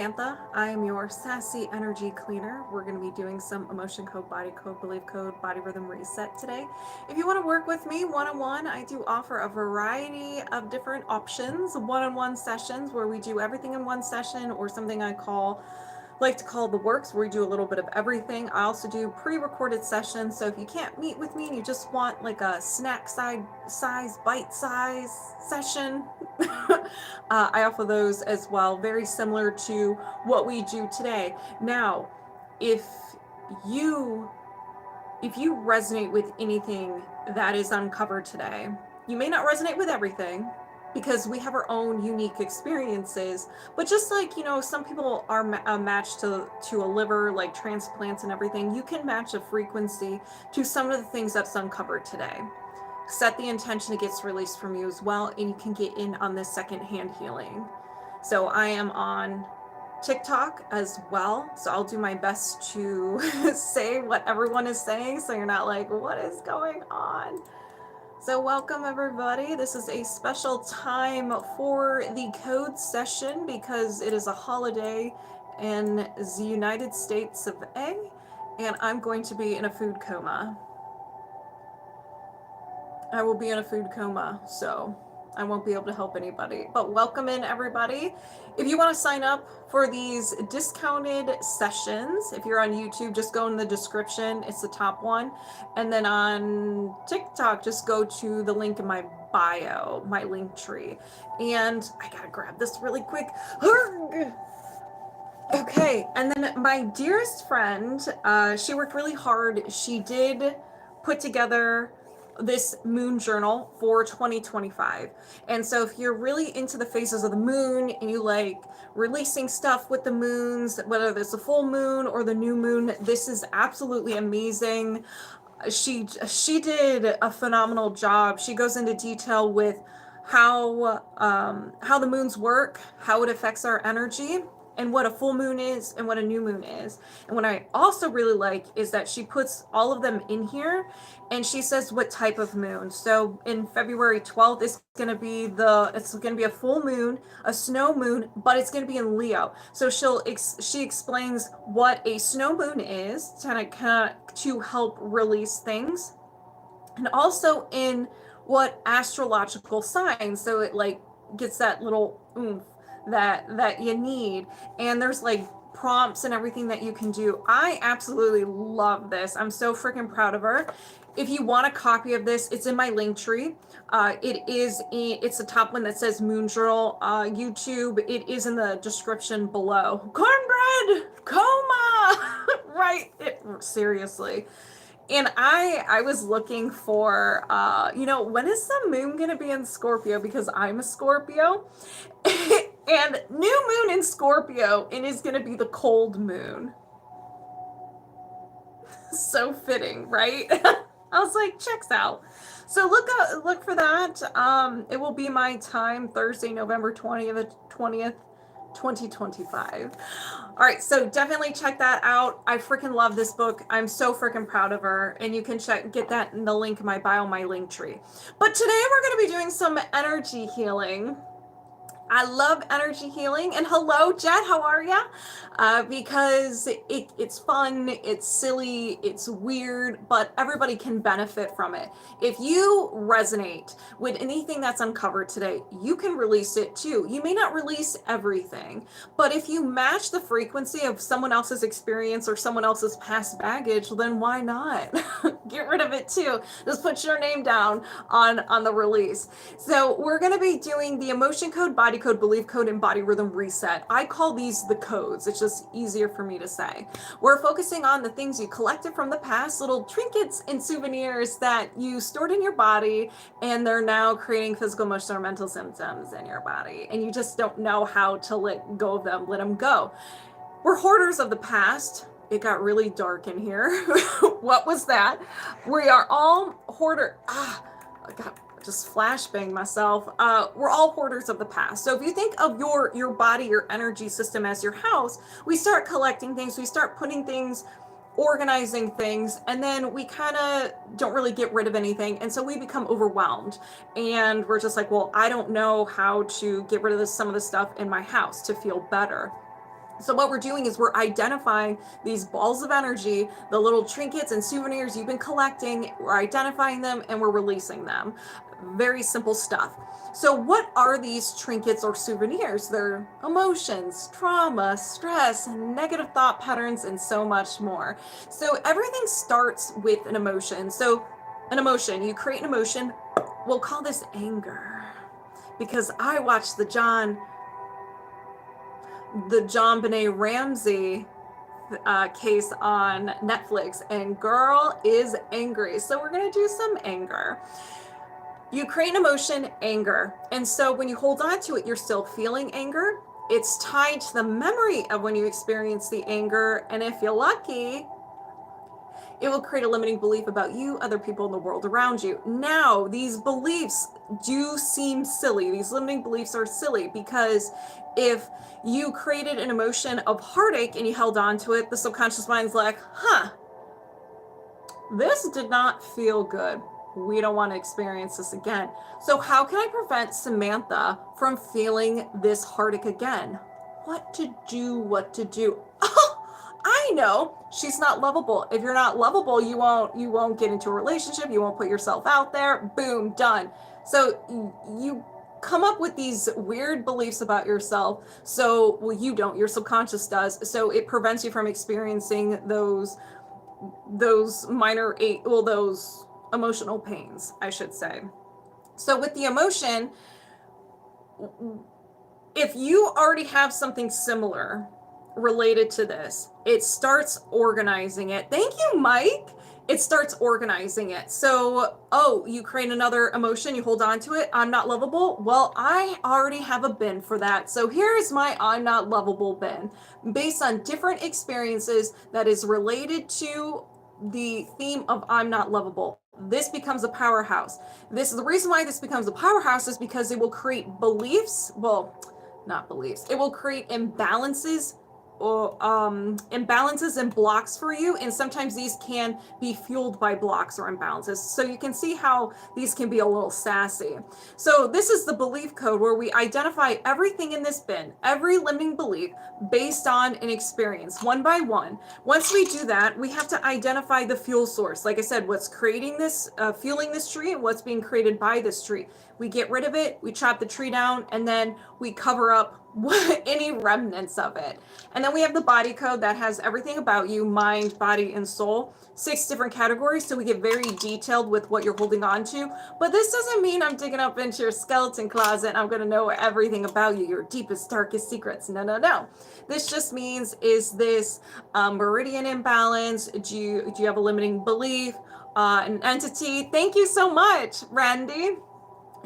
Samantha. I am your sassy energy cleaner. We're going to be doing some emotion code, body code, belief code, body rhythm reset today. If you want to work with me one on one, I do offer a variety of different options, one on one sessions where we do everything in one session, or something I like to call the works, where we do a little bit of everything. I also do pre-recorded sessions, so if you can't meet with me and you just want like a snack size bite size session, I offer those as well, very similar to what we do today. Now, if you if you resonate with anything that is uncovered today, you may not resonate with everything because we have our own unique experiences. But just like, some people are matched to a liver, like transplants and everything, you can match a frequency to some of the things that's uncovered today. Set the intention it gets released from you as well, and you can get in on this secondhand healing. So I am on TikTok as well, so I'll do my best to say what everyone is saying so you're not like, what is going on? So welcome everybody. This is a special time for the code session because it is a holiday in the United States of A, and I'm going to be in a food coma. I will be in a food coma, so I won't be able to help anybody. But welcome in everybody. If you want to sign up for these discounted sessions, if you're on YouTube, just go in the description. It's the top one. And then on TikTok, just go to the link in my bio, my link tree. And I gotta grab this really quick. Okay, and then my dearest friend, she worked really hard. She did put together this moon journal for 2025. And so if you're really into the phases of the moon and you like releasing stuff with the moons, whether it's the full moon or the new moon, this is absolutely amazing. She did a phenomenal job. She goes into detail with how the moons work, how it affects our energy, and what a full moon is and what a new moon is. And what I also really like is that she puts all of them in here, and she says what type of moon. So in February 12th, it's going to be a full moon, a snow moon, but it's going to be in Leo. So she explains what a snow moon is to help release things, and also in what astrological signs, so it like gets that little oomph that you need. And there's like prompts and everything that you can do. I absolutely love this. I'm so freaking proud of her. If you want a copy of this, it's in my link tree. It's the top one that says Moon Journal YouTube. It is in the description below. Cornbread coma, right? Seriously. And I was looking for, when is the moon going to be in Scorpio? Because I'm a Scorpio. And new moon in Scorpio, it is going to be the cold moon. So fitting, right? I was like, checks out. So look for that. It will be my time, Thursday, November 20th, 2025. All right, so definitely check that out. I freaking love this book. I'm so freaking proud of her, and you can get that in the link in my bio, my link tree. But today we're going to be doing some energy healing. I love energy healing. And hello, Jet, how are ya? Because it's fun, it's silly, it's weird, but everybody can benefit from it. If you resonate with anything that's uncovered today, you can release it too. You may not release everything, but if you match the frequency of someone else's experience or someone else's past baggage, then why not? Get rid of it too. Just put your name down on the release. So we're going to be doing the emotion code, body code, belief code, and body rhythm reset. I call these the codes. It's just easier for me to say. We're focusing on the things you collected from the past, little trinkets and souvenirs that you stored in your body, and they're now creating physical, emotional, or mental symptoms in your body, and you just don't know how to let go of them, let them go. We're hoarders of the past. It got really dark in here. What was that? We are all hoarder. I got just flashbang myself. We're all hoarders of the past. So if you think of your body, your energy system as your house, we start collecting things, we start putting things, organizing things, and then we kind of don't really get rid of anything, and so we become overwhelmed, and we're just like, well, I don't know how to get rid of some of the stuff in my house to feel better. So what we're doing is we're identifying these balls of energy, the little trinkets and souvenirs you've been collecting, we're identifying them and we're releasing them. Very simple stuff. So what are these trinkets or souvenirs? They're emotions, trauma, stress, negative thought patterns, and so much more. So everything starts with an emotion. So an emotion, you create an emotion, we'll call this anger. Because I watched the John Benet Ramsey case on Netflix, and girl is angry. So we're gonna do some anger. You create an emotion, anger. And so when you hold on to it, you're still feeling anger. It's tied to the memory of when you experience the anger. And if you're lucky, it will create a limiting belief about you, other people in the world around you. Now, these beliefs do seem silly. These limiting beliefs are silly because if you created an emotion of heartache and you held on to it, the subconscious mind's like, this did not feel good. We don't want to experience this again. So how can I prevent Samantha from feeling this heartache again? What to do? Oh, I know. She's not lovable. If you're not lovable, you won't get into a relationship. You won't put yourself out there. Boom, done. So you come up with these weird beliefs about yourself. So, well, you don't. Your subconscious does. So it prevents you from experiencing those those emotional pains, I should say. So with the emotion, if you already have something similar related to this, it starts organizing it. Thank you, Mike. It starts organizing it. So, you create another emotion, you hold on to it. I'm not lovable. Well, I already have a bin for that. So here's my I'm not lovable bin based on different experiences that is related to the theme of I'm not lovable. This becomes a powerhouse. This is the reason why this becomes a powerhouse is because it will create beliefs. Well, not beliefs. It will create imbalances or imbalances and blocks for you, and sometimes these can be fueled by blocks or imbalances. So you can see how these can be a little sassy. So this is the belief code where we identify everything in this bin, every limiting belief based on an experience, one by one. Once we do that, we have to identify the fuel source. Like I said, what's creating this, fueling this tree, and what's being created by this tree. We get rid of it, we chop the tree down, and then we cover up any remnants of it. And then we have the body code that has everything about you, mind, body, and soul. 6 different categories, so we get very detailed with what you're holding on to. But this doesn't mean I'm digging up into your skeleton closet and I'm going to know everything about you, your deepest, darkest secrets. No. This just means, is this meridian imbalance? Do you have a limiting belief? An entity? Thank you so much, Randy.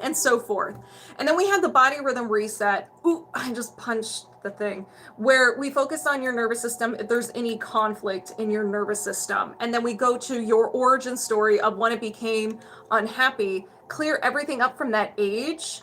And so forth. And then we have the body rhythm reset. Ooh, I just punched the thing. Where we focus on your nervous system if there's any conflict in your nervous system. And then we go to your origin story of when it became unhappy. Clear everything up from that age.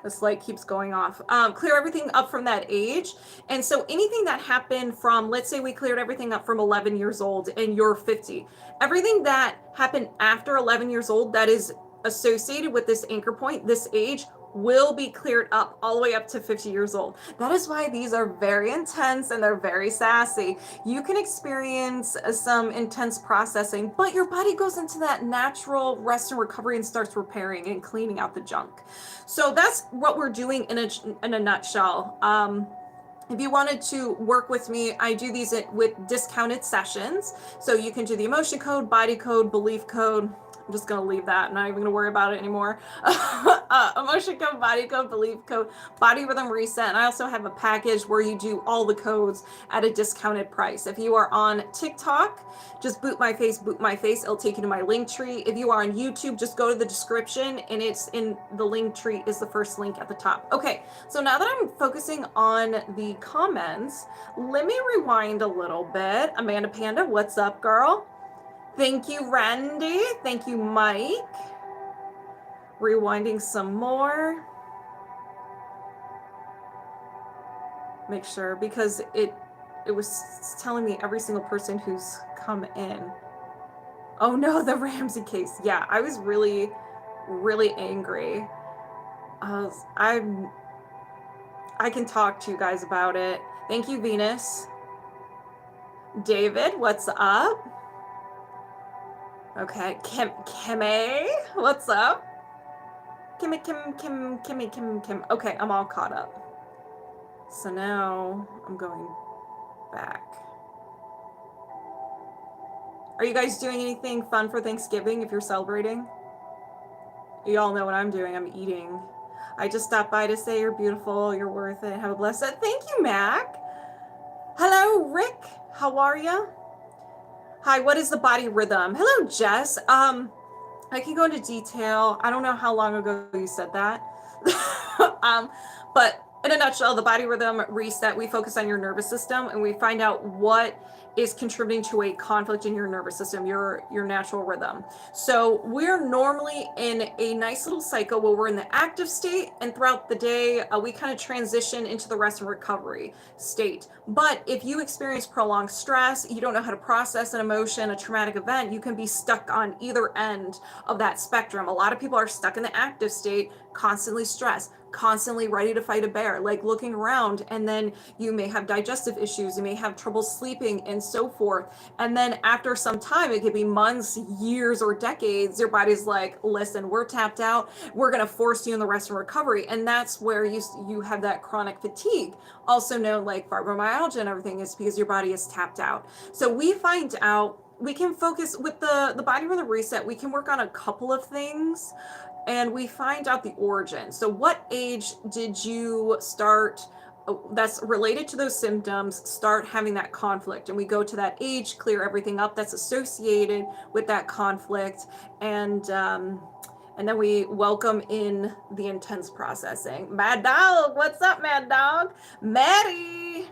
This light keeps going off. Clear everything up from that age. And so anything that happened from, let's say we cleared everything up from 11 years old and you're 50. Everything that happened after 11 years old that is associated with this anchor point, this age, will be cleared up all the way up to 50 years old. That is why these are very intense and they're very sassy. You can experience some intense processing, but your body goes into that natural rest and recovery and starts repairing and cleaning out the junk. So that's what we're doing in a nutshell. If you wanted to work with me, I do these with discounted sessions. So you can do the emotion code, body code, belief code. I'm just going to leave that. I'm not even going to worry about it anymore. Emotion code, body code, belief code, body rhythm reset. And I also have a package where you do all the codes at a discounted price. If you are on TikTok, just boot my face. It'll take you to my link tree. If you are on YouTube, just go to the description and it's in the link tree is the first link at the top. Okay, so now that I'm focusing on the comments, let me rewind a little bit. Amanda Panda, what's up, girl? Thank you, Randy. Thank you, Mike. Rewinding some more. Make sure, because it was telling me every single person who's come in. Oh no, the Ramsey case. Yeah, I was really, really angry. I can talk to you guys about it. Thank you, Venus. David, what's up? Okay, Kimmy, what's up? Kim. Okay, I'm all caught up. So now I'm going back. Are you guys doing anything fun for Thanksgiving if you're celebrating? You all know what I'm doing. I'm eating. I just stopped by to say you're beautiful, you're worth it, have a blessed day. Thank you, Mac. Hello, Rick. How are you? Hi, what is the body rhythm? Hello, Jess. I can go into detail. I don't know how long ago you said that. But in a nutshell, the body rhythm reset, we focus on your nervous system and we find out what is contributing to a conflict in your nervous system, your natural rhythm. So we're normally in a nice little cycle where we're in the active state, and throughout the day, we kind of transition into the rest and recovery state. But if you experience prolonged stress, you don't know how to process an emotion, a traumatic event, you can be stuck on either end of that spectrum. A lot of people are stuck in the active state, constantly stressed, constantly ready to fight a bear, like looking around, and then you may have digestive issues, you may have trouble sleeping and so forth. And then after some time, it could be months, years, or decades, your body's like, listen, we're tapped out, we're going to force you in the rest and recovery. And that's where you have that chronic fatigue, also known like fibromyalgia and everything, is because your body is tapped out. So we find out we can focus with the body rhythm reset. We can work on a couple of things and we find out the origin. So what age did you start, that's related to those symptoms, start having that conflict? And we go to that age, clear everything up that's associated with that conflict, and then we welcome in the intense processing. Mad Dog, what's up, Mad Dog? Maddie,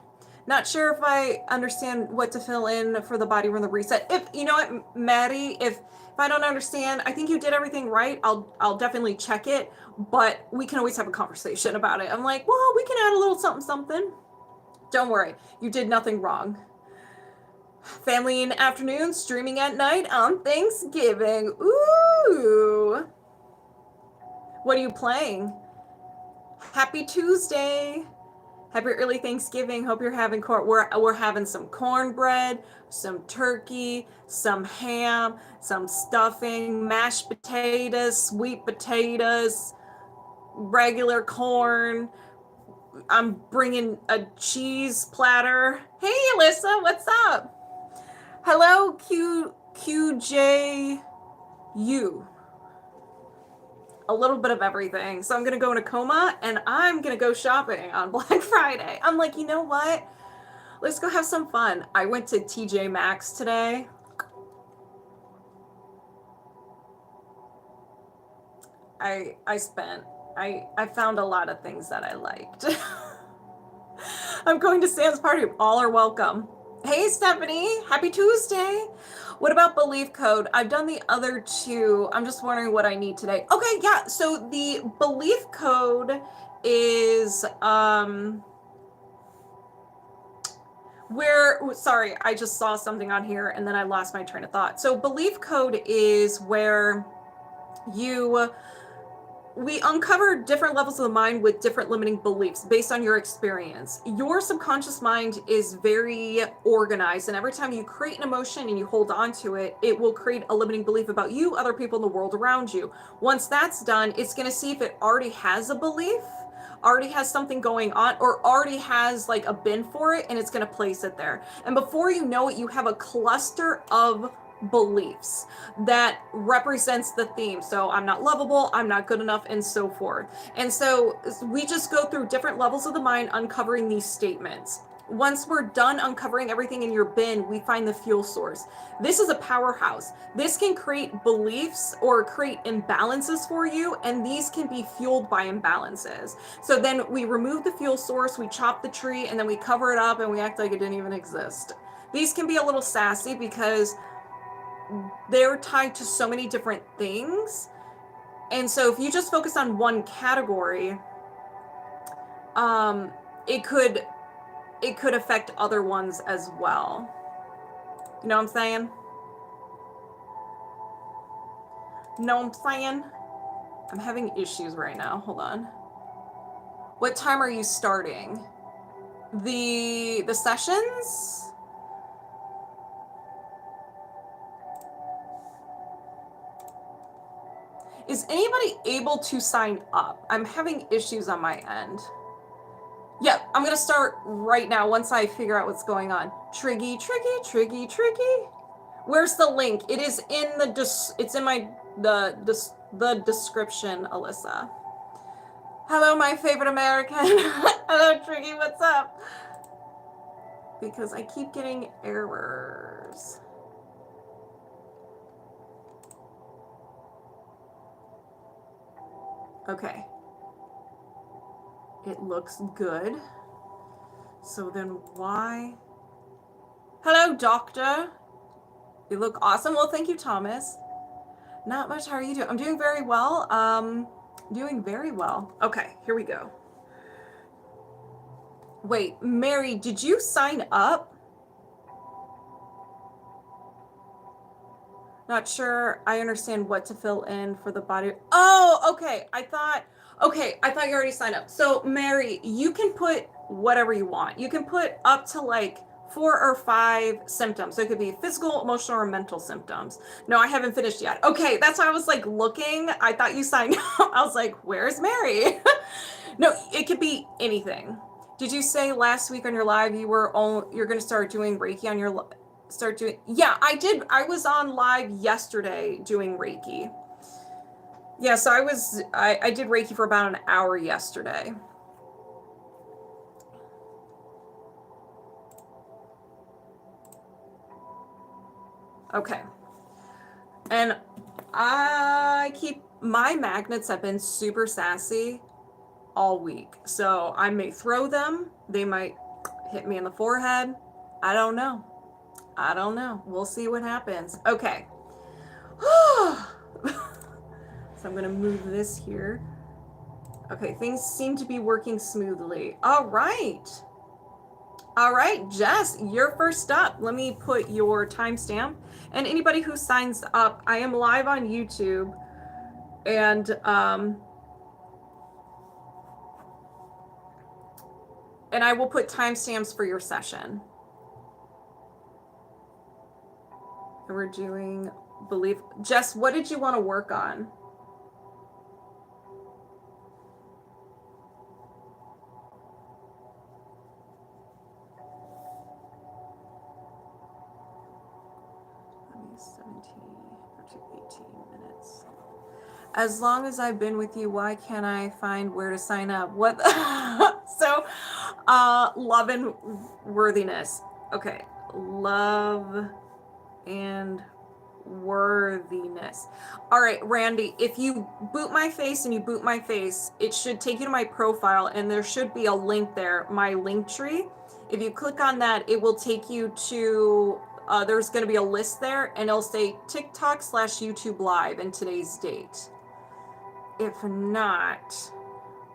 not sure if I understand what to fill in for the body rhythm reset. If you know what, Maddie, if I don't understand, I think you did everything right. I'll definitely check it, but we can always have a conversation about it. I'm like, well, we can add a little something. Don't worry, you did nothing wrong. Family in the afternoon, streaming at night on Thanksgiving. Ooh. What are you playing? Happy Tuesday. Happy early Thanksgiving. Hope you're having we're having some cornbread, some turkey, some ham, some stuffing, mashed potatoes, sweet potatoes, regular corn. I'm bringing a cheese platter. Hey, Alyssa, what's up? Hello, QJU. A little bit of everything. So I'm going to go in a coma and I'm going to go shopping on Black Friday. I'm like, you know what? Let's go have some fun. I went to TJ Maxx today. I found a lot of things that I liked. I'm going to Sam's party. All are welcome. Hey, Stephanie. Happy Tuesday. What about belief code? I've done the other two. I'm just wondering what I need today. Okay, yeah. So the belief code is sorry, I just saw something on here and then I lost my train of thought. So belief code is where we uncover different levels of the mind with different limiting beliefs based on your experience. Your subconscious mind is very organized, and every time you create an emotion and you hold on to it, it will create a limiting belief about you, other people in the world around you. Once that's done, it's going to see if it already has a belief, already has something going on, or already has like a bin for it, and it's going to place it there. And before you know it, you have a cluster of beliefs that represents the theme. So I'm not lovable, I'm not good enough, and so forth. And so we just go through different levels of the mind uncovering these statements. Once we're done uncovering everything in your bin, we find the fuel source. This is a powerhouse. This can create beliefs or create imbalances for you, and these can be fueled by imbalances. So then we remove the fuel source, we chop the tree, and then we cover it up and we act like it didn't even exist. These can be a little sassy because they're tied to so many different things. And so if you just focus on one category, it could affect other ones as well. You know what I'm saying? Know what I'm saying? I'm having issues right now. Hold on. What time are you starting? The sessions? Is anybody able to sign up? I'm having issues on my end. Yeah, I'm gonna start right now once I figure out what's going on. Triggy. Where's the link? It is in it's in the description, Alyssa. Hello, my favorite American. Hello, Triggy, what's up? Because I keep getting errors. Okay. It looks good. So then why? Hello, doctor. You look awesome. Well, thank you, Thomas. Not much. How are you doing? I'm doing very well. Doing very well. Okay, here we go. Wait, Mary, did you sign up? Not sure I understand what to fill in for the body. Oh, okay. I thought you already signed up. So Mary, you can put whatever you want. You can put up to like 4 or 5 symptoms. So it could be physical, emotional, or mental symptoms. No, I haven't finished yet. Okay, that's why I was like looking. I thought you signed up. I was like, where's Mary? No, it could be anything. Did you say last week on your live you're going to start doing Reiki on your Yeah, I did. I was on live yesterday doing Reiki. Yeah, so I did Reiki for about an hour yesterday. Okay. And my magnets have been super sassy all week. So I may throw them. They might hit me in the forehead. I don't know. We'll see what happens. Okay. So I'm going to move this here. Okay, things seem to be working smoothly. All right, Jess, you're first up. Let me put your timestamp. And anybody who signs up, I am live on YouTube. And I will put timestamps for your session. And we're doing Jess, what did you want to work on? Let me 17 or 18 minutes. As long as I've been with you, why can't I find where to sign up? What? So, love and worthiness. Okay, love and worthiness. All right, Randy, if you boot my face and you boot my face, it should take you to my profile and there should be a link there, my link tree. If you click on that, it will take you to, there's going to be a list there and it'll say TikTok/YouTube live and today's date. If not,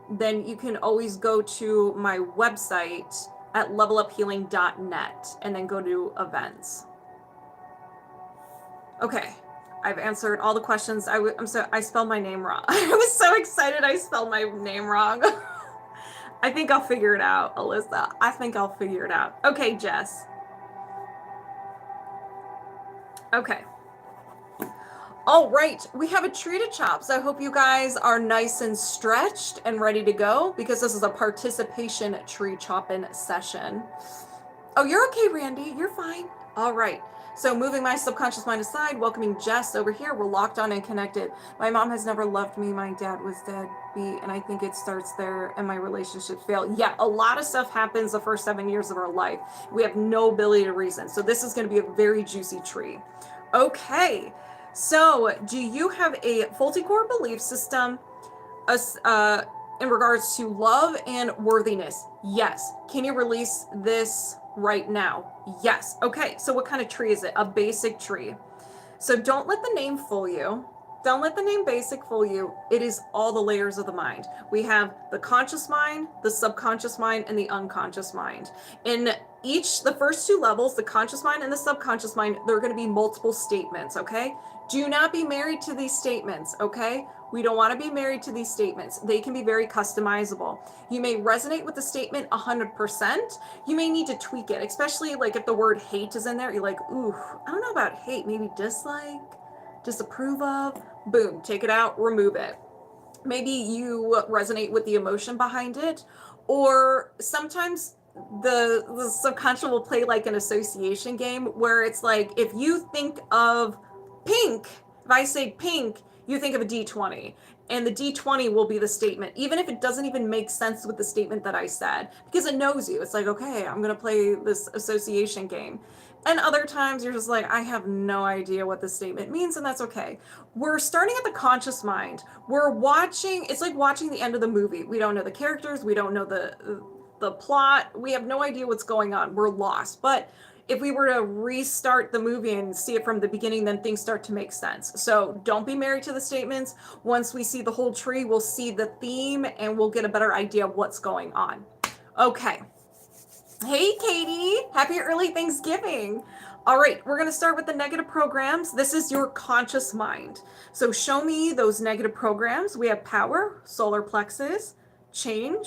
then you can always go to my website at leveluphealing.net and then go to events. Okay, I've answered all the questions. I spelled my name wrong. I was so excited I spelled my name wrong. I think I'll figure it out, Alyssa. I think I'll figure it out. Okay, Jess. Okay. All right, we have a tree to chop. So I hope you guys are nice and stretched and ready to go because this is a participation tree chopping session. Oh, you're okay, Randy. You're fine. All right. So moving my subconscious mind aside, welcoming Jess over here. We're locked on and connected. My mom has never loved me. My dad was deadbeat, and I think it starts there and my relationship failed. Yeah, a lot of stuff happens the first 7 years of our life. We have no ability to reason. So this is going to be a very juicy tree. Okay. So do you have a faulty core belief system in regards to love and worthiness? Yes. Can you release this right now? Yes. Okay. So what kind of tree is it? A basic tree. So don't let the name fool you. Don't let the name basic fool you. It is all the layers of the mind. We have the conscious mind, the subconscious mind, and the unconscious mind. In the first two levels, the conscious mind and the subconscious mind, there are going to be multiple statements, okay? Do not be married to these statements, okay? We don't want to be married to these statements. They can be very customizable. You may resonate with the statement 100%. You may need to tweak it, especially like if the word hate is in there. You're like, ooh, I don't know about hate. Maybe dislike, disapprove of. Boom, take it out, remove it. Maybe you resonate with the emotion behind it, or sometimes the subconscious will play like an association game where it's like, if you think of pink, if I say pink, you think of a D20, and the D20 will be the statement, even if it doesn't even make sense with the statement that I said, because it knows you. It's like, okay, I'm going to play this association game. And other times you're just like, I have no idea what this statement means, and that's okay. We're starting at the conscious mind. We're watching, it's like watching the end of the movie. We don't know the characters, we don't know the plot, we have no idea what's going on. We're lost. But if we were to restart the movie and see it from the beginning, then things start to make sense. So don't be married to the statements. Once we see the whole tree, we'll see the theme and we'll get a better idea of what's going on. Okay. Hey, Katie. Happy early Thanksgiving. All right, we're going to start with the negative programs. This is your conscious mind. So show me those negative programs. We have power, solar plexus, change.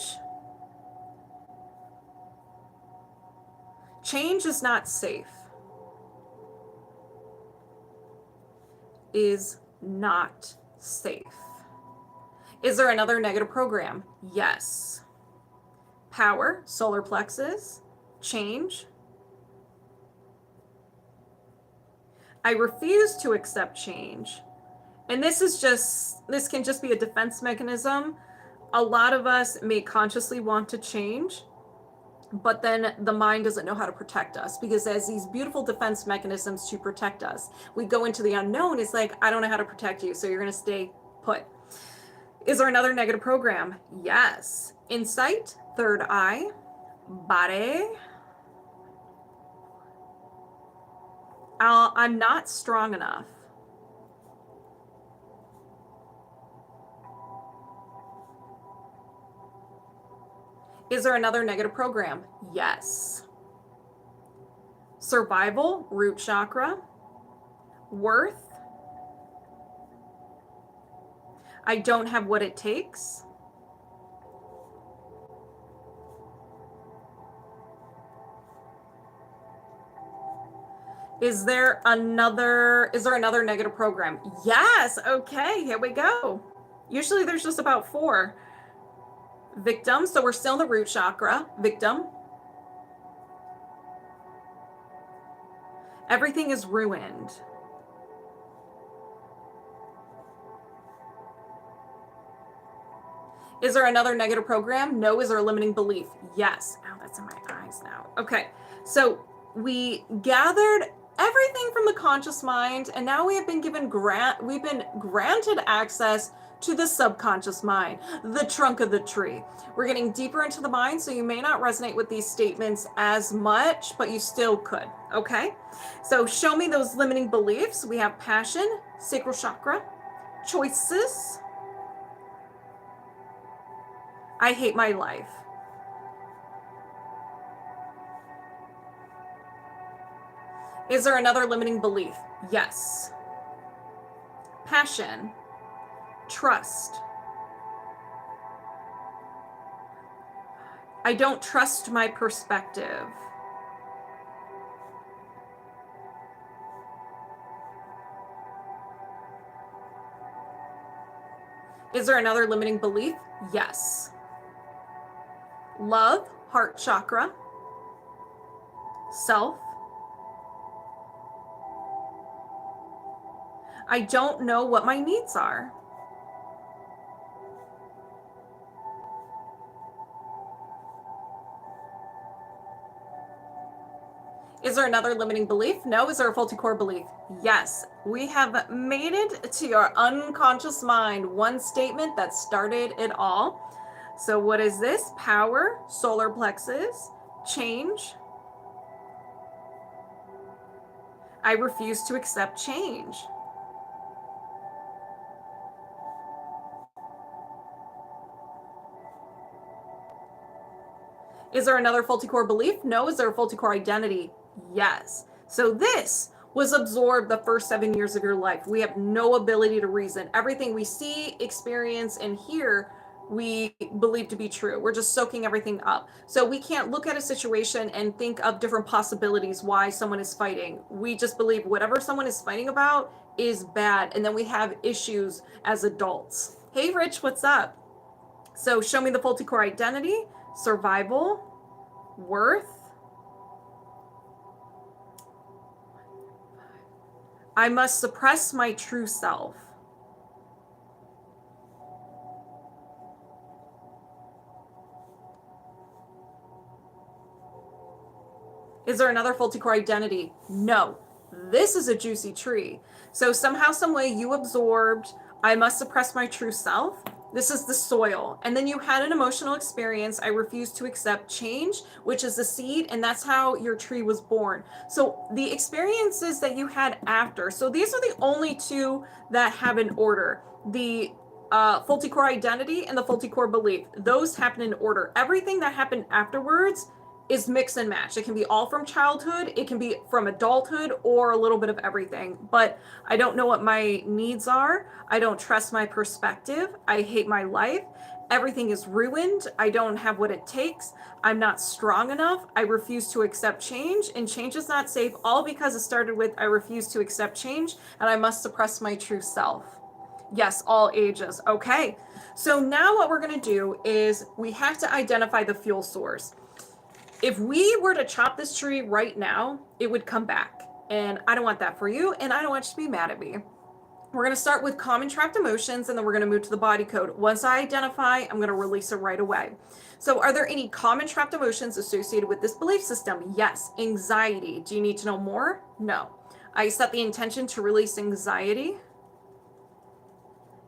Change is not safe. Is not safe. Is there another negative program? Yes. Power, solar plexus, change. I refuse to accept change. And this can just be a defense mechanism. A lot of us may consciously want to change, but then the mind doesn't know how to protect us, because as these beautiful defense mechanisms to protect us, we go into the unknown. It's like, I don't know how to protect you, so you're going to stay put. Is there another negative program? Yes. Insight, third eye, body. I'm not strong enough. Is there another negative program? Yes. Survival, root chakra. Worth. I don't have what it takes. Is there another negative program? Yes. Okay, here we go. Usually there's just about 4. Victim. So we're still in the root chakra. Victim. Everything is ruined. Is there another negative program? No. Is there a limiting belief? Yes. Oh, that's in my eyes now. Okay. So we gathered everything from the conscious mind, and now we have been granted access to the subconscious mind, the trunk of the tree. We're getting deeper into the mind, so you may not resonate with these statements as much, but you still could, okay? So show me those limiting beliefs. We have passion, sacral chakra, choices. I hate my life. Is there another limiting belief? Yes. Passion, trust. I don't trust my perspective. Is there another limiting belief? Yes. Love, heart chakra, self. I don't know what my needs are. Is there another limiting belief? No. Is there a faulty core belief? Yes. We have made it to your unconscious mind. One statement that started it all. So what is this? Power, solar plexus, change. I refuse to accept change. Is there another faulty core belief? No. Is there a faulty core identity? Yes. So this was absorbed the first 7 years of your life. We have no ability to reason. Everything we see, experience, and hear, we believe to be true. We're just soaking everything up. So we can't look at a situation and think of different possibilities why someone is fighting. We just believe whatever someone is fighting about is bad. And then we have issues as adults. Hey, Rich, what's up? So show me the faulty core identity, survival, worth. I must suppress my true self. Is there another faulty core identity? No. This is a juicy tree. So somehow, some way you absorbed, I must suppress my true self. This is the soil. And then you had an emotional experience. I refuse to accept change, which is the seed. And that's how your tree was born. So the experiences that you had after. So these are the only two that have an order. The faulty core identity and the faulty core belief. Those happen in order. Everything that happened afterwards is mix and match. It can be all from childhood, it can be from adulthood, or a little bit of everything. But I don't know what my needs are. I don't trust my perspective. I hate my life. Everything is ruined. I don't have what it takes. I'm not strong enough. I refuse to accept change, and change is not safe, all because it started with I refuse to accept change, and I must suppress my true self. Yes, all ages. Okay. So now what we're going to do is we have to identify the fuel source. If we were to chop this tree right now, it would come back. And I don't want that for you, and I don't want you to be mad at me. We're going to start with common trapped emotions, and then we're going to move to the body code. Once I identify, I'm going to release it right away. So are there any common trapped emotions associated with this belief system? Yes. Anxiety. Do you need to know more? No. I set the intention to release anxiety.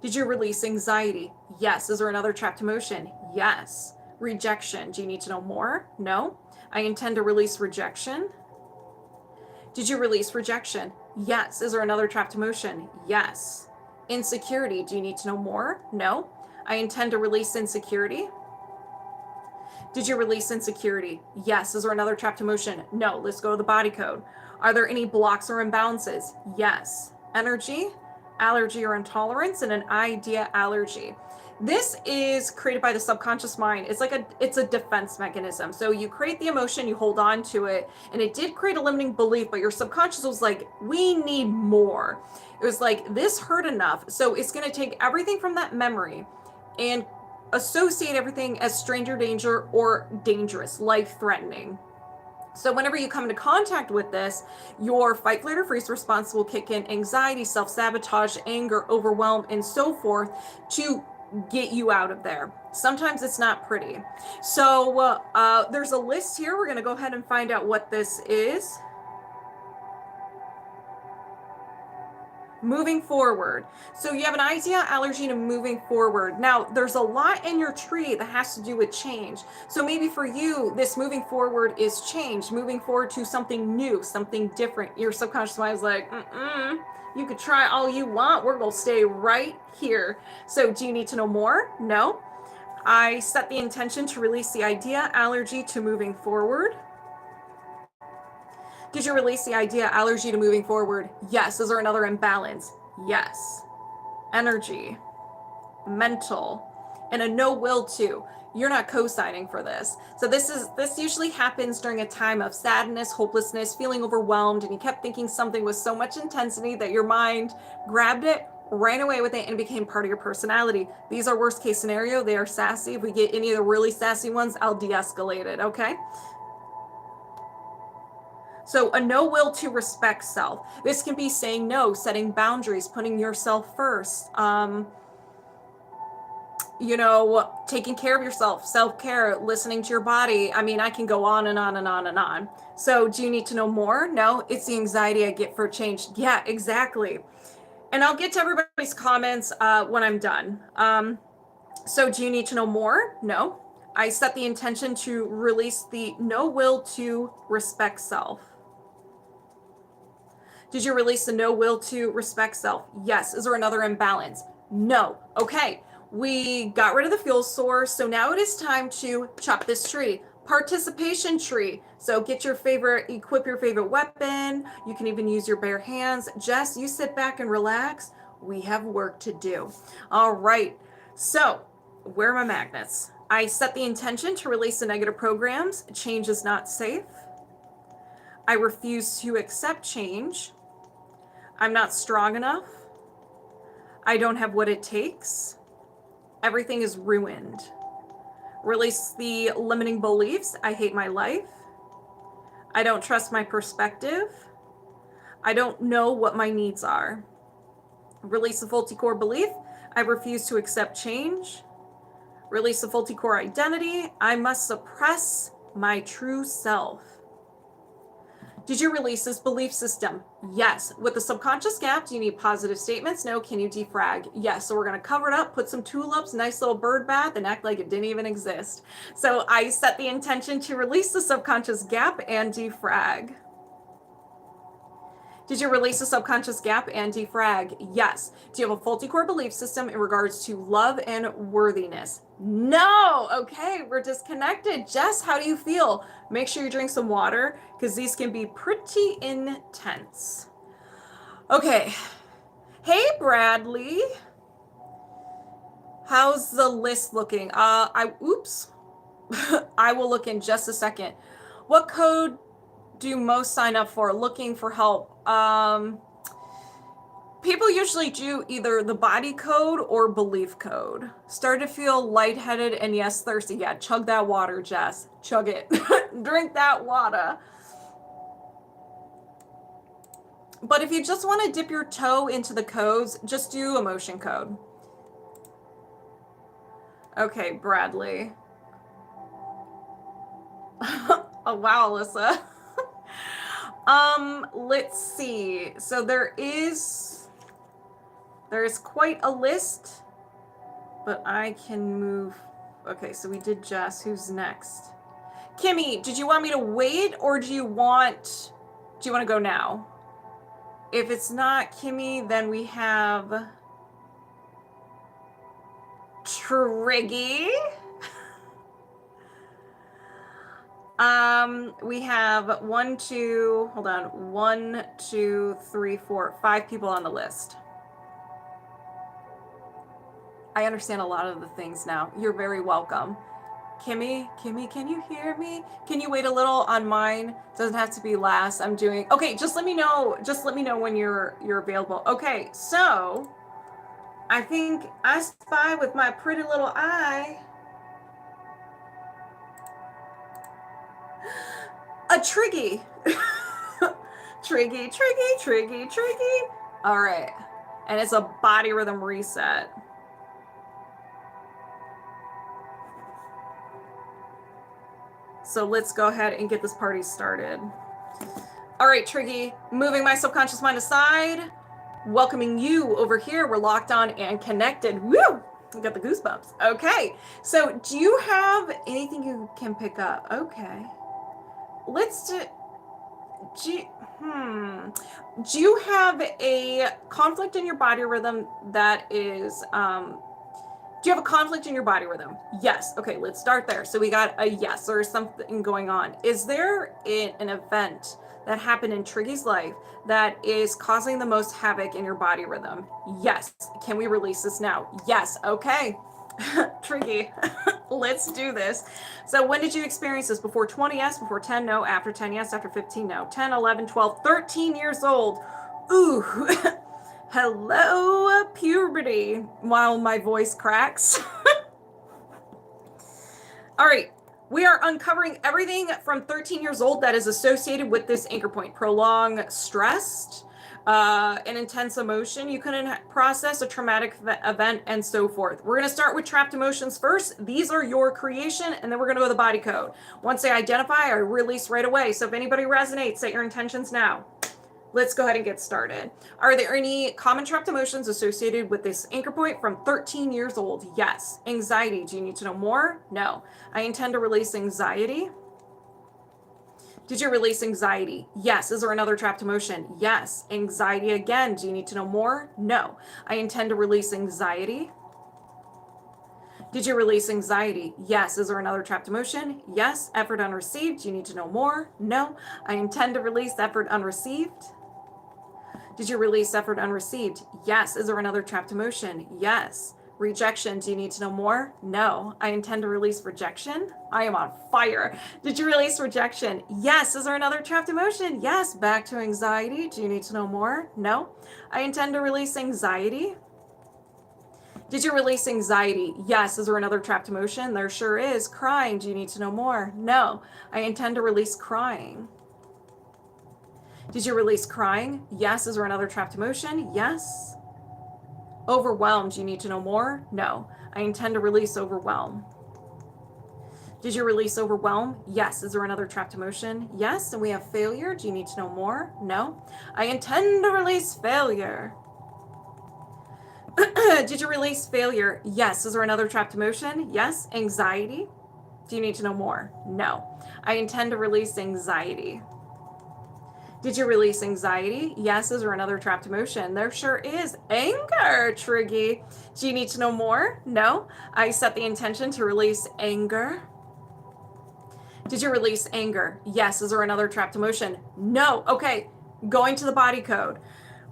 Did you release anxiety? Yes. Is there another trapped emotion? Yes. Rejection. Do you need to know more? No. I intend to release rejection. Did you release rejection? Yes. Is there another trapped emotion? Yes. Insecurity. Do you need to know more? No. I intend to release insecurity. Did you release insecurity? Yes. Is there another trapped emotion? No. Let's go to the body code. Are there any blocks or imbalances? Yes. Energy, allergy or intolerance, and an idea allergy. This is created by the subconscious mind. It's a defense mechanism. So you create the emotion, you hold on to it, and it did create a limiting belief, but your subconscious was like, we need more. It was like, this hurt enough. So it's going to take everything from that memory and associate everything as stranger danger or dangerous, life-threatening. So whenever you come into contact with this, your fight, flight, or freeze response will kick in anxiety, self-sabotage, anger, overwhelm, and so forth to get you out of there. Sometimes it's not pretty. So there's a list here. We're going to go ahead and find out what this is. Moving forward. So you have an idea allergy to moving forward. Now, there's a lot in your tree that has to do with change. So maybe for you, this moving forward is change, moving forward to something new, something different. Your subconscious mind is like, you could try all you want. We're going to stay right here. So do you need to know more? No. I set the intention to release the idea allergy to moving forward. Did you release the idea allergy to moving forward? Yes. Is there another imbalance? Yes. Energy, mental, and a no will to. You're not co-signing for this. So this usually happens during a time of sadness, hopelessness, feeling overwhelmed, and you kept thinking something with so much intensity that your mind grabbed it, ran away with it, and became part of your personality. These are worst case scenario. They are sassy. If we get any of the really sassy ones, I'll de-escalate it, okay? So a no will to respect self. This can be saying no, setting boundaries, putting yourself first, taking care of yourself, self-care, listening to your body. I mean, I can go on and on and on and on. So do you need to know more? No, it's the anxiety I get for change. Yeah, exactly. And I'll get to everybody's comments when I'm done. So do you need to know more? No. I set the intention to release the no will to respect self. Did you release the no will to respect self? Yes. Is there another imbalance? No. Okay. We got rid of the fuel source. So now it is time to chop this tree. Participation tree. So equip your favorite weapon. You can even use your bare hands. Jess, you sit back and relax. We have work to do. All right. So where are my magnets? I set the intention to release the negative programs. Change is not safe. I refuse to accept change. I'm not strong enough. I don't have what it takes. Everything is ruined. Release the limiting beliefs. I hate my life. I don't trust my perspective. I don't know what my needs are. Release the faulty core belief. I refuse to accept change. Release the faulty core identity. I must suppress my true self. Did you release this belief system? Yes. With the subconscious gap, do you need positive statements? No. Can you defrag? Yes. So we're going to cover it up, put some tulips, nice little bird bath, and act like it didn't even exist. So I set the intention to release the subconscious gap and defrag. Did you release the subconscious gap and defrag? Yes. Do you have a faulty core belief system in regards to love and worthiness? No. Okay, we're disconnected. Jess, how do you feel? Make sure you drink some water because these can be pretty intense. Okay. Hey, Bradley. How's the list looking? Oops. I will look in just a second. What code do most sign up for? Looking for help. People usually do either the body code or belief code. Start to feel lightheaded and yes, thirsty. Yeah, chug that water, Jess. Chug it. Drink that water. But if you just want to dip your toe into the codes, just do emotion code. Okay, Bradley. Oh, wow, Alyssa. Let's see. So there is quite a list, but I can move. Okay, so we did Jess. Who's next? Kimmy, did you want me to wait or do you want to go now? If it's not Kimmy, then we have Triggy. We have 1, 2, 3, 4, 5 people on the list. I understand a lot of the things now. You're very welcome. Kimmy, can you hear me? Can you wait a little on mine? Doesn't have to be last. I'm doing, okay, just let me know when you're available. Okay, so I think I spy with my pretty little eye a Triggy. Triggy. All right. And it's a body rhythm reset. So let's go ahead and get this party started. All right, Triggy, moving my subconscious mind aside, welcoming you over here. We're locked on and connected. Woo! I got the goosebumps. Okay. So do you have anything you can pick up? Okay. Let's do you have a conflict in your body rhythm that is, do you have a conflict in your body rhythm? Yes. Okay, let's start there. So we got a yes, or something going on. Is there an event that happened in Triggy's life that is causing the most havoc in your body rhythm? Yes. Can we release this now? Yes. Okay. Triggy, let's do this. So when did you experience this? Before 20, yes. Before 10, no. After 10, yes. After 15, no. 10, 11, 12, 13 years old. Ooh. Hello, puberty, while my voice cracks. All right. We are uncovering everything from 13 years old that is associated with this anchor point. Prolonged stress, an intense emotion you couldn't process, a traumatic event, and so forth. We're going to start with trapped emotions first. These are your creation, and then we're going to go to the body code. Once they identify, I release right away. So if anybody resonates, set your intentions now. Let's go ahead and get started. Are there any common trapped emotions associated with this anchor point from 13 years old? Yes. Anxiety. Do you need to know more? No. I intend to release anxiety. Did you release anxiety? Yes. Is there another trapped emotion? Yes. Anxiety again. Do you need to know more? No. I intend to release anxiety. Did you release anxiety? Yes. Is there another trapped emotion? Yes. Effort unreceived. Do you need to know more? No. I intend to release effort unreceived. Did you release effort unreceived? Yes. Is there another trapped emotion? Yes. Rejection. Do you need to know more? No. I intend to release rejection. I am on fire. Did you release rejection? Yes. Is there another trapped emotion? Yes. Back to anxiety. Do you need to know more? No. I intend to release anxiety. Did you release anxiety? Yes. Is there another trapped emotion? There sure is. Crying. Do you need to know more? No. I intend to release crying. Did you release crying? Yes. Is there another trapped emotion? Yes. Overwhelmed. Do you need to know more? No. I intend to release overwhelm. Did you release overwhelm? Yes. Is there another trapped emotion? Yes. And we have failure. Do you need to know more? No. I intend to release failure. Did you release failure? Yes. Is there another trapped emotion? Yes. Anxiety. Do you need to know more? No. I intend to release anxiety. Did you release anxiety? Yes. Is there another trapped emotion? There sure is. Anger, Triggy. Do you need to know more? No. I set the intention to release anger. Did you release anger? Yes. Is there another trapped emotion? No. Okay. Going to the body code.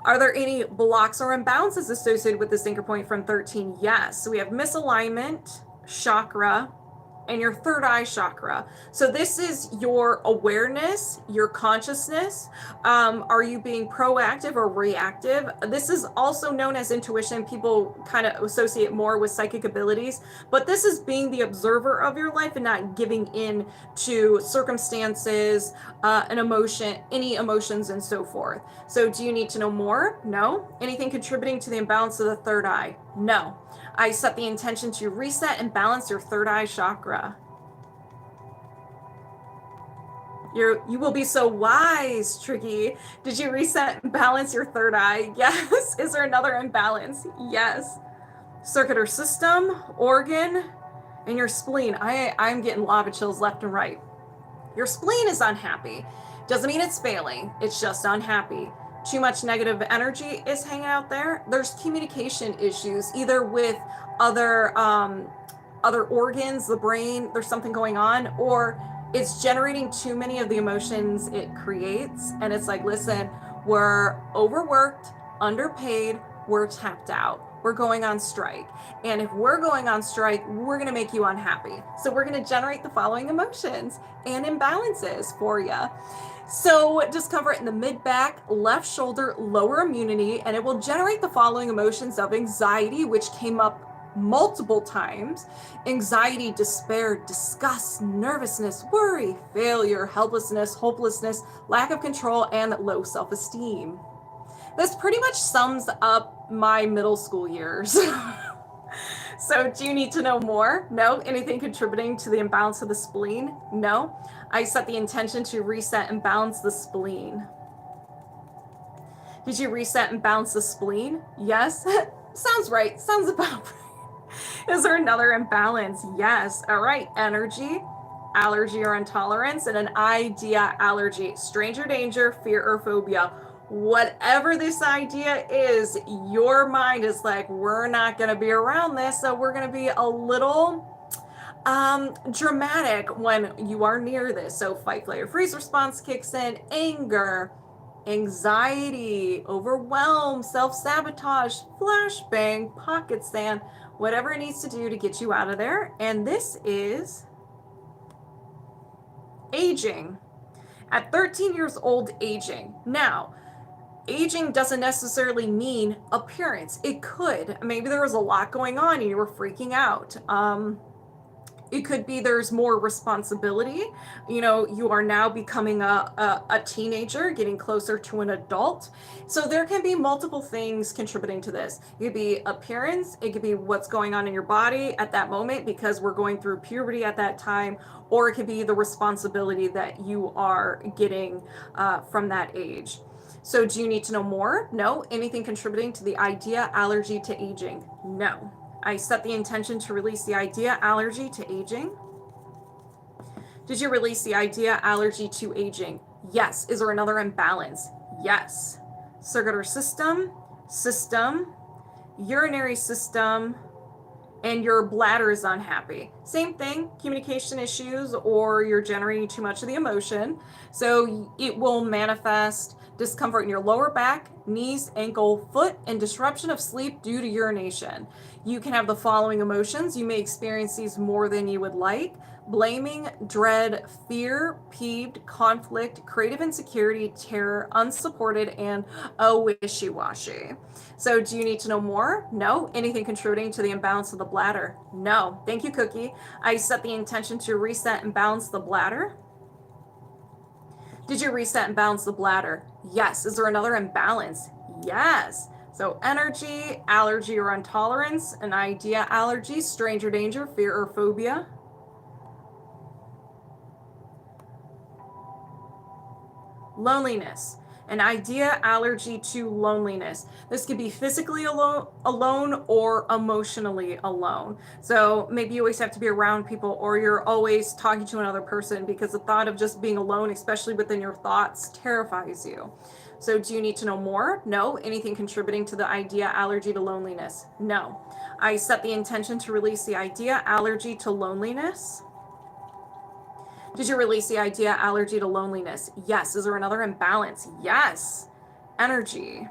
Are there any blocks or imbalances associated with this anchor point from 13? Yes. So we have misalignment, chakra, and your third eye chakra. So this is your awareness, your consciousness. Are you being proactive or reactive? This is also known as intuition. People kind of associate more with psychic abilities, but this is being the observer of your life and not giving in to circumstances, an emotion, any emotions and so forth. So do you need to know more? No. Anything contributing to the imbalance of the third eye? No. I set the intention to reset and balance your third eye chakra. You will be so wise, Tricky. Did you reset and balance your third eye? Yes. Is there another imbalance? Yes. Circuit or system, organ, and your spleen. I'm getting lava chills left and right. Your spleen is unhappy. Doesn't mean it's failing. It's just unhappy. Too much negative energy is hanging out there. There's communication issues, either with other organs, the brain, there's something going on, or it's generating too many of the emotions it creates. And it's like, listen, we're overworked, underpaid, we're tapped out. We're going on strike. And if we're going on strike, we're going to make you unhappy. So we're going to generate the following emotions and imbalances for you. So just cover it in the mid-back, left shoulder, lower immunity, and it will generate the following emotions of anxiety, which came up multiple times. Anxiety, despair, disgust, nervousness, worry, failure, helplessness, hopelessness, lack of control, and low self-esteem. This pretty much sums up my middle school years. So do you need to know more? No. Anything contributing to the imbalance of the spleen? No. I set the intention to reset and balance the spleen. Did you reset and balance the spleen? Yes. Sounds right. Sounds about right. Is there another imbalance? Yes. All right. Energy, allergy or intolerance, and an idea allergy. Stranger danger, fear or phobia. Whatever this idea is, your mind is like, we're not going to be around this, so we're going to be a little dramatic when you are near this. So fight, flight, or freeze response kicks in. Anger, anxiety, overwhelm, self-sabotage, flashbang, pocket sand, whatever it needs to do to get you out of there. And this is aging. At 13 years old, aging. Now, aging doesn't necessarily mean appearance. It could. Maybe there was a lot going on and you were freaking out. It could be there's more responsibility. You know, you are now becoming a teenager, getting closer to an adult. So there can be multiple things contributing to this. It could be appearance. It could be what's going on in your body at that moment because we're going through puberty at that time. Or it could be the responsibility that you are getting from that age. So do you need to know more? No. Anything contributing to the idea allergy to aging? No. I set the intention to release the idea allergy to aging. Did you release the idea allergy to aging? Yes. Is there another imbalance? Yes. Circular system, urinary system, and your bladder is unhappy. Same thing, communication issues, or you're generating too much of the emotion. So it will manifest discomfort in your lower back, knees, ankle, foot, and disruption of sleep due to urination. You can have the following emotions. You may experience these more than you would like: blaming, dread, fear, peeved, conflict, creative insecurity, terror, unsupported, and wishy-washy. So do you need to know more? No. Anything contributing to the imbalance of the bladder? No. Thank you, Cookie. I set the intention to reset and balance the bladder. Did you reset and balance the bladder? Yes. Is there another imbalance? Yes. So energy, allergy or intolerance, an idea, allergy, stranger danger, fear or phobia. Loneliness, an idea, allergy to loneliness. This could be physically alone or emotionally alone. So maybe you always have to be around people, or you're always talking to another person because the thought of just being alone, especially within your thoughts, terrifies you. So do you need to know more? No. Anything contributing to the idea, allergy to loneliness? No. I set the intention to release the idea, allergy to loneliness. Did you release the idea, allergy to loneliness? Yes. Is there another imbalance? Yes. Energy,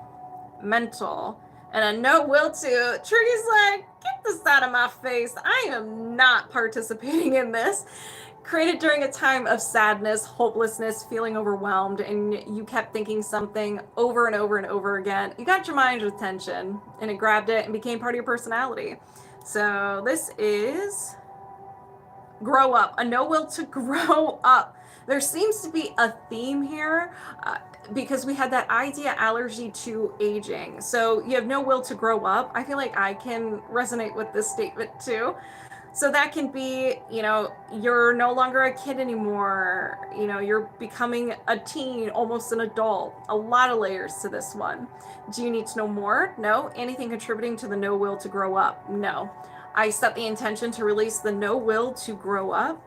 mental, and a no will to. Trudy's like, get this out of my face. I am not participating in this. Created during a time of sadness, hopelessness, feeling overwhelmed, and you kept thinking something over and over and over again. You got your mind's attention, and it grabbed it and became part of your personality. So this is grow up, a no will to grow up. There seems to be a theme here because we had that idea, allergy to aging. So you have no will to grow up. I feel like I can resonate with this statement too. So that can be, you're no longer a kid anymore. You're becoming a teen, almost an adult. A lot of layers to this one. Do you need to know more? No. Anything contributing to the no will to grow up? No. I set the intention to release the no will to grow up.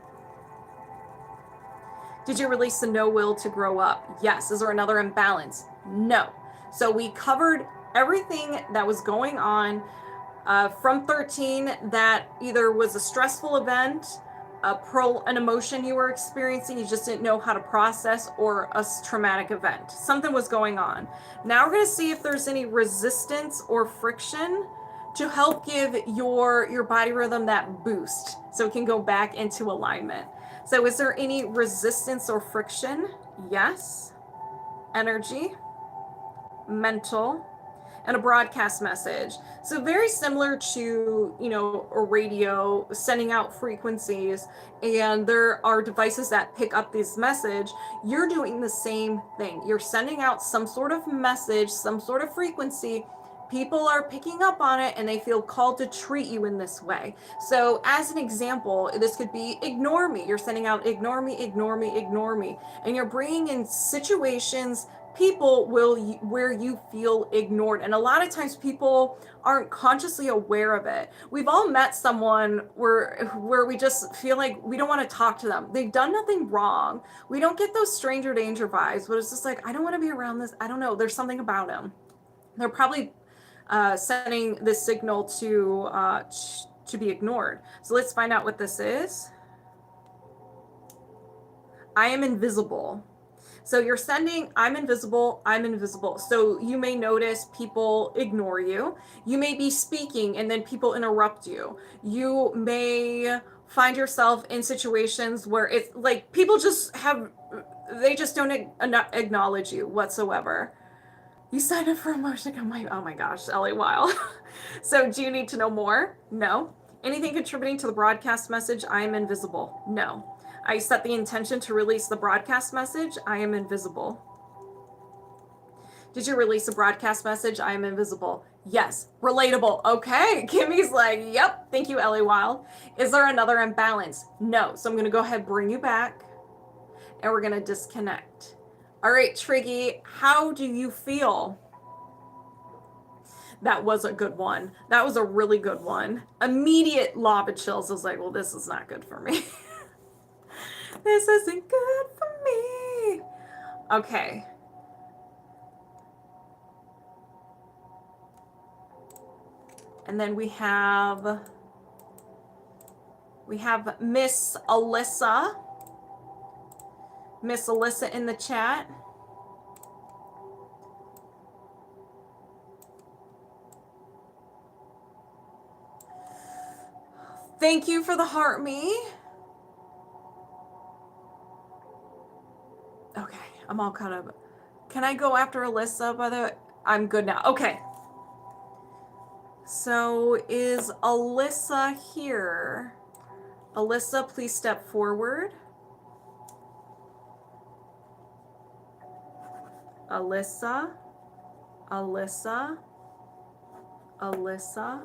Did you release the no will to grow up? Yes. Is there another imbalance? No. So we covered everything that was going on from 13 that either was a stressful event, an emotion you were experiencing, you just didn't know how to process, or a traumatic event. Something was going on. Now we're going to see if there's any resistance or friction to help give your body rhythm that boost so it can go back into alignment. So is there any resistance or friction? Yes. Energy, mental, and a broadcast message. So very similar to, a radio sending out frequencies, and there are devices that pick up this message. You're doing the same thing. You're sending out some sort of message, some sort of frequency. People are picking up on it and they feel called to treat you in this way. So as an example, this could be ignore me. You're sending out ignore me, ignore me, ignore me. And you're bringing in situations, people where you feel ignored. And a lot of times people aren't consciously aware of it. We've all met someone where we just feel like we don't want to talk to them. They've done nothing wrong. We don't get those stranger danger vibes, but it's just like, I don't want to be around this. I don't know. There's something about them. They're probably sending this signal to be ignored. So let's find out what this is. I am invisible. So you're sending, I'm invisible, I'm invisible. So you may notice people ignore you. You may be speaking and then people interrupt you. You may find yourself in situations where it's like people they just don't acknowledge you whatsoever. You signed up for emotion. Oh my gosh, Ellie Wilde. So do you need to know more? No. Anything contributing to the broadcast message, I am invisible? No. I set the intention to release the broadcast message, I am invisible. Did you release the broadcast message, I am invisible? Yes. Relatable. Okay. Kimmy's like, yep. Thank you, Ellie Wilde. Is there another imbalance? No. So I'm going to go ahead and bring you back and we're going to disconnect. All right, Triggy, how do you feel? That was a good one. That was a really good one. Immediate lava chills. I was like, well, this is not good for me. This isn't good for me. Okay. And then we have We have Miss Alyssa. Miss Alyssa in the chat. Thank you for the heart me. Okay, I'm all caught up. Can I go after Alyssa, by the way? I'm good now. Okay. So is Alyssa here? Alyssa, please step forward. Alyssa. Alyssa. Alyssa.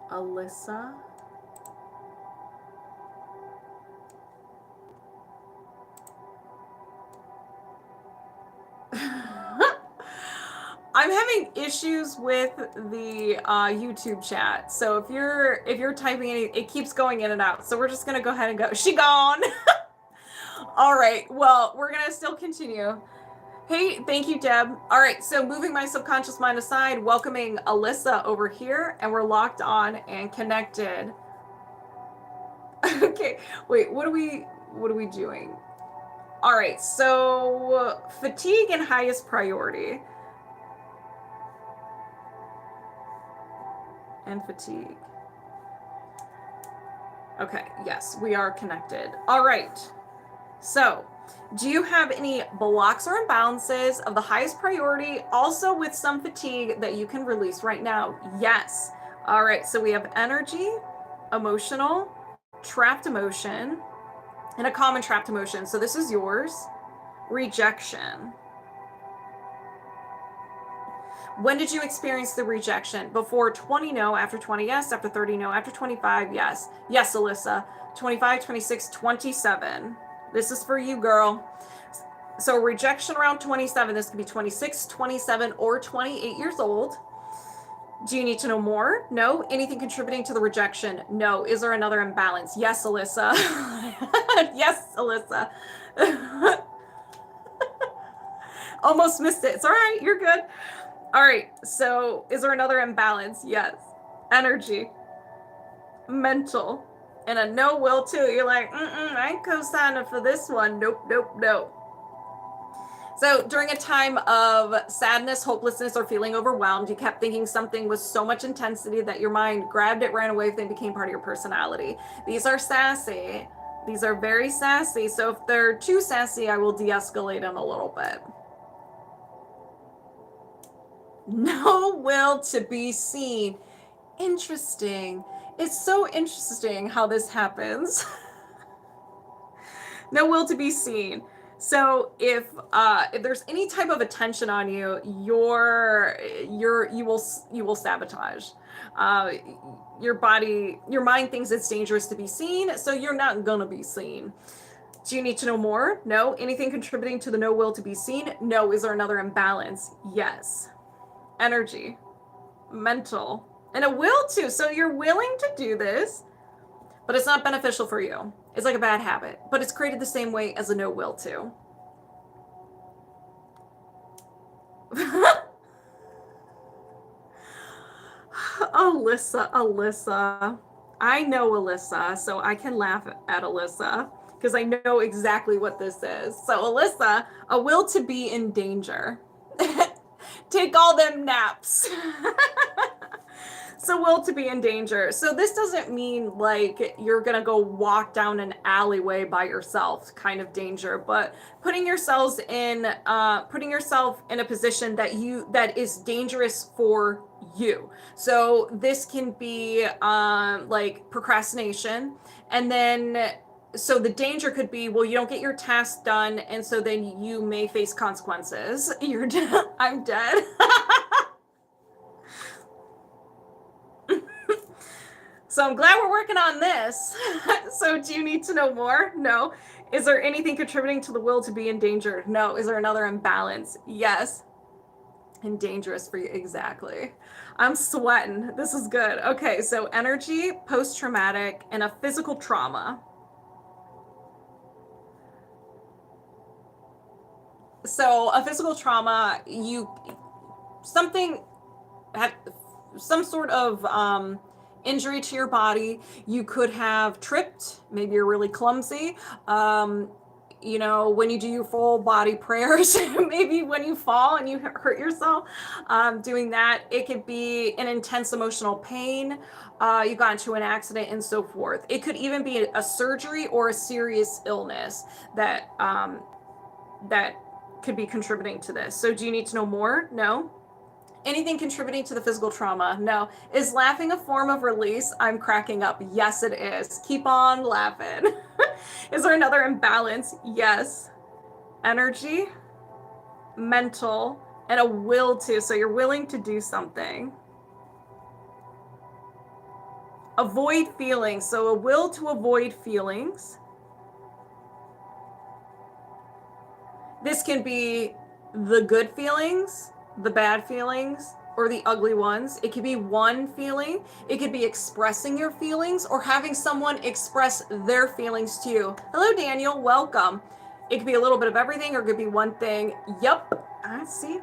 Alyssa. I'm having issues with the YouTube chat. So if you're typing it keeps going in and out. So we're just gonna go ahead and go. She gone. All right. Well, we're gonna still continue. Hey, thank you, Deb. All right, so moving my subconscious mind aside, welcoming Alyssa over here, and we're locked on and connected. Okay, wait, what are we doing? All right, so fatigue and highest priority. And fatigue. Okay, yes, we are connected. All right, so do you have any blocks or imbalances of the highest priority, also with some fatigue that you can release right now? Yes. All right, so we have energy, emotional, trapped emotion, and a common trapped emotion. So this is yours. Rejection. When did you experience the rejection? Before 20, no. After 20, yes. After 30, no. After 25, yes. Yes, Alyssa. 25, 26, 27. This is for you, girl. So rejection around 27. This could be 26, 27, or 28 years old. Do you need to know more? No. Anything contributing to the rejection? No. Is there another imbalance? Yes, Alyssa. Yes, Alyssa. Almost missed it. It's all right. You're good. All right. So is there another imbalance? Yes. Energy. Mental. And a no will too. You're like, I ain't co-signing for this one. Nope, nope, nope. So during a time of sadness, hopelessness, or feeling overwhelmed, you kept thinking something with so much intensity that your mind grabbed it, ran away with it, and became part of your personality. These are sassy. These are very sassy. So if they're too sassy, I will de-escalate them a little bit. No will to be seen. Interesting. It's so interesting how this happens. No will to be seen. So if there's any type of attention on you, you will sabotage. Your mind thinks it's dangerous to be seen, so you're not gonna be seen. Do you need to know more? No. Anything contributing to the no will to be seen? No. Is there another imbalance? Yes. Energy, mental, and a will to. So you're willing to do this, but it's not beneficial for you. It's like a bad habit, but it's created the same way as a no will to. Alyssa. I know Alyssa, so I can laugh at Alyssa because I know exactly what this is. So Alyssa, a will to be in danger. Take all them naps. So will to be in danger. So this doesn't mean like you're gonna go walk down an alleyway by yourself kind of danger, but putting yourself in a position that is dangerous for you. So this can be like procrastination, and then so the danger could be, well, you don't get your task done, and so then you may face consequences. You're dead. I'm dead. So I'm glad we're working on this. So do you need to know more? No. Is there anything contributing to the will to be in danger? No. Is there another imbalance? Yes. And dangerous for you. Exactly. I'm sweating. This is good. Okay, so energy, post-traumatic, and a physical trauma. So a physical trauma, something, some sort of injury to your body. You could have tripped. Maybe you're really clumsy. You know, when you do your full body prayers, maybe when you fall and you hurt yourself, doing that. It could be an intense emotional pain. You got into an accident and so forth. It could even be a surgery or a serious illness that that could be contributing to this. So do you need to know more? No. Anything contributing to the physical trauma? No. Is laughing a form of release? I'm cracking up. Yes, it is. Keep on laughing. Is there another imbalance? Yes. Energy, mental, and a will to. So you're willing to do something. Avoid feelings. So a will to avoid feelings. This can be the good feelings, the bad feelings, or the ugly ones. It could be one feeling. It could be expressing your feelings or having someone express their feelings to you. Hello, Daniel. Welcome. It could be a little bit of everything, or it could be one thing. Yup. I see.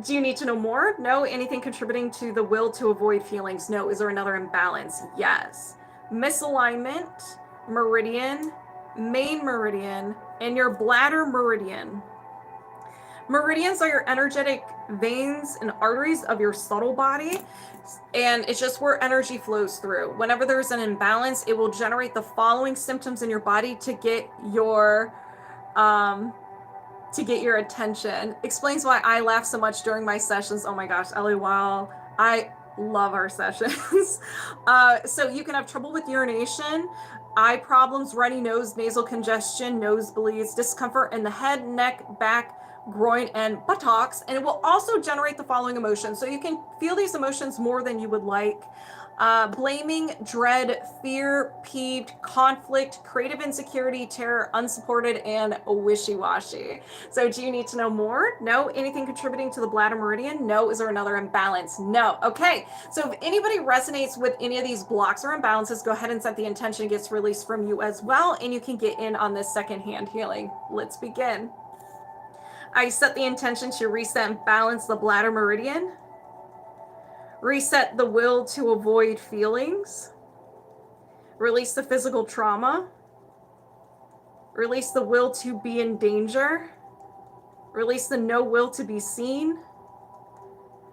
Do you need to know more? No. Anything contributing to the will to avoid feelings? No. Is there another imbalance? Yes. Misalignment, meridian, main meridian, and your bladder meridian. Meridians are your energetic veins and arteries of your subtle body, and it's just where energy flows through. Whenever there's an imbalance, it will generate the following symptoms in your body to get your attention. Explains why I laugh so much during my sessions. Oh my gosh, Ellie, wow, I love our sessions. So you can have trouble with urination, eye problems, runny nose, nasal congestion, nosebleeds, discomfort in the head, neck, back, groin, and buttocks. And it will also generate the following emotions. So you can feel these emotions more than you would like. Blaming, dread, fear, peeved, conflict, creative insecurity, terror, unsupported, and wishy-washy. So do you need to know more? No. Anything contributing to the bladder meridian? No. Is there another imbalance? No. Okay. So if anybody resonates with any of these blocks or imbalances, go ahead and set the intention. It gets released from you as well, and you can get in on this secondhand healing. Let's begin. I set the intention to reset and balance the bladder meridian. Reset the will to avoid feelings. Release the physical trauma. Release the will to be in danger. Release the no will to be seen.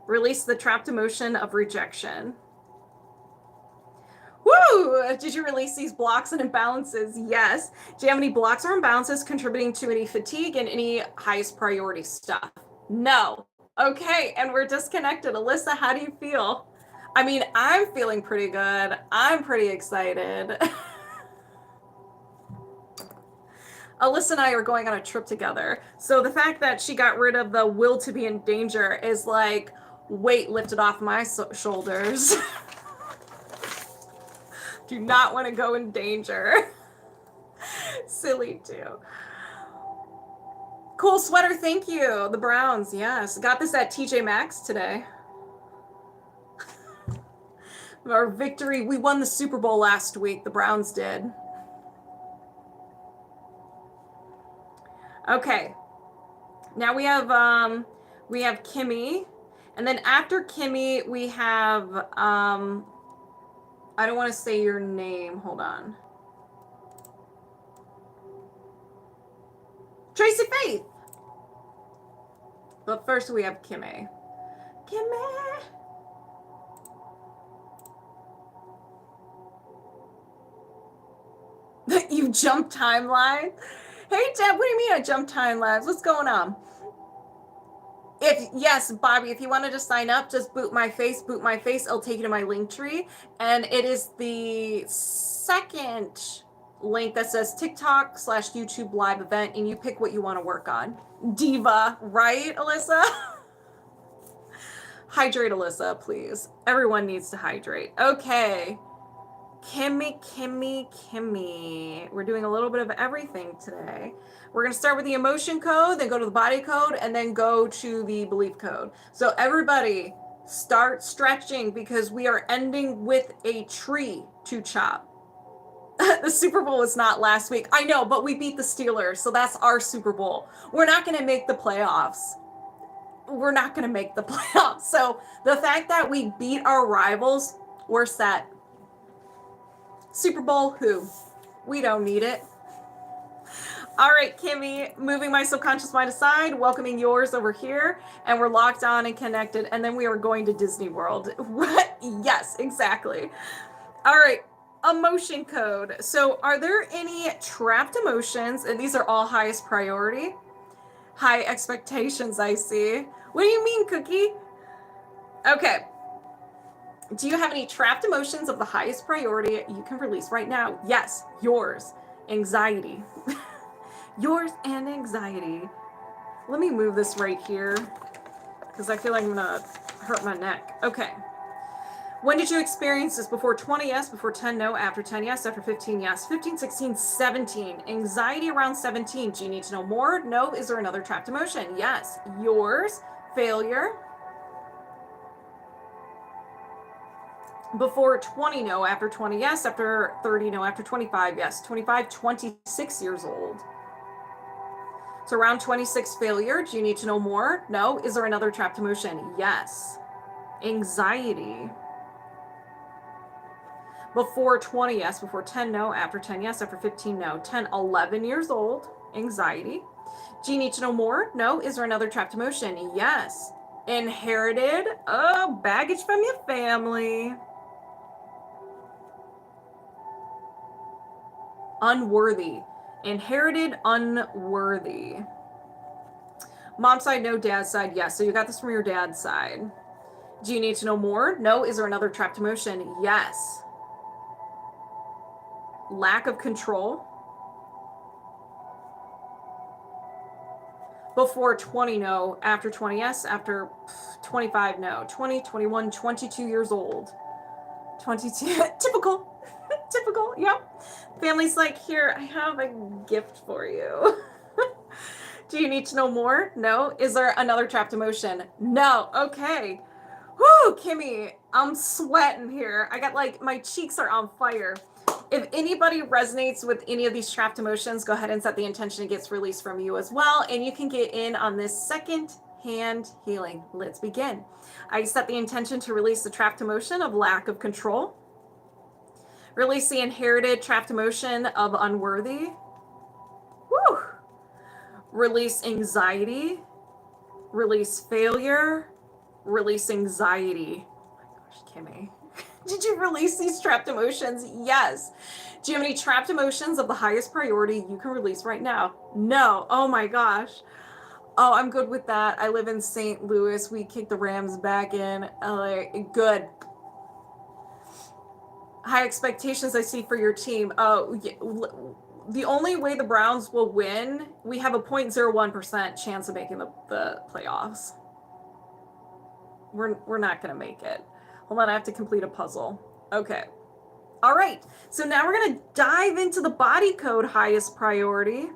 Release the trapped emotion of rejection. Woo! Did you release these blocks and imbalances? Yes. Do you have any blocks or imbalances contributing to any fatigue and any highest priority stuff? No. Okay, and we're disconnected. Alyssa, how do you feel? I mean, I'm feeling pretty good. I'm pretty excited. Alyssa and I are going on a trip together. So the fact that she got rid of the will to be in danger is like weight lifted off my shoulders. Do not want to go in danger. Silly too. Cool sweater, thank you. The Browns, yes. Got this at TJ Maxx today. Our victory, we won the Super Bowl last week. The Browns did. Okay. Now we have Kimmy. And then after Kimmy, we have I don't want to say your name. Hold on. Tracy Faith. But first we have Kimmy. Kimmy. You jumped timeline? Hey, Deb, what do you mean I jumped timelines? What's going on? Yes, Bobby, if you want to just sign up, just boot my face. It'll take you to my link tree. And it is the second link that says TikTok/YouTube live event, and you pick what you want to work on. Diva, right, Alyssa? Hydrate, Alyssa, please. Everyone needs to hydrate. Okay. Kimmy. We're doing a little bit of everything today. We're going to start with the emotion code, then go to the body code, and then go to the belief code. So everybody start stretching because we are ending with a tree to chop. The Super Bowl was not last week. I know, but we beat the Steelers, so that's our Super Bowl. We're not going to make the playoffs. we're not going to make the playoffs. So the fact that we beat our rivals, we're set. Super Bowl, who? We don't need it. All right, Kimmy, moving my subconscious mind aside, welcoming yours over here, and we're locked on and connected, and then we are going to Disney World. What? Yes, exactly. All right, emotion code. So are there any trapped emotions, and these are all highest priority? High expectations, I see. What do you mean, Cookie? Okay. Do you have any trapped emotions of the highest priority you can release right now? Yes, yours. Anxiety. Yours and anxiety. Let me move this right here because I feel like I'm gonna hurt my neck. Okay. When did you experience this? Before 20, yes. Before 10, no. After 10, yes. After 15, yes. 15, 16, 17. Anxiety around 17. Do you need to know more? No. Is there another trapped emotion? Yes. Yours. Failure. Before 20, no. After 20, yes. After 30, no. After 25, yes. 25, 26 years old. So around 26, failure. Do you need to know more? No. Is there another trapped emotion? Yes. Anxiety. Before 20, yes. Before 10, no. After 10, yes. After 15, no. 10, 11 years old. Anxiety. Do you need to know more? No. Is there another trapped emotion? Yes. Inherited. Oh, baggage from your family. Unworthy. Inherited, unworthy. Mom's side, no. Dad's side, yes. So you got this from your dad's side. Do you need to know more? No. Is there another trapped emotion? Yes. Lack of control. Before 20, no. After 20, yes. After 25, no. 20, 21, 22 years old. 22. Typical. Typical. Yep. Family's like, here, I have a gift for you. Do you need to know more? No. Is there another trapped emotion? No. Okay. Whoo, Kimmy, I'm sweating here. I got like, my cheeks are on fire. If anybody resonates with any of these trapped emotions, go ahead and set the intention it gets released from you as well. And you can get in on this second hand healing. Let's begin. I set the intention to release the trapped emotion of lack of control. Release the inherited trapped emotion of unworthy. Woo! Release anxiety. Release failure. Release anxiety. Oh my gosh, Kimmy. Did you release these trapped emotions? Yes. Do you have any trapped emotions of the highest priority you can release right now? No. Oh my gosh. Oh, I'm good with that. I live in St. Louis. We kick the Rams back in LA. Good. High expectations I see for your team. Oh, yeah. The only way the Browns will win, we have a 0.01% chance of making the playoffs. We're not going to make it. Hold on, I have to complete a puzzle. Okay. All right. So now we're going to dive into the body code highest priority.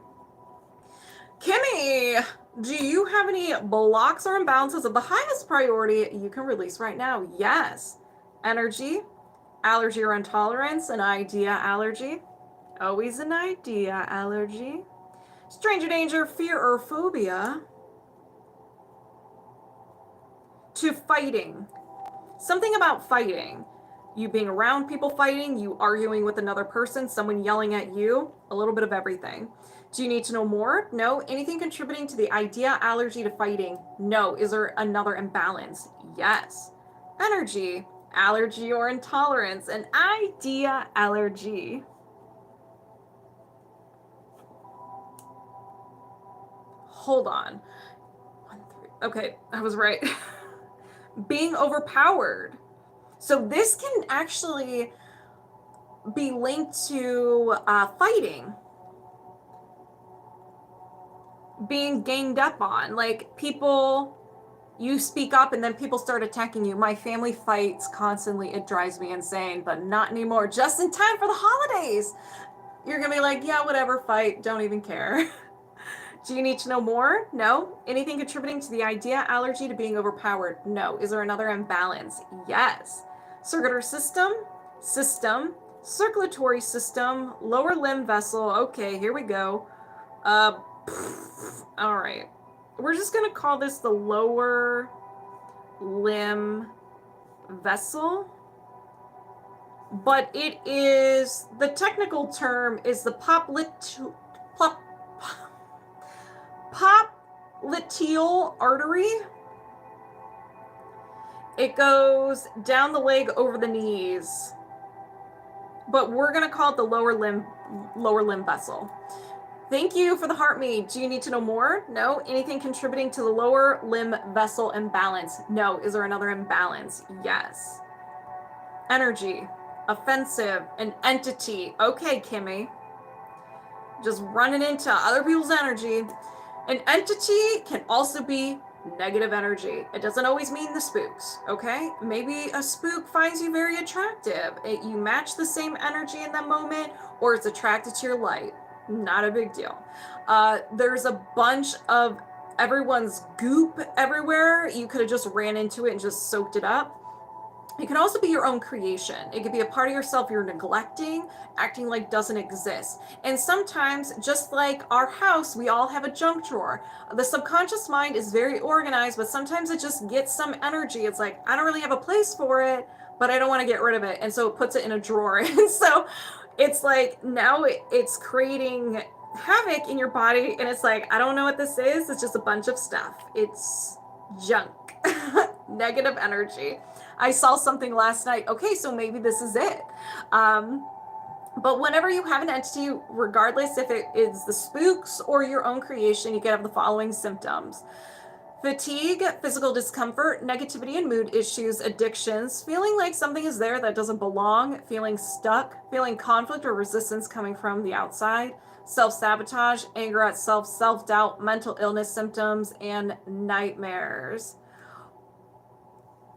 Kimmy, do you have any blocks or imbalances of the highest priority you can release right now? Yes. Energy, allergy or intolerance, an idea allergy. Always an idea allergy. Stranger danger, fear or phobia. To fighting. Something about fighting. You being around people fighting, you arguing with another person, someone yelling at you, a little bit of everything. Do you need to know more? No. Anything contributing to the idea allergy to fighting? No. Is there another imbalance? Yes. Energy, allergy or intolerance, an idea allergy. Hold on. 1, 3. Okay, I was right. Being overpowered. So this can actually be linked to fighting. Being ganged up on. Like people, you speak up and then people start attacking you. My family fights constantly. It drives me insane, but not anymore. Just in time for the holidays. You're going to be like, yeah, whatever, fight. Don't even care. Do you need to know more? No. Anything contributing to the idea allergy to being overpowered? No. Is there another imbalance? Yes. Circulatory system, circulatory system, lower limb vessel. Okay, here we go. All right. we're just going to call this the lower limb vessel. But it is, the technical term is the popliteal artery. It goes down the leg over the knees. But we're going to call it the lower limb vessel. Thank you for the heart me. Do you need to know more? No. Anything contributing to the lower limb vessel imbalance? No. Is there another imbalance? Yes. Energy. Offensive. An entity. Okay, Kimmy. Just running into other people's energy. An entity can also be negative energy. It doesn't always mean the spooks, okay? Maybe a spook finds you very attractive. You match the same energy in that moment, or it's attracted to your light. Not a big deal. There's a bunch of everyone's goop everywhere. You could have just ran into it and just soaked it up. It can also be your own creation. It could be a part of yourself you're neglecting, acting like doesn't exist. And sometimes, just like our house, we all have a junk drawer. The subconscious mind is very organized, but sometimes it just gets some energy. It's like, I don't really have a place for it, but I don't want to get rid of it. And so it puts it in a drawer. And so it's like, now it's creating havoc in your body. And it's like, I don't know what this is. It's just a bunch of stuff. It's junk, negative energy. I saw something last night. Okay, so maybe this is it. But whenever you have an entity, regardless if it is the spooks or your own creation, you can have the following symptoms. Fatigue, physical discomfort, negativity and mood issues, addictions, feeling like something is there that doesn't belong, feeling stuck, feeling conflict or resistance coming from the outside, self-sabotage, anger at self, self-doubt, mental illness symptoms, and nightmares.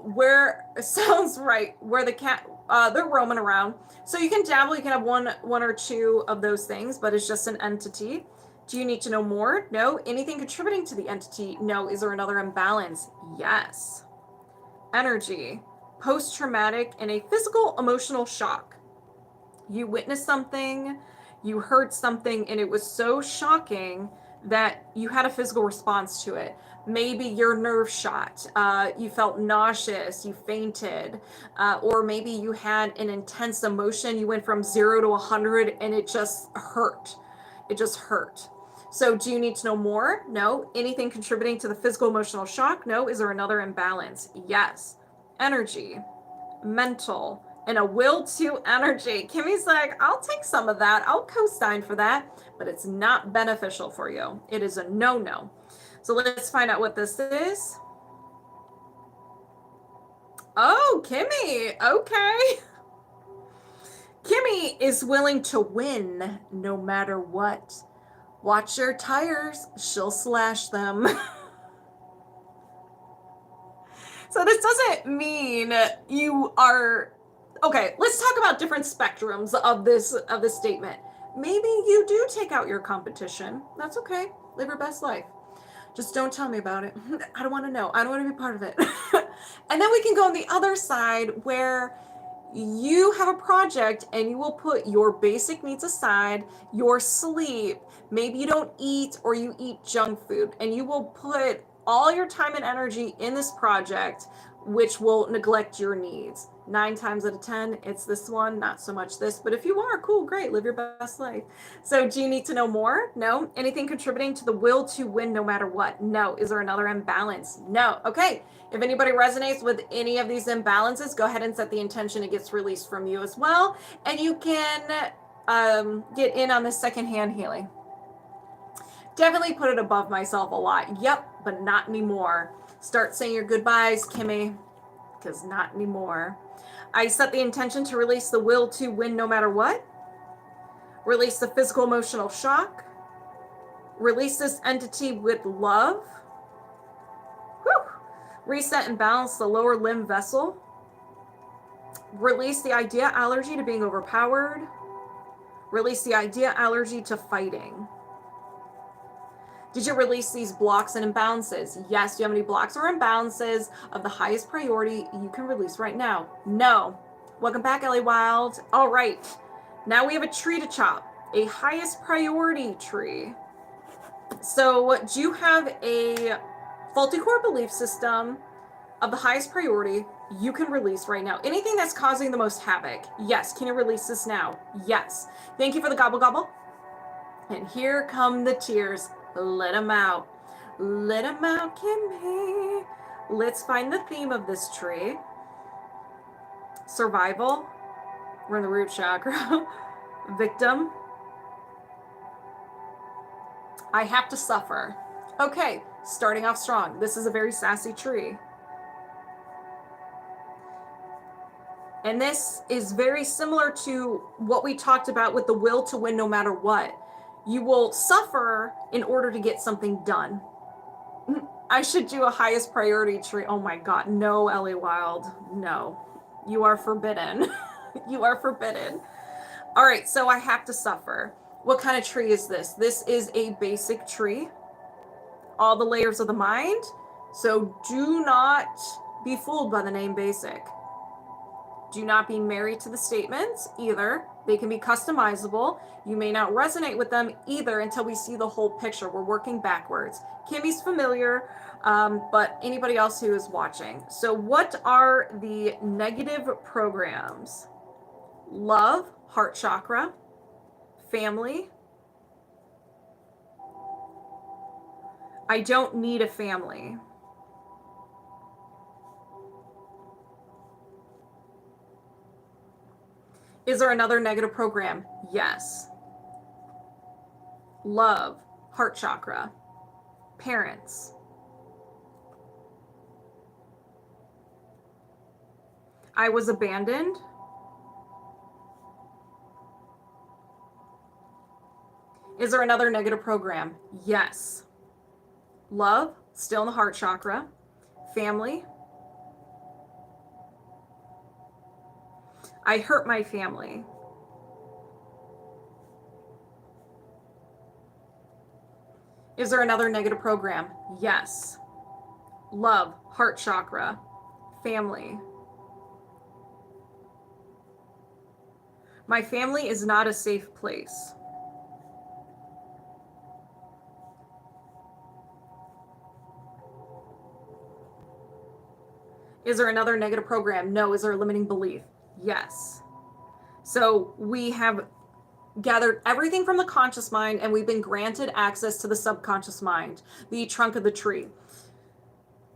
Where it sounds right, where the cat, they're roaming around. So you can dabble, you can have one or two of those things, but it's just an entity. Do you need to know more? No. Anything contributing to the entity? No. Is there another imbalance? Yes. Energy, post-traumatic, and a physical emotional shock. You witnessed something, you heard something, and it was so shocking that you had a physical response to it. Maybe your nerve shot, you felt nauseous, you fainted, or maybe you had an intense emotion. You went from 0 to 100 and it just hurt. It just hurt. So do you need to know more? No. Anything contributing to the physical emotional shock? No. Is there another imbalance? Yes. Energy, mental, and a will to energy. Kimmy's like, I'll take some of that. I'll co-sign for that, but it's not beneficial for you. It is a no-no. So let's find out what this is. Oh, Kimmy. Okay. Kimmy is willing to win no matter what. Watch your tires. She'll slash them. So this doesn't mean you are... Okay, let's talk about different spectrums of this statement. Maybe you do take out your competition. That's okay. Live your best life. Just don't tell me about it. I don't want to know. I don't want to be part of it. And then we can go on the other side where you have a project and you will put your basic needs aside, your sleep, maybe you don't eat or you eat junk food, and you will put all your time and energy in this project, which will neglect your needs. 9 times out of 10, it's this one, not so much this. But if you are, cool, great, live your best life. So do you need to know more? No. Anything contributing to the will to win no matter what? No. Is there another imbalance? No. Okay. If anybody resonates with any of these imbalances, go ahead and set the intention it gets released from you as well. And you can get in on the secondhand healing. Definitely put it above myself a lot. Yep, but not anymore. Start saying your goodbyes, Kimmy, because not anymore. I set the intention to release the will to win no matter what. Release the physical emotional shock. Release this entity with love. Whew. Reset and balance the lower limb vessel. Release the idea allergy to being overpowered. Release the idea allergy to fighting. Did you release these blocks and imbalances? Yes. Do you have any blocks or imbalances of the highest priority you can release right now? No. Welcome back, Wilde. All right. Now we have a tree to chop. A highest priority tree. So do you have a faulty core belief system of the highest priority you can release right now? Anything that's causing the most havoc? Yes. Can you release this now? Yes. Thank you for the gobble gobble. And here come the tears. Let them out. Let them out, Kimmy. Let's find the theme of this tree. Survival. We're in the root chakra. Victim. I have to suffer. Okay, starting off strong. This is a very sassy tree. And this is very similar to what we talked about with the will to win no matter what. You will suffer in order to get something done. I should do a highest priority tree. Oh my God, no, Ellie Wilde, no. You are forbidden. You are forbidden. All right, so I have to suffer. What kind of tree is this? This is a basic tree. All the layers of the mind. So do not be fooled by the name basic. Do not be married to the statements either. They can be customizable. You may not resonate with them either until we see the whole picture. We're working backwards. Kimmy's familiar, but anybody else who is watching. So what are the negative programs? Love, heart chakra, family. I don't need a family. Is there another negative program? Yes. Love, heart chakra, parents. I was abandoned. Is there another negative program? Yes. Love, still in the heart chakra, family. I hurt my family. Is there another negative program? Yes. Love, heart chakra, family. My family is not a safe place. Is there another negative program? No. Is there a limiting belief? Yes. So we have gathered everything from the conscious mind and we've been granted access to the subconscious mind, the trunk of the tree.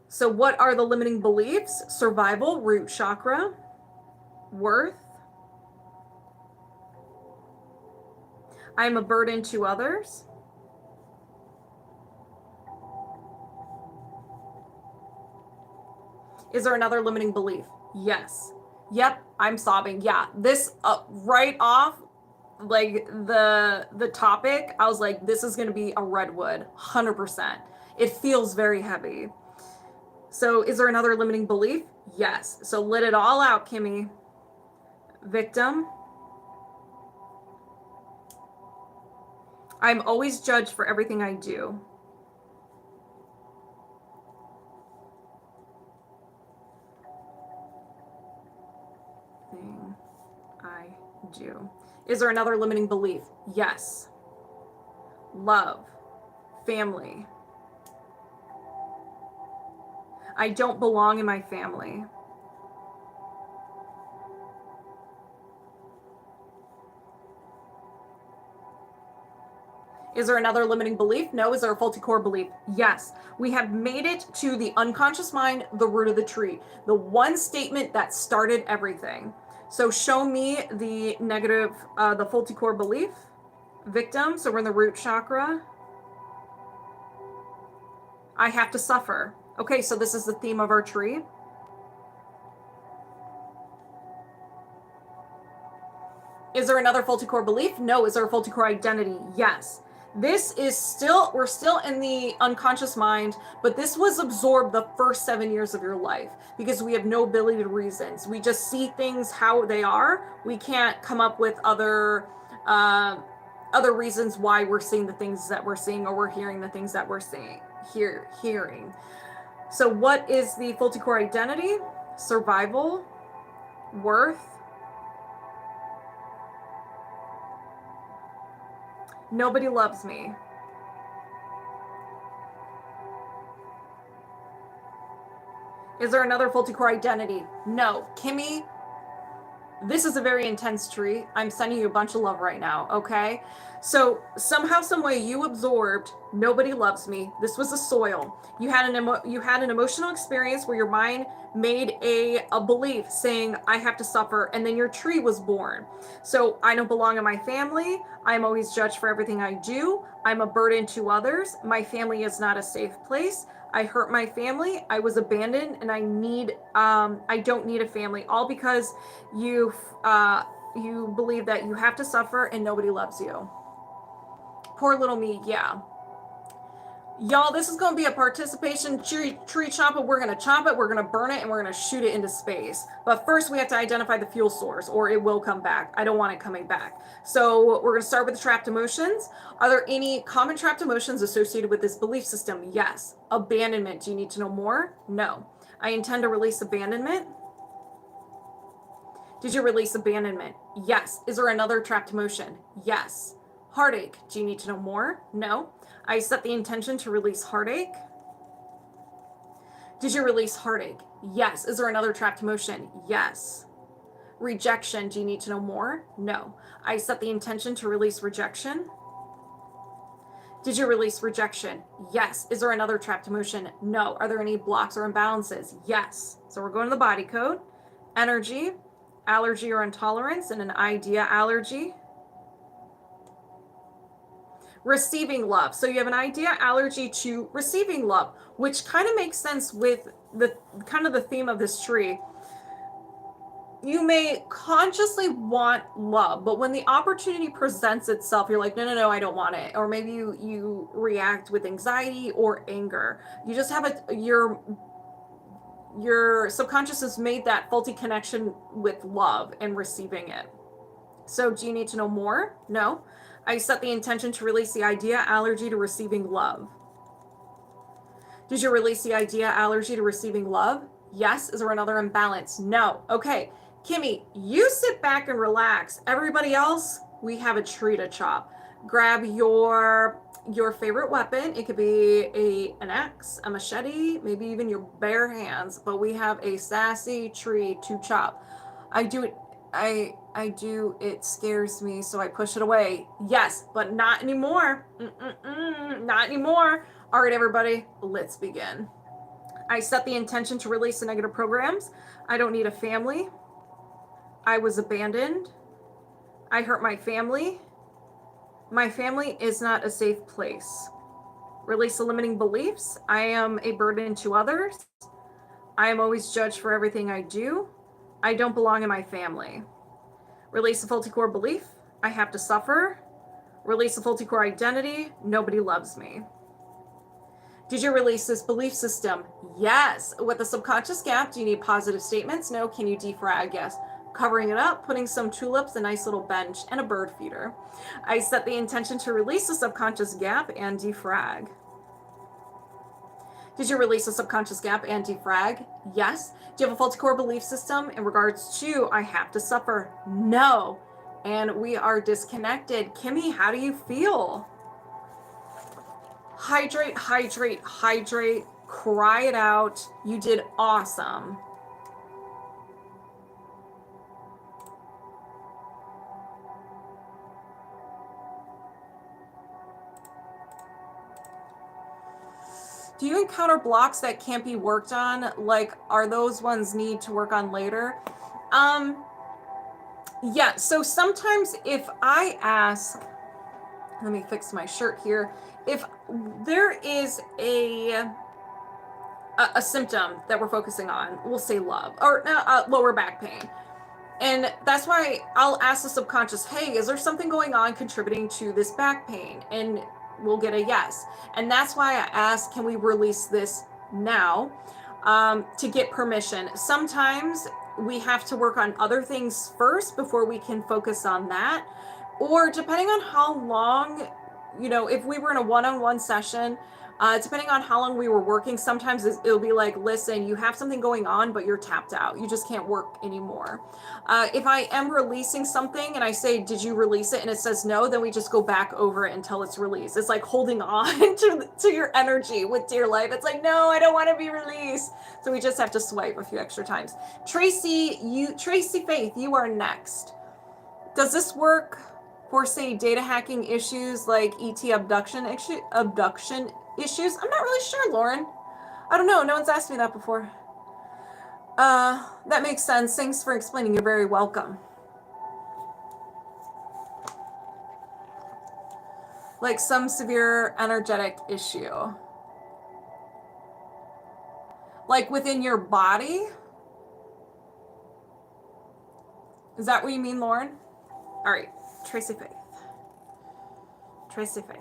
So what are the limiting beliefs? Survival, root chakra, worth. I am a burden to others. Is there another limiting belief? Yes. Yep, I'm sobbing. Yeah, this right off, like the topic, I was like, this is going to be a redwood, 100%. It feels very heavy. So is there another limiting belief? Yes. So let it all out, Kimmy. Victim. I'm always judged for everything I do. Thing I do. Is there another limiting belief? Yes. Love. Family. I don't belong in my family. Is there another limiting belief? No. Is there a faulty core belief? Yes. We have made it to the unconscious mind, the root of the tree, the one statement that started everything. So show me the negative, the faulty core belief. Victim. So we're in the root chakra. I have to suffer. Okay, so this is the theme of our tree. Is there another faulty core belief? No. Is there a faulty core identity? Yes. This is still, we're still in the unconscious mind, but this was absorbed the first 7 years of your life because we have no ability to reason. We just see things how they are. We can't come up with other reasons why we're seeing the things that we're seeing or we're hearing the things that we're seeing, hearing. So what is the faulty core identity? Survival, worth. Nobody loves me. Is there another faulty core identity? No. Kimmy, this is a very intense tree. I'm sending you a bunch of love right now, okay? So somehow, some way, you absorbed nobody loves me. This was a soil. You had an emotional experience where your mind made a belief saying I have to suffer, and then your tree was born. So I don't belong in my family. I'm always judged for everything I do. I'm a burden to others. My family is not a safe place. I hurt my family. I was abandoned, and I don't need a family, all because you believe that you have to suffer and nobody loves you. Poor little me. Yeah. Y'all, this is going to be a participation tree chop. We're going to chop it, we're going to burn it, and we're going to shoot it into space. But first we have to identify the fuel source, or it will come back. I don't want it coming back. So we're going to start with the trapped emotions. Are there any common trapped emotions associated with this belief system? Yes. Abandonment. Do you need to know more? No. I intend to release abandonment. Did you release abandonment? Yes. Is there another trapped emotion? Yes. Heartache. Do you need to know more? No. I set the intention to release heartache. Did you release heartache? Yes. Is there another trapped emotion? Yes. Rejection. Do you need to know more? No. I set the intention to release rejection. Did you release rejection? Yes. Is there another trapped emotion? No. Are there any blocks or imbalances? Yes. So we're going to the body code. Energy, allergy or intolerance, and an idea allergy. Receiving love. So you have an idea allergy to receiving love, which kind of makes sense with the theme of this tree. You may consciously want love, but when the opportunity presents itself, you're like, no, I don't want it. Or maybe you react with anxiety or anger. You just have your subconscious has made that faulty connection with love and receiving it. So do you need to know more? No. I set the intention to release the idea allergy to receiving love. Did you release the idea allergy to receiving love? Yes. Is there another imbalance? No. Okay. Kimmy, you sit back and relax. Everybody else, we have a tree to chop. Grab your favorite weapon. It could be an axe, a machete, maybe even your bare hands, but we have a sassy tree to chop. It scares me, so I push it away. Yes, but not anymore. Not anymore. All right, everybody, let's begin. I set the intention to release the negative programs. I don't need a family. I was abandoned. I hurt my family. My family is not a safe place. Release the limiting beliefs. I am a burden to others. I am always judged for everything I do. I don't belong in my family. Release the faulty core belief. I have to suffer. Release the faulty core identity. Nobody loves me. Did you release this belief system? Yes. With the subconscious gap, do you need positive statements? No. Can you defrag? Yes. Covering it up, putting some tulips, a nice little bench, and a bird feeder. I set the intention to release the subconscious gap and defrag. Did you release the subconscious gap and defrag? Yes. Do you have a faulty core belief system in regards to I have to suffer? No. And we are disconnected. Kimmy, how do you feel? Hydrate, hydrate, hydrate. Cry it out. You did awesome. Do you encounter blocks that can't be worked on? Like, are those ones need to work on later? Yeah, so sometimes if I ask, let me fix my shirt here. If there is a symptom that we're focusing on, we'll say love or lower back pain. And that's why I'll ask the subconscious, hey, is there something going on contributing to this back pain? And we'll get a yes. And that's why I ask, can we release this now to get permission? Sometimes we have to work on other things first before we can focus on that. Or depending on how long, if we were in a one-on-one session, Depending on how long we were working, sometimes it'll be like, listen, you have something going on, but you're tapped out. You just can't work anymore. If I am releasing something and I say, did you release it? And it says no, then we just go back over it until it's released. It's like holding on to your energy with dear life. It's like, no, I don't want to be released. So we just have to swipe a few extra times. Tracy Faith, you are next. Does this work for, say, data hacking issues like ET abduction issues? I'm not really sure, Lauren. I don't know. No one's asked me that before. That makes sense. Thanks for explaining. You're very welcome. Like some severe energetic issue. Like within your body? Is that what you mean, Lauren? All right. Tracy Faith. Tracy Faith.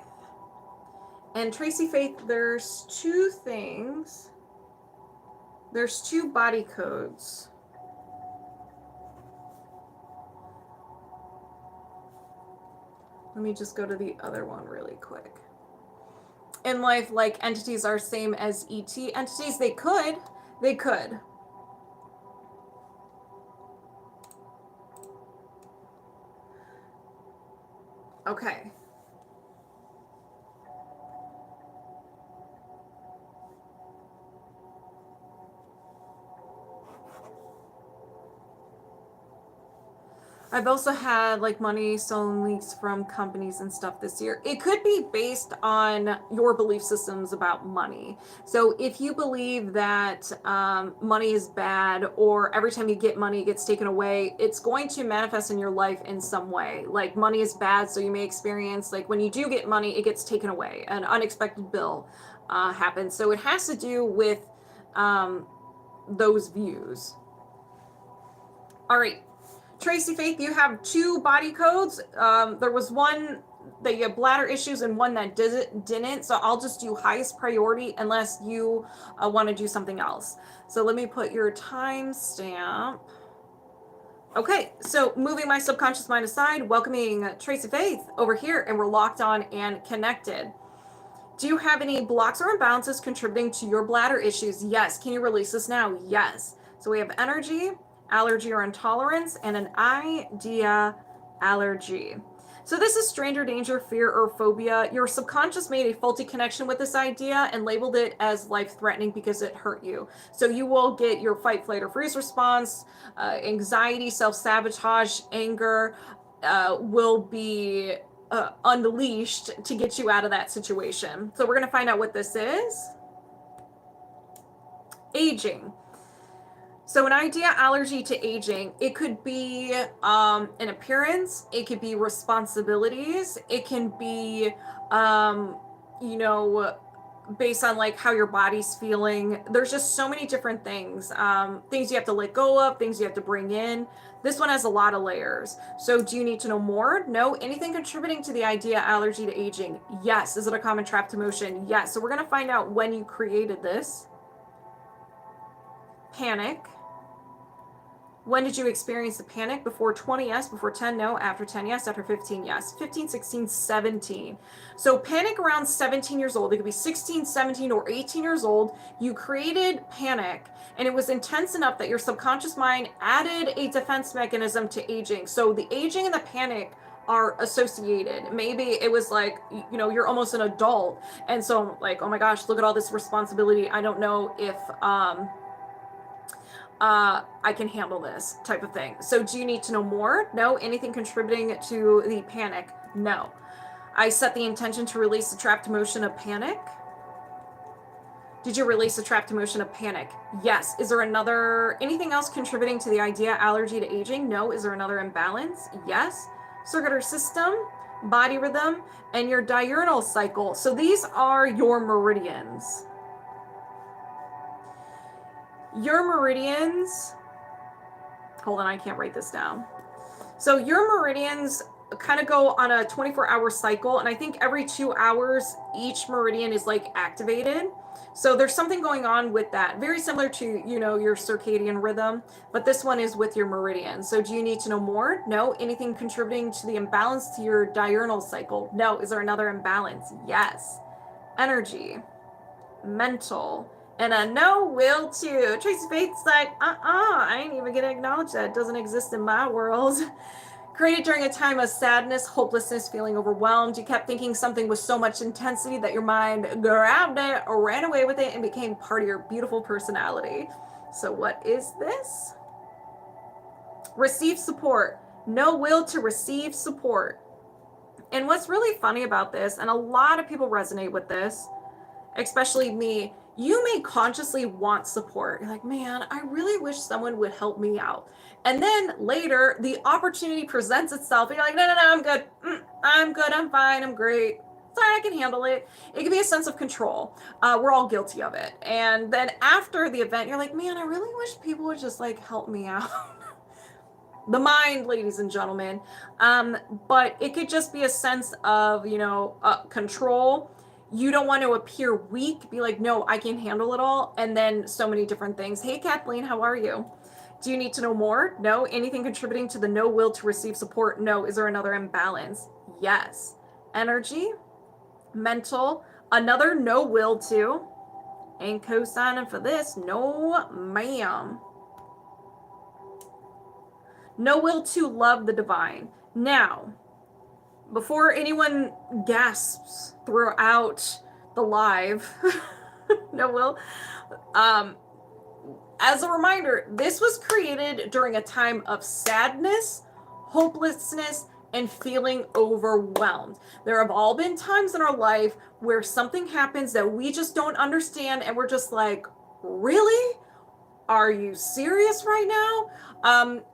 And Tracy Faith, there's two things. There's two body codes. Let me just go to the other one really quick. In life, like entities are same as ET entities. They could. Okay. I've also had like money stolen leaks from companies and stuff this year. It could be based on your belief systems about money. So if you believe that money is bad, or every time you get money, it gets taken away, it's going to manifest in your life in some way. Like money is bad, so you may experience like when you do get money, it gets taken away. An unexpected bill happens. So it has to do with those views. All right. Tracy Faith, you have two body codes. There was one that you have bladder issues and one that didn't. So I'll just do highest priority unless you want to do something else. So let me put your timestamp. Okay, so moving my subconscious mind aside, welcoming Tracy Faith over here, and we're locked on and connected. Do you have any blocks or imbalances contributing to your bladder issues? Yes. Can you release this now? Yes. So we have energy, allergy or intolerance, and an idea allergy. So this is stranger danger, fear, or phobia. Your subconscious made a faulty connection with this idea and labeled it as life-threatening because it hurt you. So you will get your fight, flight, or freeze response, anxiety, self-sabotage, anger will be unleashed to get you out of that situation. So we're going to find out what this is. Aging. So an idea allergy to aging, it could be an appearance, it could be responsibilities, it can be, based on like how your body's feeling. There's just so many different things. Things you have to let go of, things you have to bring in. This one has a lot of layers. So do you need to know more? No. Anything contributing to the idea allergy to aging? Yes. Is it a common trapped emotion? Yes. So we're going to find out when you created this. Panic. When did you experience the panic? Before 20, yes. Before 10, no. After 10, yes. After 15, yes. 15, 16, 17. So panic around 17 years old. It could be 16, 17, or 18 years old. You created panic, and it was intense enough that your subconscious mind added a defense mechanism to aging. So the aging and the panic are associated. Maybe it was like, you're almost an adult. And so like, oh my gosh, look at all this responsibility. I don't know if... I can handle this type of thing. So do you need to know more? No. Anything contributing to the panic? No. I set the intention to release the trapped emotion of panic. Did you release the trapped emotion of panic? Yes. Is there anything else contributing to the idea allergy to aging? No. Is there another imbalance? Yes. Circular system, body rhythm, and your diurnal cycle. So these are your meridians. Your meridians, hold on, I can't write this down. So your meridians kind of go on a 24-hour cycle, and I think every 2 hours, each meridian is like activated. So there's something going on with that. Very similar to, your circadian rhythm, but this one is with your meridian. So do you need to know more? No. Anything contributing to the imbalance to your diurnal cycle? No. Is there another imbalance? Yes. Energy. mental, and a no will to. Tracy Faith's like, I ain't even gonna acknowledge that. It doesn't exist in my world. Created during a time of sadness, hopelessness, feeling overwhelmed. You kept thinking something with so much intensity that your mind grabbed it, ran away with it, and became part of your beautiful personality. So what is this? Receive support. No will to receive support. And what's really funny about this, and a lot of people resonate with this, especially me, you may consciously want support. You're like, man, I really wish someone would help me out. And then later, the opportunity presents itself. And you're like, no, I'm good. I'm good. I'm fine. I'm great. Sorry, I can handle it. It can be a sense of control. We're all guilty of it. And then after the event, you're like, man, I really wish people would just like help me out. The mind, ladies and gentlemen. But it could just be a sense of, control. You don't want to appear weak, be like, no, I can handle it all. And then so many different things. Hey, Kathleen, how are you? Do you need to know more? No. Anything contributing to the no will to receive support? No. Is there another imbalance? Yes. Energy, mental, another no will to. Ain't co-signing for this. No, ma'am. No will to love the divine. Now, before anyone gasps throughout the live, no will, as a reminder, this was created during a time of sadness, hopelessness, and feeling overwhelmed. There have all been times in our life where something happens that we just don't understand, and we're just like, really? Are you serious right now?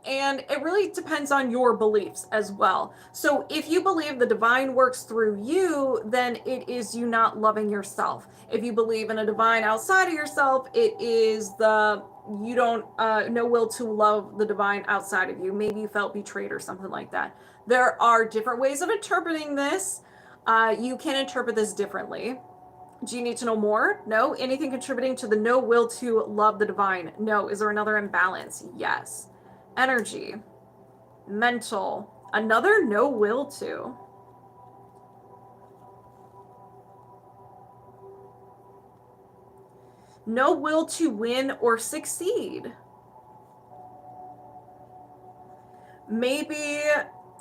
And it really depends on your beliefs as well. So if you believe the divine works through you, then it is you not loving yourself. If you believe in a divine outside of yourself, it is you don't no will to love the divine outside of you. Maybe you felt betrayed or something like that. There are different ways of interpreting this. You can interpret this differently. Do you need to know more? No. Anything contributing to the no will to love the divine? No. Is there another imbalance? Yes. Energy, mental, another no will to. No will to win or succeed. Maybe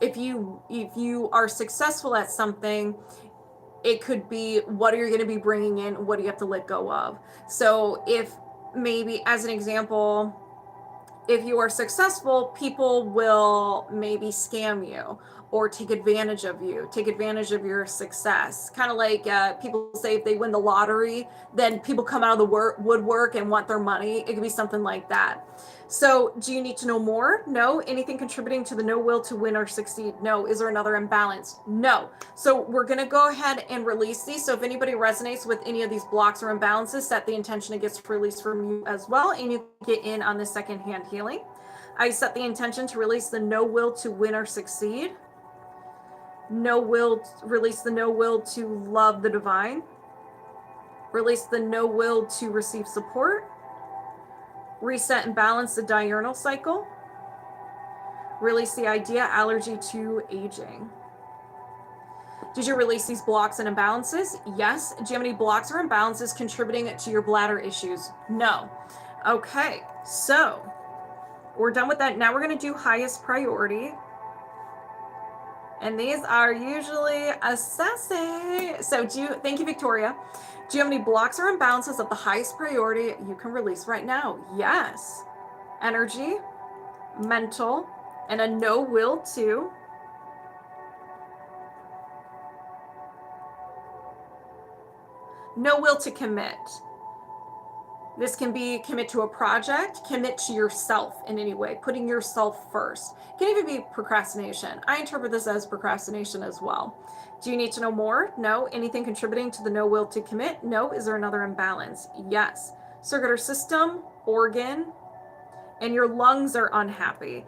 if you are successful at something, it could be, what are you going to be bringing in? What do you have to let go of? So if maybe, as an example, if you are successful, people will maybe scam you or take advantage of you, take advantage of your success. Kind of like people say if they win the lottery, then people come out of the woodwork and want their money. It could be something like that. So do you need to know more? No. Anything contributing to the no will to win or succeed? No. Is there another imbalance? No. So we're going to go ahead and release these. So if anybody resonates with any of these blocks or imbalances, set the intention it gets released from you as well. And you get in on the secondhand healing. I set the intention to release the no will to win or succeed. Release the no will to love the divine. Release the no will to receive support. Reset and balance the diurnal cycle. Release the idea allergy to aging. Did you release these blocks and imbalances? Yes. Do you have any blocks or imbalances contributing to your bladder issues? No. Okay, so we're done with that. Now we're going to do highest priority. And these are usually assessing. So thank you, Victoria. Do you have any blocks or imbalances of the highest priority you can release right now? Yes. Energy, mental, and a no will to. No will to commit. This can be commit to a project, commit to yourself in any way, putting yourself first. It can even be procrastination. I interpret this as procrastination as well. Do you need to know more? No. Anything contributing to the no will to commit? No. Is there another imbalance? Yes. Circular system, organ, and your lungs are unhappy.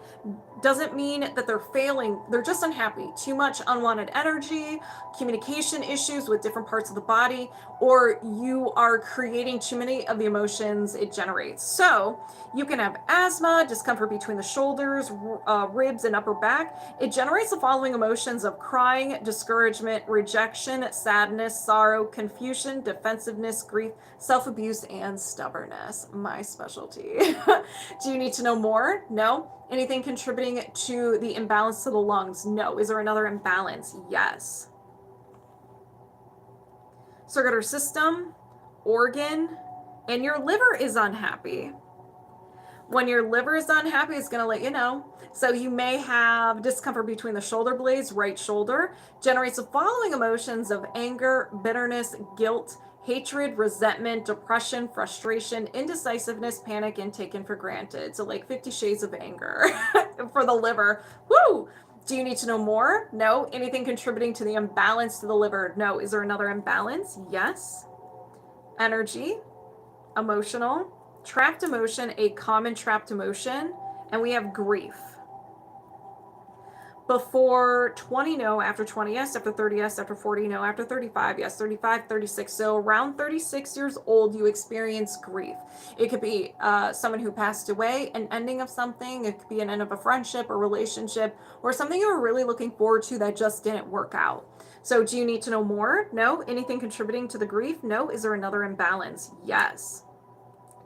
Doesn't mean that they're failing. They're just unhappy. Too much unwanted energy, communication issues with different parts of the body, or you are creating too many of the emotions it generates. So you can have asthma, discomfort between the shoulders, ribs, and upper back. It generates the following emotions of crying, discouragement, rejection, sadness, sorrow, confusion, defensiveness, grief, self-abuse, and stubbornness. My specialty. Do you need to know more? No. Anything contributing to the imbalance to the lungs? No. Is there another imbalance? Yes. Circulatory system, organ, and your liver is unhappy. When your liver is unhappy, it's going to let you know. So you may have discomfort between the shoulder blades, right shoulder, generates the following emotions of anger, bitterness, guilt, hatred, resentment, depression, frustration, indecisiveness, panic, and taken for granted. So like 50 shades of anger for the liver. Woo! Do you need to know more? No. Anything contributing to the imbalance to the liver? No. Is there another imbalance? Yes. Energy, emotional, trapped emotion, a common trapped emotion, and we have grief. Before 20, no. After 20, yes. After 30, yes. After 40, no. After 35, yes. 35, 36. So around 36 years old, you experience grief. It could be someone who passed away, an ending of something. It could be an end of a friendship or relationship, or something you were really looking forward to that just didn't work out. So do you need to know more? No. Anything contributing to the grief? No. Is there another imbalance? Yes.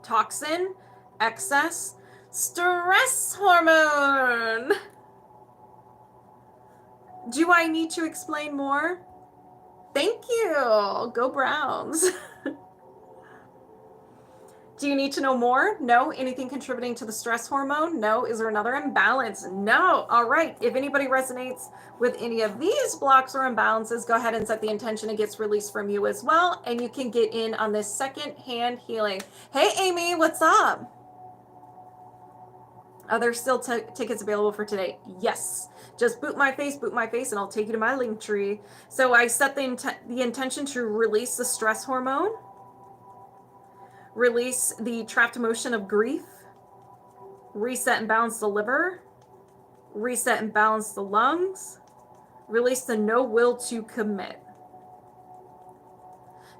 Toxin, excess, stress hormone. Do I need to explain more? Thank you. Go Browns. Do you need to know more? No. Anything contributing to the stress hormone? No. Is there another imbalance? No. All right. If anybody resonates with any of these blocks or imbalances, go ahead and set the intention. It gets released from you as well. And you can get in on this second-hand healing. Hey, Amy, what's up? Are there still tickets available for today? Yes. Just boot my face, and I'll take you to my link tree. So I set the intention to release the stress hormone, release the trapped emotion of grief, reset and balance the liver, reset and balance the lungs, release the no will to commit.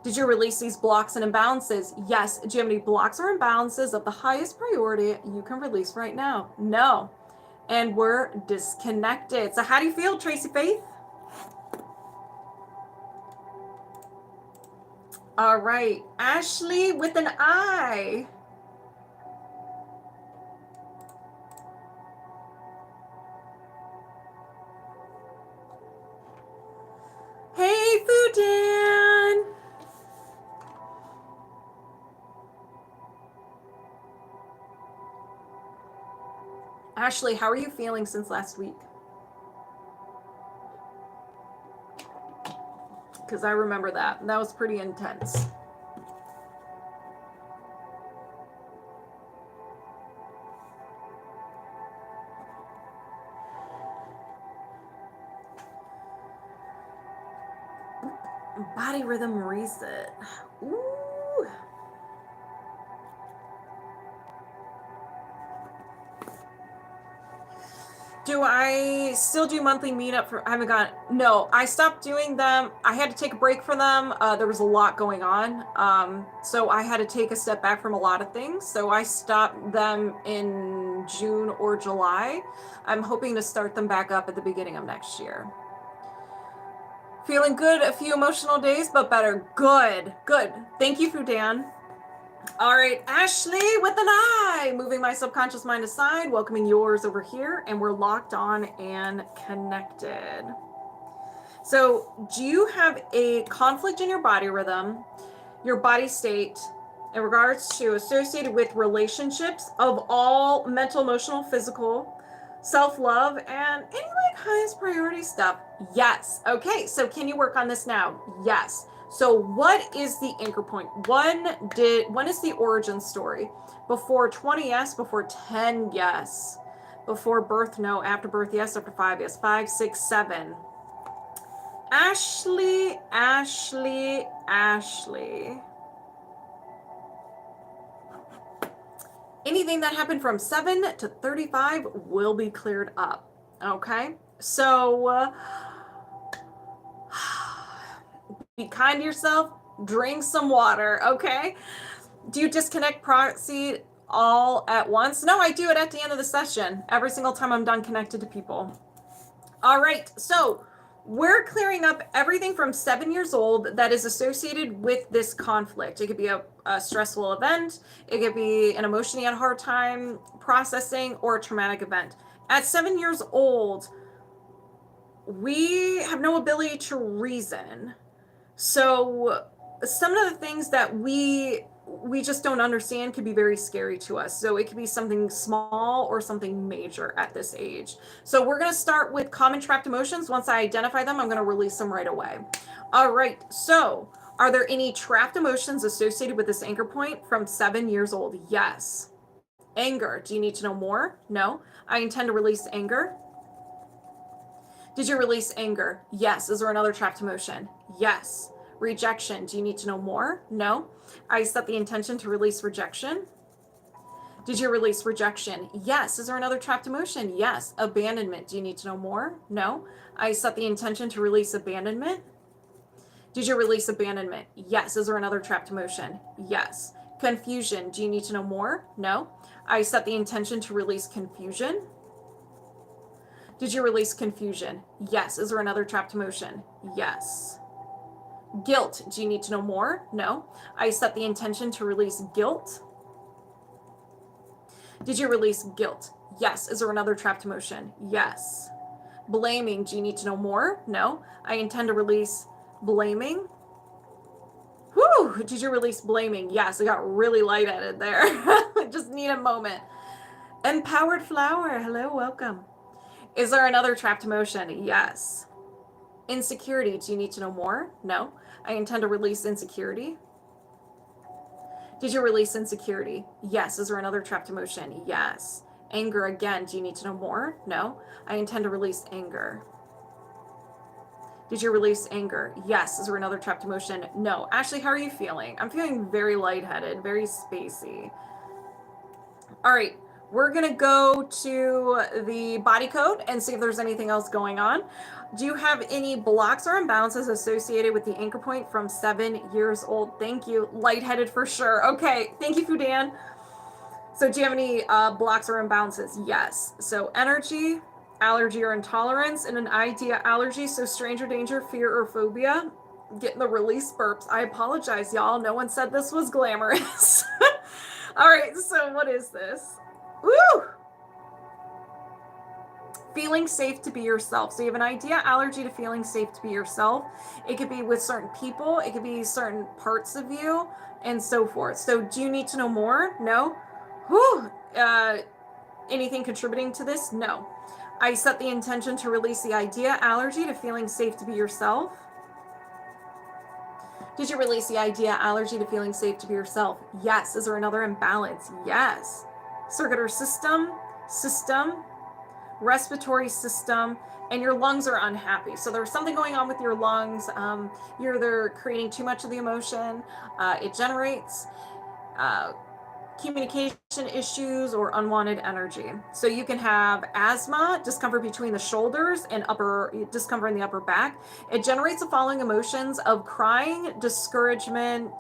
Did you release these blocks and imbalances? Yes. Do you have any blocks or imbalances of the highest priority you can release right now? No. And we're disconnected. So how do you feel, Tracy Faith? All right. Ashlei with an I. Hey, Fudan. Ashlei, how are you feeling since last week? Because I remember that. That was pretty intense. Body rhythm reset. Ooh. Do I still do monthly meetup for, I haven't got, no, I stopped doing them. I had to take a break for them. There was a lot going on. So I had to take a step back from a lot of things. So I stopped them in June or July. I'm hoping to start them back up at the beginning of next year. Feeling good, a few emotional days, but better. Good, good. Thank you, Fudan. All right, Ashlei with an I, moving my subconscious mind aside, welcoming yours over here, and we're locked on and connected. So do you have a conflict in your body rhythm, your body state, in regards to associated with relationships of all mental, emotional, physical, self-love, and any like highest priority stuff? Yes. Okay, so can you work on this now? Yes. So what is the anchor point? When is the origin story? Before 20, yes. Before 10, yes. Before birth, no. After birth, yes. After 5, yes. 5, 6, 7. Ashlei, Ashlei, Ashlei. Anything that happened from 7 to 35 will be cleared up. Okay? So be kind to yourself. Drink some water. Okay? Do you disconnect proxy all at once? No, I do it at the end of the session. Every single time I'm done connected to people. All right. So we're clearing up everything from 7 years old that is associated with this conflict. It could be a stressful event. It could be an emotion you had a hard time processing, or a traumatic event. At 7 years old, we have no ability to reason. So some of the things that we just don't understand could be very scary to us. So it could be something small or something major at this age. So we're going to start with common trapped emotions. Once I identify them, I'm going to release them right away. All right. So are there any trapped emotions associated with this anchor point from 7 years old? Yes. Anger. Do you need to know more? No. I intend to release anger. Did you release anger? Yes. Is there another trapped emotion? Yes. Rejection. Do you need to know more? No. I set the intention to release rejection. Did you release rejection? Yes. Is there another trapped emotion? Yes. Abandonment. Do you need to know more? No. I set the intention to release abandonment. Did you release abandonment? Yes. Is there another trapped emotion? Yes. Confusion. Do you need to know more? No. I set the intention to release confusion. Did you release confusion? Yes. Is there another trapped emotion? Yes. Guilt. Do you need to know more? No. I set the intention to release guilt. Did you release guilt? Yes. Is there another trapped emotion? Yes. Blaming. Do you need to know more? No. I intend to release blaming. Whew. Did you release blaming? Yes. I got really lightheaded there. Just need a moment. Empowered flower. Hello. Welcome. Is there another trapped emotion? Yes. Insecurity. Do you need to know more? No. I intend to release insecurity. Did you release insecurity? Yes. Is there another trapped emotion? Yes. Anger again. Do you need to know more? No. I intend to release anger. Did you release anger? Yes. Is there another trapped emotion? No. Ashlei, how are you feeling? I'm feeling very lightheaded, very spacey. All right. We're going to go to the body code and see if there's anything else going on. Do you have any blocks or imbalances associated with the anchor point from 7 years old? Thank you. Lightheaded for sure. Okay. Thank you, Fudan. So do you have any blocks or imbalances? Yes. So energy, allergy or intolerance, and an idea allergy. So stranger danger, fear, or phobia. Getting the release burps. I apologize, y'all. No one said this was glamorous. All right. So what is this? Woo! Feeling safe to be yourself. So you have an idea allergy to feeling safe to be yourself. It could be with certain people. It could be certain parts of you and so forth. So do you need to know more? No. Whew. Anything contributing to this? No. I set the intention to release the idea allergy to feeling safe to be yourself. Did you release the idea allergy to feeling safe to be yourself? Yes. Is there another imbalance? Yes. Circular system, respiratory system, and your lungs are unhappy. So there's something going on with your lungs. You're either creating too much of the emotion. It generates communication issues or unwanted energy. So you can have asthma, discomfort between the shoulders, and discomfort in the upper back. It generates the following emotions of crying, discouragement,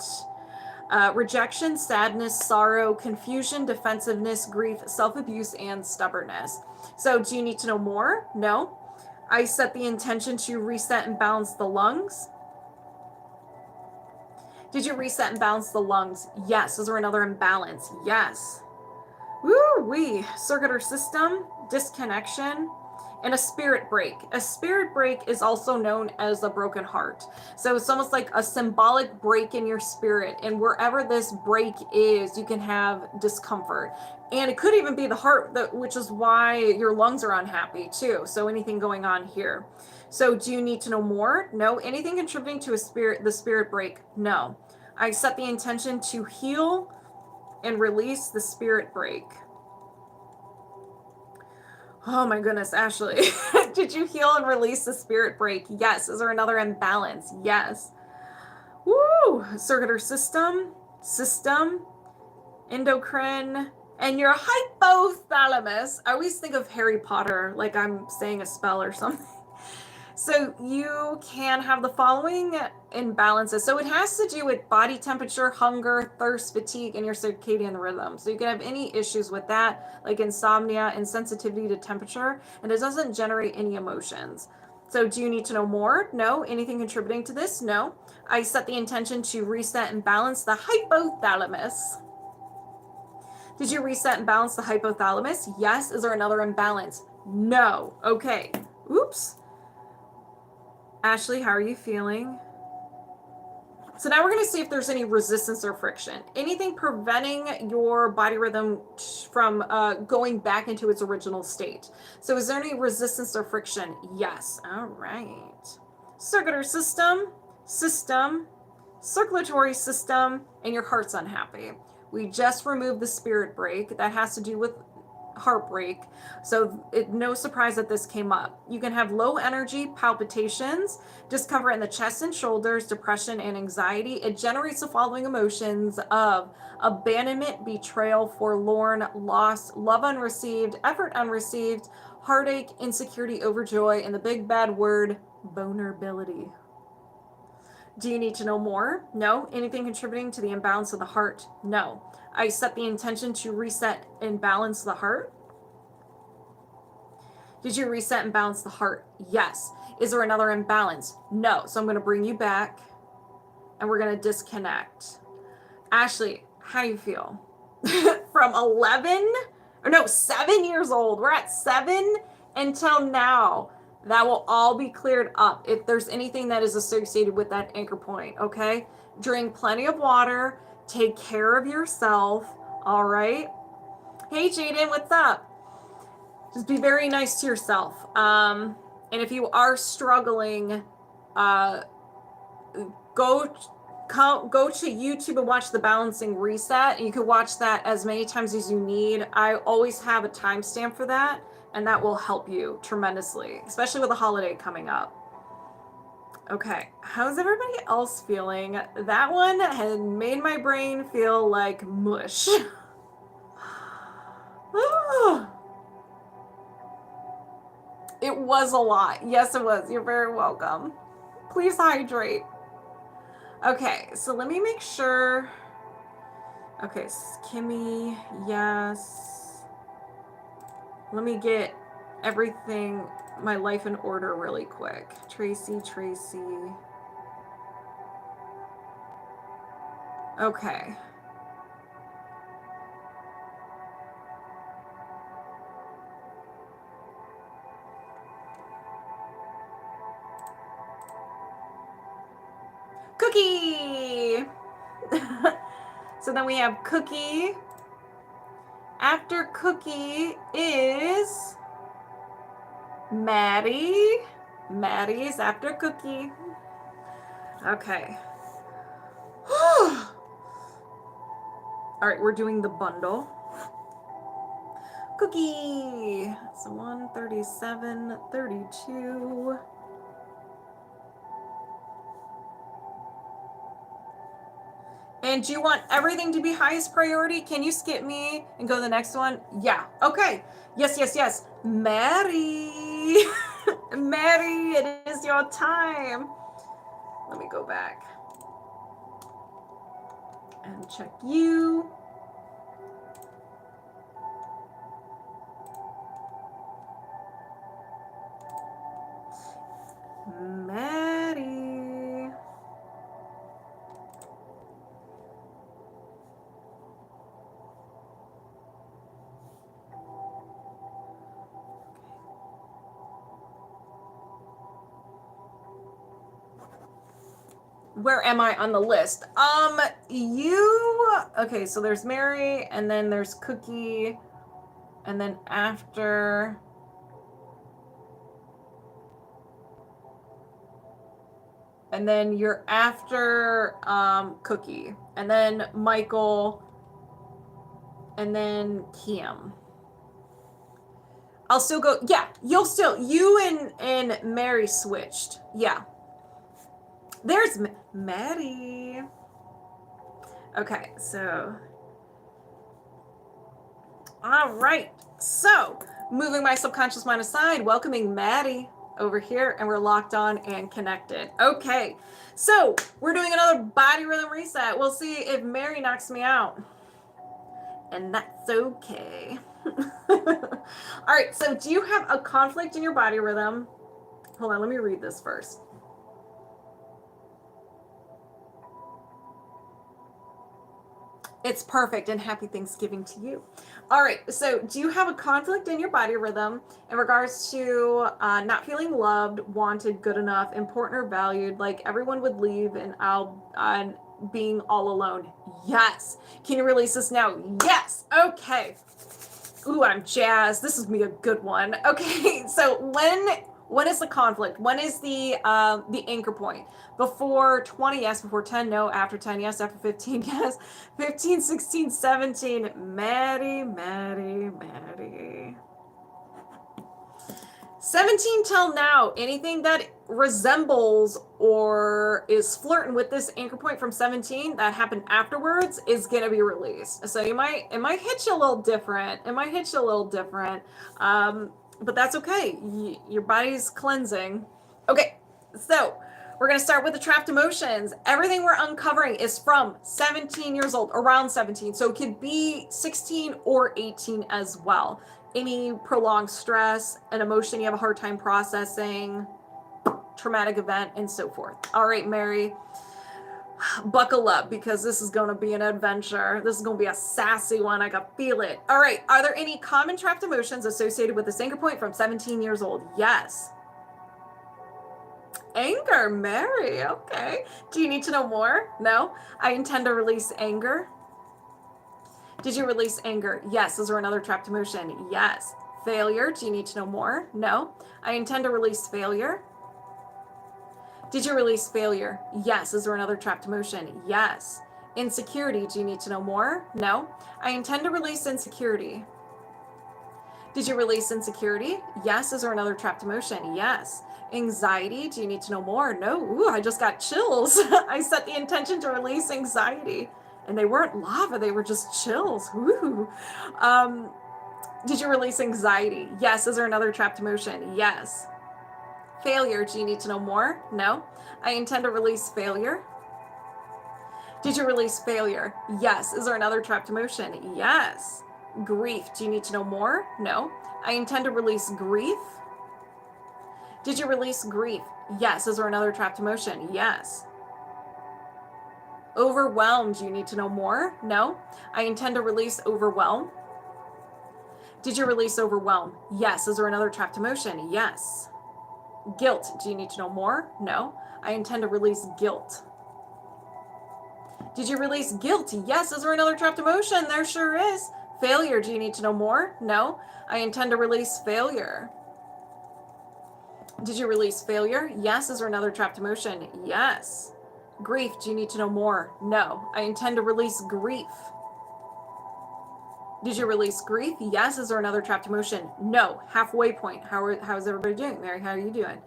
rejection, sadness, sorrow, confusion, defensiveness, grief, self-abuse, and stubbornness. So do you need to know more? No. I set the intention to reset and balance the lungs. Did you reset and balance the lungs? Yes. Is there another imbalance? Yes. Woo-wee. Circular system, disconnection, and a spirit break. A spirit break is also known as a broken heart. So it's almost like a symbolic break in your spirit. And wherever this break is, you can have discomfort. And it could even be the heart, which is why your lungs are unhappy too. So anything going on here. So do you need to know more? No. Anything contributing to the spirit break? No. I set the intention to heal and release the spirit break. Oh my goodness, Ashlei. Did you heal and release the spirit break? Yes. Is there another imbalance? Yes. Woo! Circular system, endocrine, And your hypothalamus, I always think of Harry Potter, like I'm saying a spell or something. So you can have the following imbalances. So it has to do with body temperature, hunger, thirst, fatigue, and your circadian rhythm. So you can have any issues with that, like insomnia and sensitivity to temperature, and it doesn't generate any emotions. So do you need to know more? No. Anything contributing to this? No. I set the intention to reset and balance the hypothalamus. Did you reset and balance the hypothalamus? Yes. Is there another imbalance? No. Okay. Oops. Ashley, how are you feeling? So now we're going to see if there's any resistance or friction. Anything preventing your body rhythm from going back into its original state. So is there any resistance or friction? Yes. All right. Circulatory system, circulatory system, and your heart's unhappy. We just removed the spirit break. That has to do with heartbreak. So no surprise that this came up. You can have low energy, palpitations, discomfort in the chest and shoulders, depression and anxiety. It generates the following emotions of abandonment, betrayal, forlorn, loss, love unreceived, effort unreceived, heartache, insecurity, overjoy, and the big bad word, vulnerability. Do you need to know more? No. Anything contributing to the imbalance of the heart? No. I set the intention to reset and balance the heart. Did you reset and balance the heart? Yes. Is there another imbalance? No. So I'm going to bring you back and we're going to disconnect. Ashley, how do you feel? From 7 years old. We're at 7 until now. That will all be cleared up if there's anything that is associated with that anchor point, okay? Drink plenty of water. Take care of yourself, all right? Hey, Jaden, what's up? Just be very nice to yourself. And if you are struggling, go to YouTube and watch the Balancing Reset. And you can watch that as many times as you need. I always have a timestamp for that, and that will help you tremendously, especially with the holiday coming up. Okay, how's everybody else feeling? That one had made my brain feel like mush. It was a lot. Yes, it was. You're very welcome. Please hydrate. Okay, so let me make sure. Okay, Kimmy, yes. Let me get everything, my life in order really quick. Tracy. Okay. Cookie! So then we have Cookie. After Cookie is Maddie. Maddie is after Cookie. Okay. All right, we're doing the bundle. Cookie. So 137, 32. And do you want everything to be highest priority? Can you skip me and go to the next one? Yeah. Okay. Yes. Mary. Mary, it is your time. Let me go back and check you. Maddie. Where am I on the list? Okay, so there's Mary, and then there's Cookie, and then after, and then you're after Cookie, and then Michael, and then Kim. I'll still go, yeah, you and Mary switched, yeah. There's Maddie. Okay, so All right. So, moving my subconscious mind aside, welcoming Maddie over here, and we're locked on and connected. Okay. So, we're doing another body rhythm reset. We'll see if Mary knocks me out. And that's okay. All right. So, do you have a conflict in your body rhythm? Hold on. Let me read this first. It's perfect, and happy Thanksgiving to you. All right, so do you have a conflict in your body rhythm in regards to not feeling loved, wanted, good enough, important, or valued, like everyone would leave and being all alone? Yes. Can you release this now? Yes. Okay. Ooh, I'm jazzed. This is gonna be a good one. Okay, so when is the conflict? When is the anchor point? Before 20, yes. Before 10, no. After 10, yes. After 15, yes. 15, 16, 17. Maddie. 17 till now, anything that resembles or is flirting with this anchor point from 17 that happened afterwards is gonna be released. So it might hit you a little different. But that's okay. Your body's cleansing. Okay, so we're gonna start with the trapped emotions. Everything we're uncovering is from 17 years old, around 17. So it could be 16 or 18 as well. Any prolonged stress, an emotion you have a hard time processing, traumatic event, and so forth. All right, Mary, buckle up because this is going to be an adventure. This is going to be a sassy one. I can feel it. All right, are there any common trapped emotions associated with this anchor point from 17 years old? Yes. Anger, Mary. Okay. Do you need to know more? No. I intend to release anger. Did you release anger? Yes. Is there another trapped emotion? Yes. Failure. Do you need to know more? No. I intend to release failure. Did you release failure? Yes. Is there another trapped emotion? Yes. Insecurity. Do you need to know more? No. I intend to release insecurity. Did you release insecurity? Yes. Is there another trapped emotion? Yes. Anxiety. Do you need to know more? No. Ooh, I just got chills. I set the intention to release anxiety. And they weren't lava, they were just chills. Woo. Did you release anxiety? Yes. Is there another trapped emotion? Yes. Failure. Do you need to know more? No. I intend to release failure. Did you release failure? Yes. Is there another trapped emotion? Yes. Grief. Do you need to know more? No. I intend to release grief. Did you release grief? Yes. Is there another trapped emotion? Yes. Overwhelmed. Do you need to know more? No. I intend to release overwhelm. Did you release overwhelm? Yes. Is there another trapped emotion? Yes. Guilt. Do you need to know more? No. I intend to release guilt. Did you release guilt? Yes. Is there another trapped emotion? There sure is. Failure. Do you need to know more? No. I intend to release failure. Did you release failure? Yes. Is there another trapped emotion? Yes. Grief. Do you need to know more? No. I intend to release grief. Did you release grief? Yes. Is there another trapped emotion? No. Halfway point. How's everybody doing? Mary, how are you doing?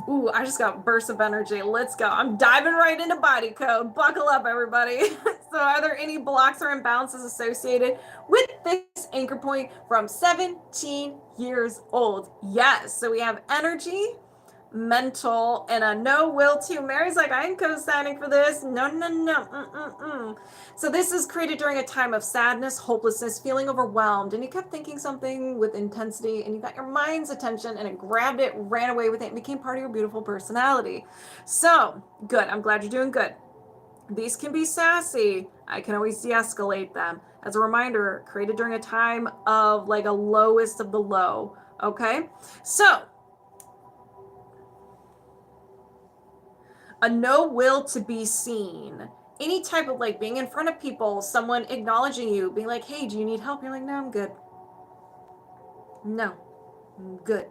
Ooh, I just got bursts of energy. Let's go. I'm diving right into body code. Buckle up, everybody. So are there any blocks or imbalances associated with this anchor point from 17 years old? Yes. So we have energy, mental, and a no will to. Mary's like, I ain't co-signing for this. No. So this is created during a time of sadness, hopelessness, feeling overwhelmed, and you kept thinking something with intensity, and you got your mind's attention, and it grabbed it, ran away with it, and became part of your beautiful personality. So good. I'm glad you're doing good. These can be sassy. I can always de-escalate them. As a reminder, created during a time of like a lowest of the low. Okay, so a no will to be seen. Any type of like being in front of people, someone acknowledging you, being like, hey, do you need help? You're like, no, I'm good. No, I'm good.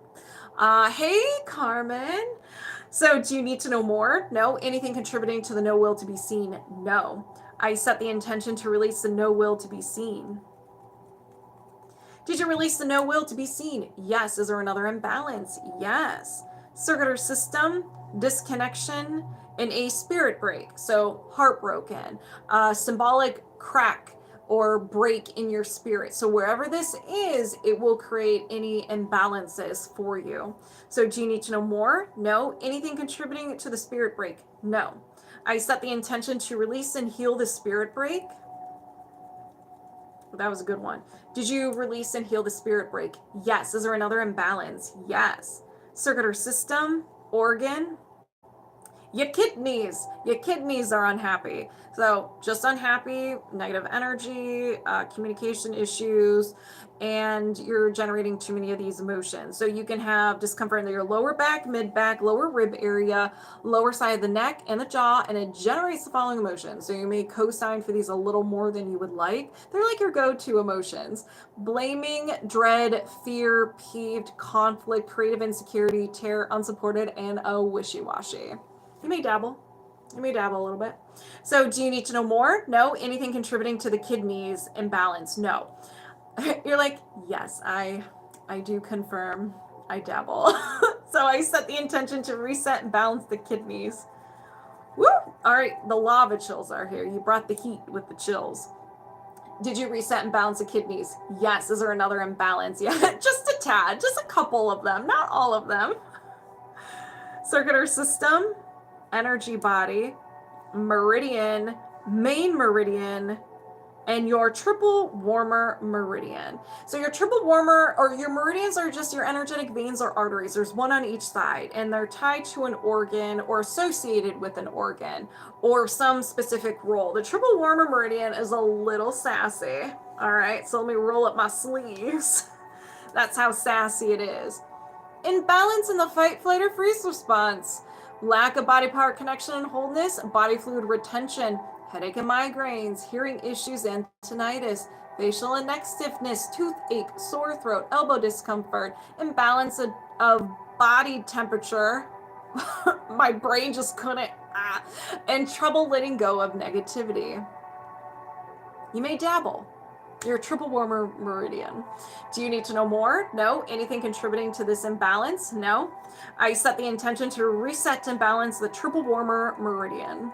Hey, Carmen. So do you need to know more? No. Anything contributing to the no will to be seen? No. I set the intention to release the no will to be seen. Did you release the no will to be seen? Yes. Is there another imbalance? Yes. Circular system, disconnection, and a spirit break. So heartbroken, symbolic crack, or break in your spirit. So wherever this is, it will create any imbalances for you. So do you need to know more? No. Anything contributing to the spirit break? No. I set the intention to release and heal the spirit break. That was a good one. Did you release and heal the spirit break? Yes. Is there another imbalance? Yes. Circuit or system, organ, your kidneys are unhappy. So just unhappy, negative energy, communication issues, and you're generating too many of these emotions. So you can have discomfort in your lower back, mid back, lower rib area, lower side of the neck and the jaw, and it generates the following emotions. So you may co-sign for these a little more than you would like. They're like your go-to emotions: blaming, dread, fear, peeved, conflict, creative insecurity, terror, unsupported, and wishy-washy. You may dabble. You may dabble a little bit. So do you need to know more? No. Anything contributing to the kidneys imbalance? No. You're like, yes, I do confirm. I dabble. So I set the intention to reset and balance the kidneys. Woo! All right, the lava chills are here. You brought the heat with the chills. Did you reset and balance the kidneys? Yes. Is there another imbalance? Yeah, just a tad, just a couple of them, not all of them. Circuit or system, energy body, meridian, main meridian, and your triple warmer meridian. So your triple warmer, or your meridians, are just your energetic veins or arteries. There's one on each side, and they're tied to an organ or associated with an organ or some specific role. The triple warmer meridian is a little sassy. All right, so let me roll up my sleeves. That's how sassy it is. Imbalance in the fight, flight, or freeze response. Lack of body power connection and wholeness, body fluid retention, headache and migraines, hearing issues and tinnitus, facial and neck stiffness, toothache, sore throat, elbow discomfort, imbalance of body temperature. My brain just couldn't, and trouble letting go of negativity. You may dabble. Your triple warmer meridian. Do you need to know more? No. Anything contributing to this imbalance? No. I set the intention to reset and balance the triple warmer meridian.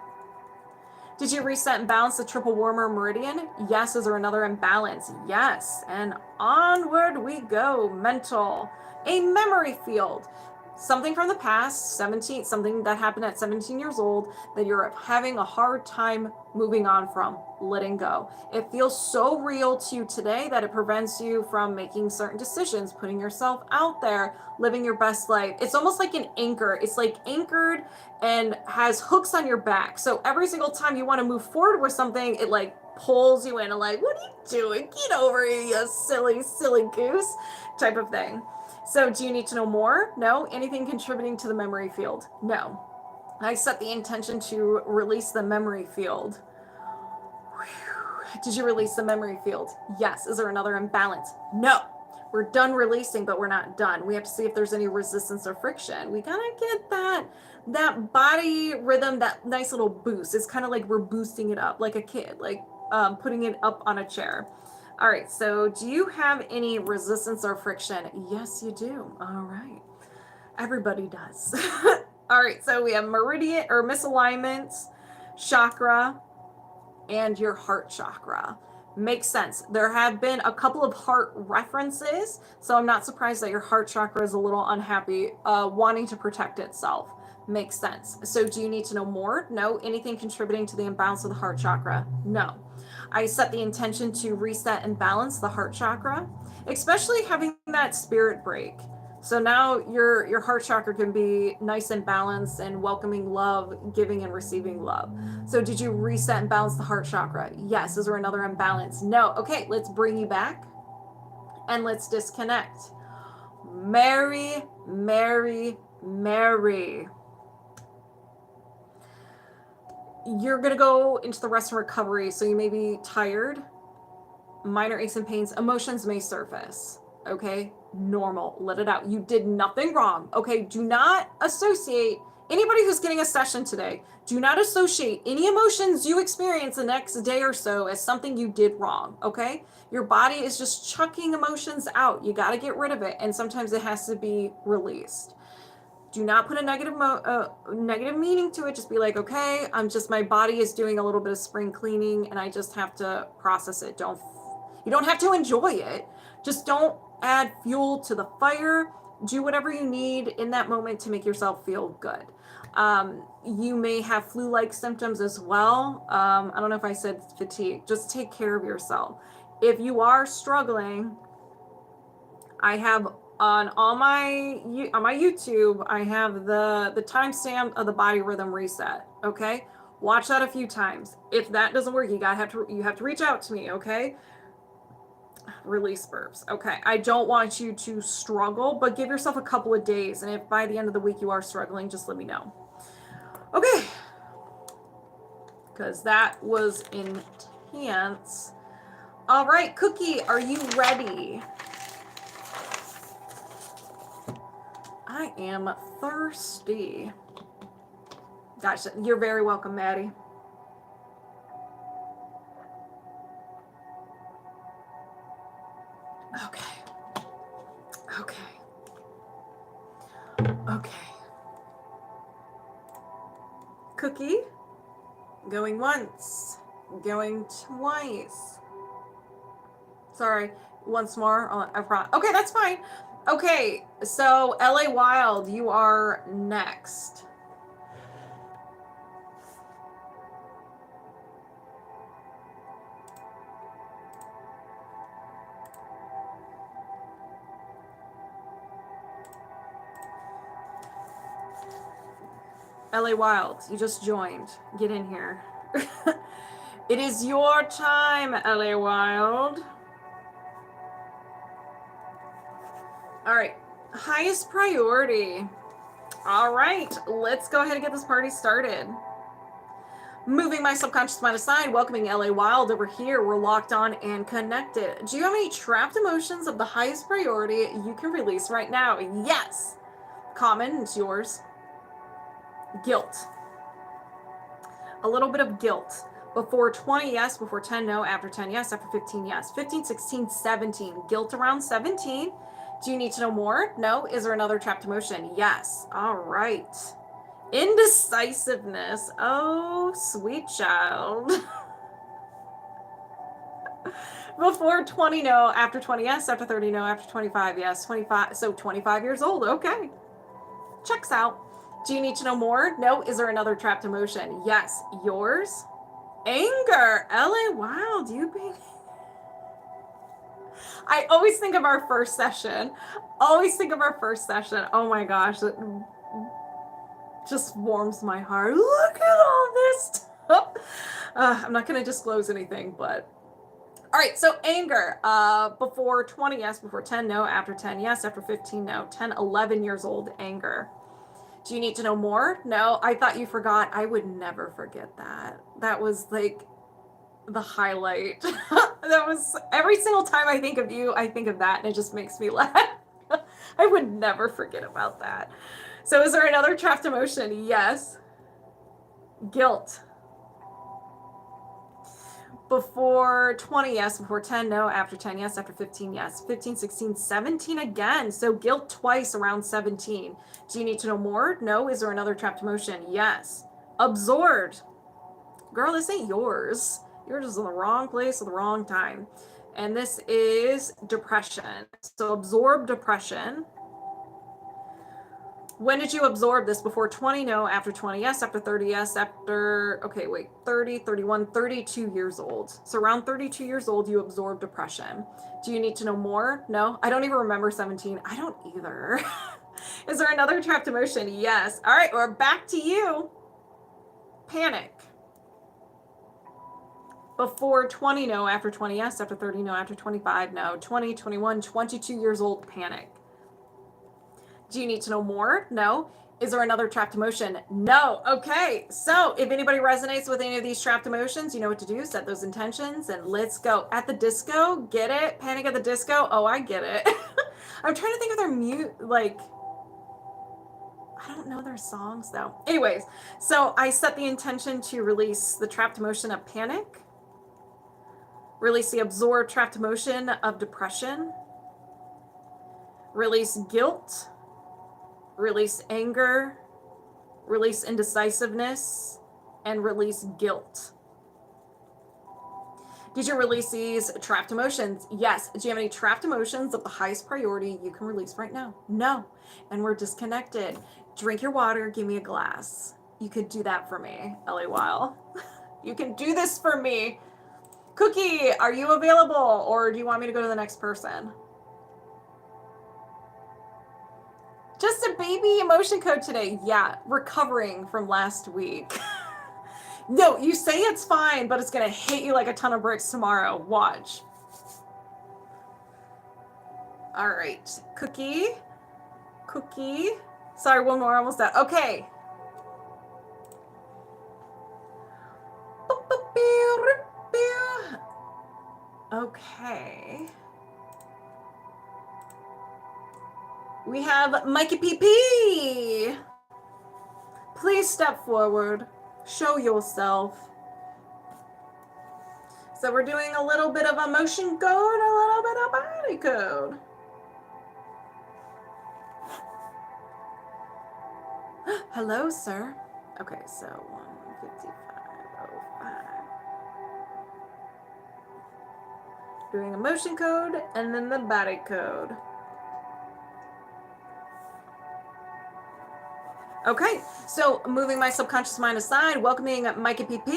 Did you reset and balance the triple warmer meridian? Yes. Is there another imbalance? Yes. And onward we go. Mental. A memory field. Something from the past, something that happened at 17 years old that you're having a hard time moving on from, letting go. It feels so real to you today that it prevents you from making certain decisions, putting yourself out there, living your best life. It's almost like an anchor. It's like anchored and has hooks on your back. So every single time you want to move forward with something, it like pulls you in and like, what are you doing? Get over here, you silly goose, type of thing. So do you need to know more? No. Anything contributing to the memory field? No. I set the intention to release the memory field. Did you release the memory field? Yes. Is there another imbalance? No. We're done releasing, but we're not done. We have to see if there's any resistance or friction. We gotta get that body rhythm, that nice little boost. It's kind of like we're boosting it up like a kid, like putting it up on a chair. All right, so do you have any resistance or friction? Yes, you do. All right. Everybody does. All right, so we have meridian or misalignments, chakra, and your heart chakra. Makes sense. There have been a couple of heart references, so I'm not surprised that your heart chakra is a little unhappy, wanting to protect itself. Makes sense. So do you need to know more? No. Anything contributing to the imbalance of the heart chakra? No. I set the intention to reset and balance the heart chakra, especially having that spirit break. So now your heart chakra can be nice and balanced and welcoming love, giving and receiving love. So did you reset and balance the heart chakra? Yes. Is there another imbalance? No. Okay, let's bring you back and let's disconnect. Mary, Mary, Mary. You're going to go into the rest and recovery, so you may be tired, minor aches and pains, emotions may surface, okay? Normal, let it out. You did nothing wrong, okay? Do not associate, anybody who's getting a session today, do not associate any emotions you experience the next day or so as something you did wrong, okay? Your body is just chucking emotions out. You got to get rid of it, and sometimes it has to be released. Do not put a negative meaning to it. Just be like, okay, my body is doing a little bit of spring cleaning and I just have to process it. You don't have to enjoy it. Just don't add fuel to the fire. Do whatever you need in that moment to make yourself feel good. You may have flu-like symptoms as well. I don't know if I said fatigue. Just take care of yourself. If you are struggling, I have on my YouTube, I have the timestamp of the body rhythm reset. Okay, watch that a few times. If that doesn't work, you have to reach out to me. Okay, release burps. Okay, I don't want you to struggle, but give yourself a couple of days, and if by the end of the week you are struggling, just let me know. Okay, because that was intense. All right, Cookie, are you ready? I am thirsty. Gosh, you're very welcome, Maddie. Okay. Okay. Cookie, going once, going twice. Sorry, once more. Okay, that's fine. Okay, so LA Wilde, you are next. LA Wilde, you just joined. Get in here. It is your time, LA Wilde. All right, highest priority. All right, let's go ahead and get this party started. Moving my subconscious mind aside, welcoming LA Wilde over here. We're locked on and connected. Do you have any trapped emotions of the highest priority you can release right now? Yes. Common, it's yours. Guilt. A little bit of guilt. Before 20, yes. Before 10, no. After 10, yes. After 15, yes. 15, 16, 17. Guilt around 17. Do you need to know more? No. Is there another trapped emotion? Yes. All right. Indecisiveness. Oh, sweet child. Before 20, no. After 20, yes. After 30, no. After 25, yes. 25. So 25 years old. Okay. Checks out. Do you need to know more? No. Is there another trapped emotion? Yes. Yours? Anger. LA Wilde, you being... I always think of our first session. Oh my gosh. It just warms my heart. Look at all this stuff. I'm not going to disclose anything, but... All right, so anger. Before 20, yes. Before 10, no. After 10, yes. After 15, no. 10, 11 years old, anger. Do you need to know more? No, I thought you forgot. I would never forget that. That was like the highlight. That was every single time I think of you, I think of that, and it just makes me laugh. I would never forget about that. So is there another trapped emotion? Yes. Guilt. Before 20, yes. Before 10, no. After 10, yes. After 15, yes. 15, 16, 17 again. So guilt twice around 17. Do you need to know more? No. Is there another trapped emotion? Yes. Absorbed. Girl, this ain't yours. You're just in the wrong place at the wrong time. And this is depression. So absorb depression. When did you absorb this? Before 20, no. After 20, yes. After 30, yes. After, 30, 31, 32 years old. So around 32 years old, you absorb depression. Do you need to know more? No. I don't even remember 17. I don't either. Is there another trapped emotion? Yes. All right, we're back to you. Panic. Before 20, no. After 20, yes. After 30, no. After 25, no. 20, 21, 22 years old, panic. Do you need to know more? No. Is there another trapped emotion? No. Okay. So if anybody resonates with any of these trapped emotions, you know what to do. Set those intentions and let's go. At the disco, get it? Panic at the Disco? Oh, I get it. I'm trying to think of their I don't know their songs though. Anyways, so I set the intention to release the trapped emotion of panic, release the absorbed trapped emotion of depression, release guilt, release anger, release indecisiveness, and release guilt. Did you release these trapped emotions? Yes. Do you have any trapped emotions of the highest priority you can release right now? No. And we're disconnected. Drink your water. Give me a glass. You could do that for me, Ellie Wilde. You can do this for me. Cookie, are you available? Or do you want me to go to the next person? Just a baby emotion code today. Yeah, recovering from last week. No, you say it's fine, but it's going to hit you like a ton of bricks tomorrow. Watch. All right. Cookie. Cookie. Sorry, one more. Almost done. Okay. Okay. We have Mikeypp. Please step forward. Show yourself. So we're doing a little bit of emotion code, a little bit of body code. Hello, sir. Okay, so 155.05. Doing emotion code and then the body code. Okay, so moving my subconscious mind aside, welcoming Mikeypp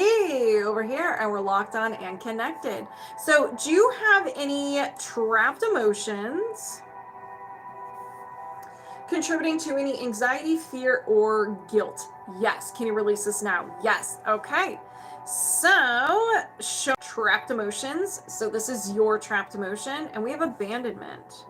over here, and we're locked on and connected. So do you have any trapped emotions contributing to any anxiety, fear, or guilt? Yes. Can you release this now? Yes. Okay. So show trapped emotions. So this is your trapped emotion, and we have abandonment.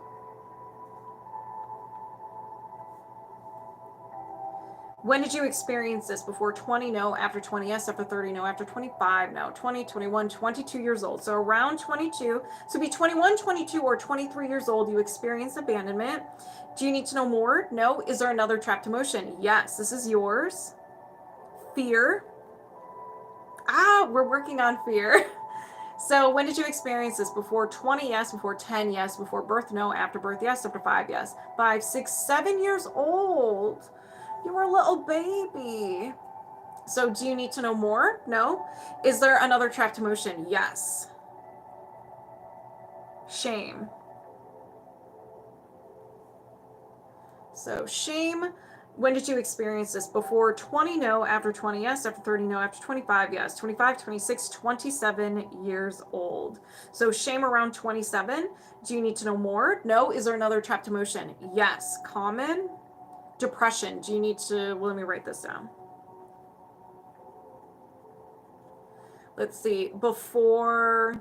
When did you experience this? Before 20, no. After 20, yes. After 30, no. After 25, no. 20, 21, 22 years old. So around 22. So be 21, 22, or 23 years old, you experience abandonment. Do you need to know more? No. Is there another trapped emotion? Yes. This is yours. Fear. We're working on fear. So when did you experience this? Before 20, yes. Before 10, yes. Before birth, no. After birth, yes. After 5, yes. 5, 6, 7 years old. You were a little baby. So do you need to know more? No. Is there another trapped emotion? Yes. Shame. So shame. When did you experience this? Before 20, no. After 20, yes. After 30, no. After 25, yes. 25, 26, 27 years old. So shame around 27. Do you need to know more? No. Is there another trapped emotion? Yes. Common. Depression. Do you need to, well, let me write this down. Let's see, before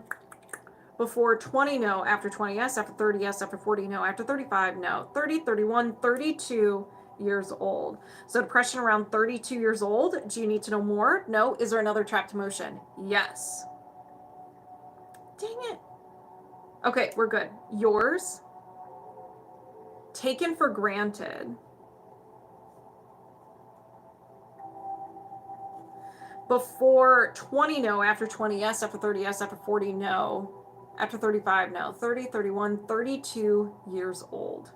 20, no. After 20, yes. After 30, yes. After 40, no. After 35, no. 30, 31, 32 years old. So depression around 32 years old. Do you need to know more? No. Is there another trapped emotion? Yes. Dang it. Okay, we're good. Yours. Taken for granted. Before 20, no. After 20, yes. After 30, yes. After 40, no. After 35, no. 30, 31, 32 years old.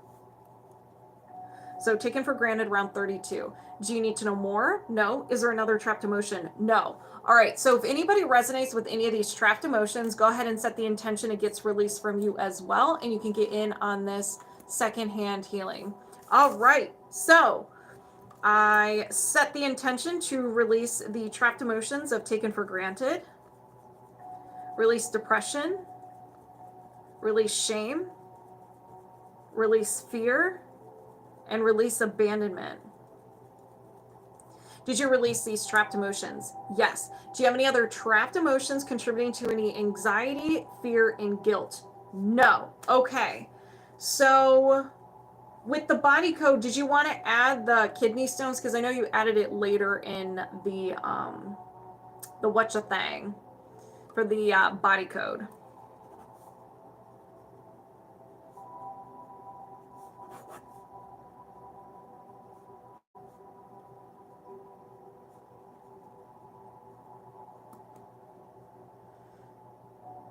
So taken for granted around 32. Do you need to know more? No. Is there another trapped emotion? No. All right. So if anybody resonates with any of these trapped emotions, go ahead and set the intention it gets released from you as well. And you can get in on this secondhand healing. All right. So I set the intention to release the trapped emotions of taken for granted, release depression, release shame, release fear, and release abandonment. Did you release these trapped emotions? Yes. Do you have any other trapped emotions contributing to any anxiety, fear, and guilt? No. Okay. So with the body code, did you want to add the kidney stones? Because I know you added it later in the whatcha thing for the body code.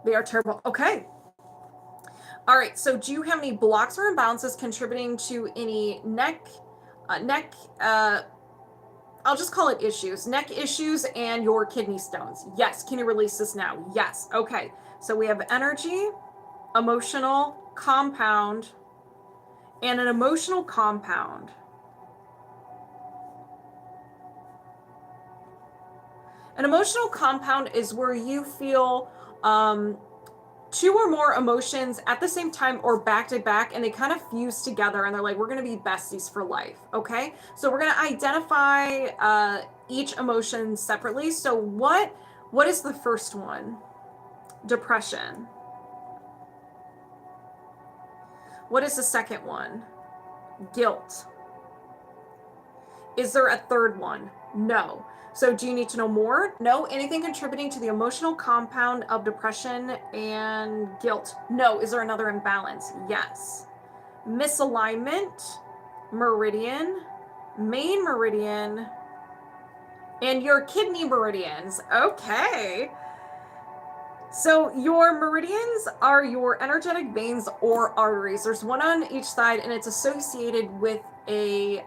They are terrible. Okay. All right. So do you have any blocks or imbalances contributing to any neck, neck, I'll just call it issues. Neck issues and your kidney stones. Yes. Can you release this now? Yes. Okay. So we have energy, emotional, compound, and an emotional compound. An emotional compound is where you feel two or more emotions at the same time or back to back, and they kind of fuse together, and they're like, we're going to be besties for life. Okay, so we're going to identify each emotion separately. So what is the first one? Depression. What is the second one? Guilt. Is there a third one? No. So do you need to know more? No. Anything contributing to the emotional compound of depression and guilt? No. Is there another imbalance? Yes. Misalignment, meridian, main meridian, and your kidney meridians. Okay. So your meridians are your energetic veins or arteries. There's one on each side, and it's associated with an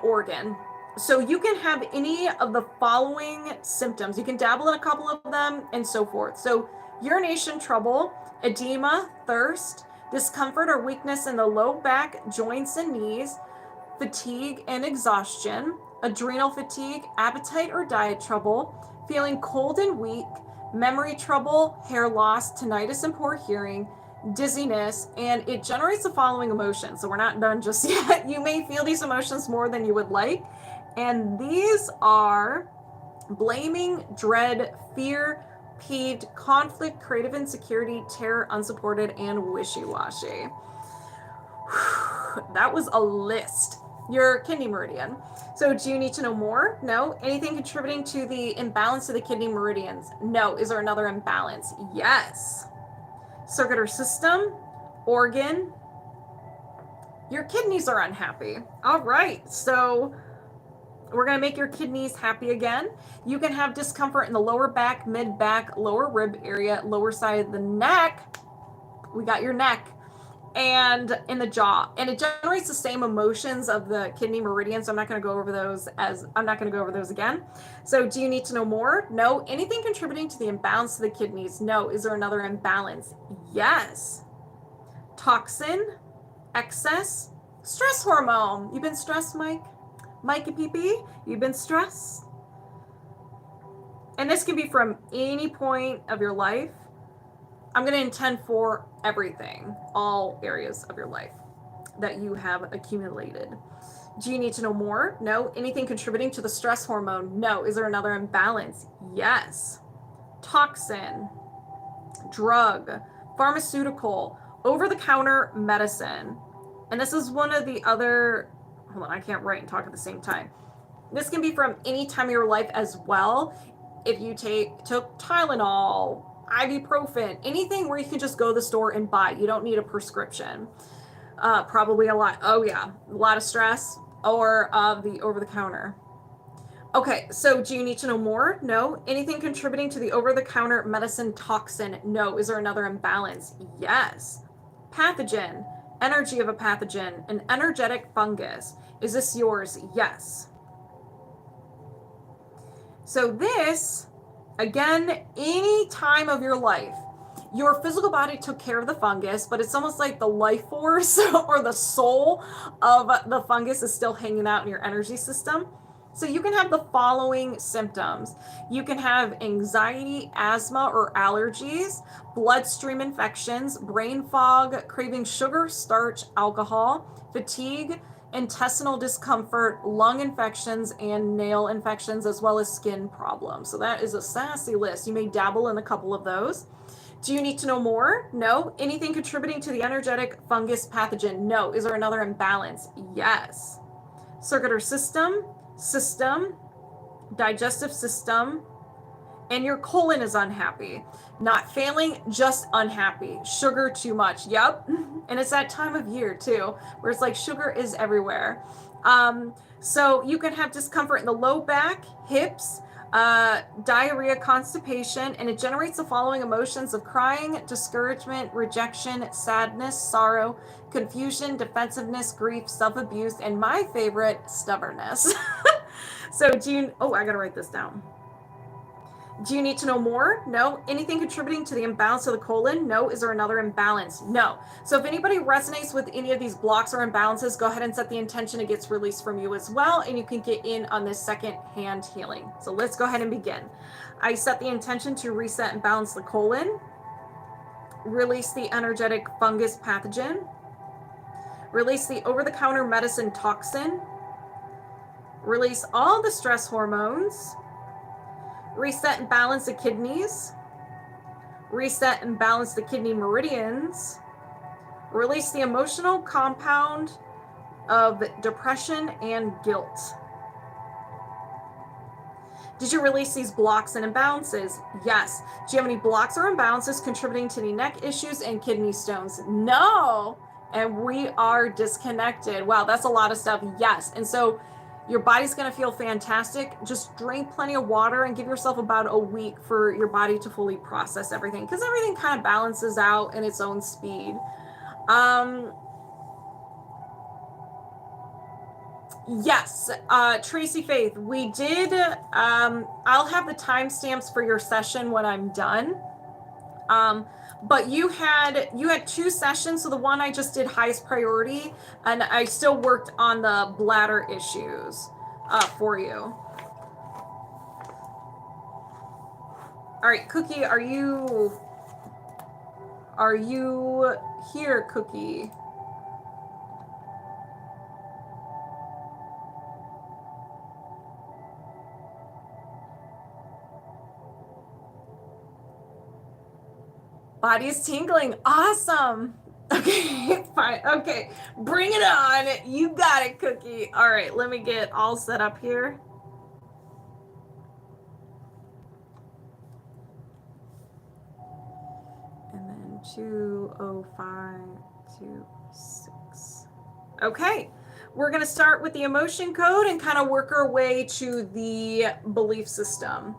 organ. So you can have any of the following symptoms. You can dabble in a couple of them and so forth. So urination trouble, edema, thirst, discomfort or weakness in the low back, joints and knees, fatigue and exhaustion, adrenal fatigue, appetite or diet trouble, feeling cold and weak, memory trouble, hair loss, tinnitus and poor hearing, dizziness, and it generates the following emotions. So we're not done just yet. You may feel these emotions more than you would like. And these are blaming, dread, fear, peeved, conflict, creative insecurity, terror, unsupported, and wishy-washy. That was a list. Your kidney meridian. So do you need to know more? No. Anything contributing to the imbalance of the kidney meridians? No. Is there another imbalance? Yes. Circuit or system, organ. Your kidneys are unhappy. All right. So we're going to make your kidneys happy again. You can have discomfort in the lower back, mid back, lower rib area, lower side of the neck. We got your neck. And in the jaw, and it generates the same emotions of the kidney meridian. So I'm not going to go over those again. So do you need to know more? No. Anything contributing to the imbalance of the kidneys? No. Is there another imbalance? Yes. Toxin, excess, stress hormone. You've been stressed, Mikeypp? You've been stressed? And this can be from any point of your life. I'm going to intend for everything, all areas of your life that you have accumulated. Do you need to know more? No. Anything contributing to the stress hormone? No. Is there another imbalance? Yes. Toxin, drug, pharmaceutical, over-the-counter medicine. And this is one of the other, hold on, I can't write and talk at the same time. This can be from any time of your life as well. If you took Tylenol, ibuprofen, anything where you can just go to the store and buy. You don't need a prescription. Probably a lot of stress or the over-the-counter. Okay, so do you need to know more? No. Anything contributing to the over-the-counter medicine toxin? No. Is there another imbalance? Yes. Pathogen, energy of a pathogen, an energetic fungus. Is this yours? Yes. So this, again, any time of your life, your physical body took care of the fungus, but it's almost like the life force or the soul of the fungus is still hanging out in your energy system. So you can have the following symptoms. You can have anxiety, asthma, or allergies, bloodstream infections, brain fog, craving sugar, starch, alcohol, fatigue, intestinal discomfort, lung infections, and nail infections, as well as skin problems. So that is a sassy list. You may dabble in a couple of those. Do you need to know more? No. Anything contributing to the energetic fungus pathogen? No. Is there another imbalance? Yes. Circuit or system, digestive system, and your colon is unhappy. Not failing, just unhappy. Sugar too much. Yep. And it's that time of year too, where it's like sugar is everywhere. So you can have discomfort in the low back, hips, diarrhea, constipation, and it generates the following emotions of crying, discouragement, rejection, sadness, sorrow, confusion, defensiveness, grief, self-abuse, and my favorite, stubbornness. So I gotta write this down. Do you need to know more? No. Anything contributing to the imbalance of the colon? No. Is there another imbalance? No. So if anybody resonates with any of these blocks or imbalances, go ahead and set the intention it gets released from you as well, and you can get in on this second hand healing. So let's go ahead and begin. I set the intention to reset and balance the colon, release the energetic fungus pathogen, release the over-the-counter medicine toxin, release all the stress hormones, reset and balance the kidneys, reset and balance the kidney meridians, release the emotional compound of depression and guilt. Did you release these blocks and imbalances? Yes. Do you have any blocks or imbalances contributing to any neck issues and kidney stones? No. And we are disconnected. Wow, that's a lot of stuff. Yes. And so your body's going to feel fantastic. Just drink plenty of water and give yourself about a week for your body to fully process everything, because everything kind of balances out in its own speed. Yes, Tracy Faith, we did. I'll have the timestamps for your session when I'm done. But you had 2 sessions. So the one I just did highest priority, and I still worked on the bladder issues for you. All right, Cookie, are you here, Cookie? Body is tingling. Awesome. Okay, fine. Okay, bring it on. You got it, Cookie. All right, let me get all set up here. And then 20526. Okay, we're going to start with the emotion code and kind of work our way to the belief system.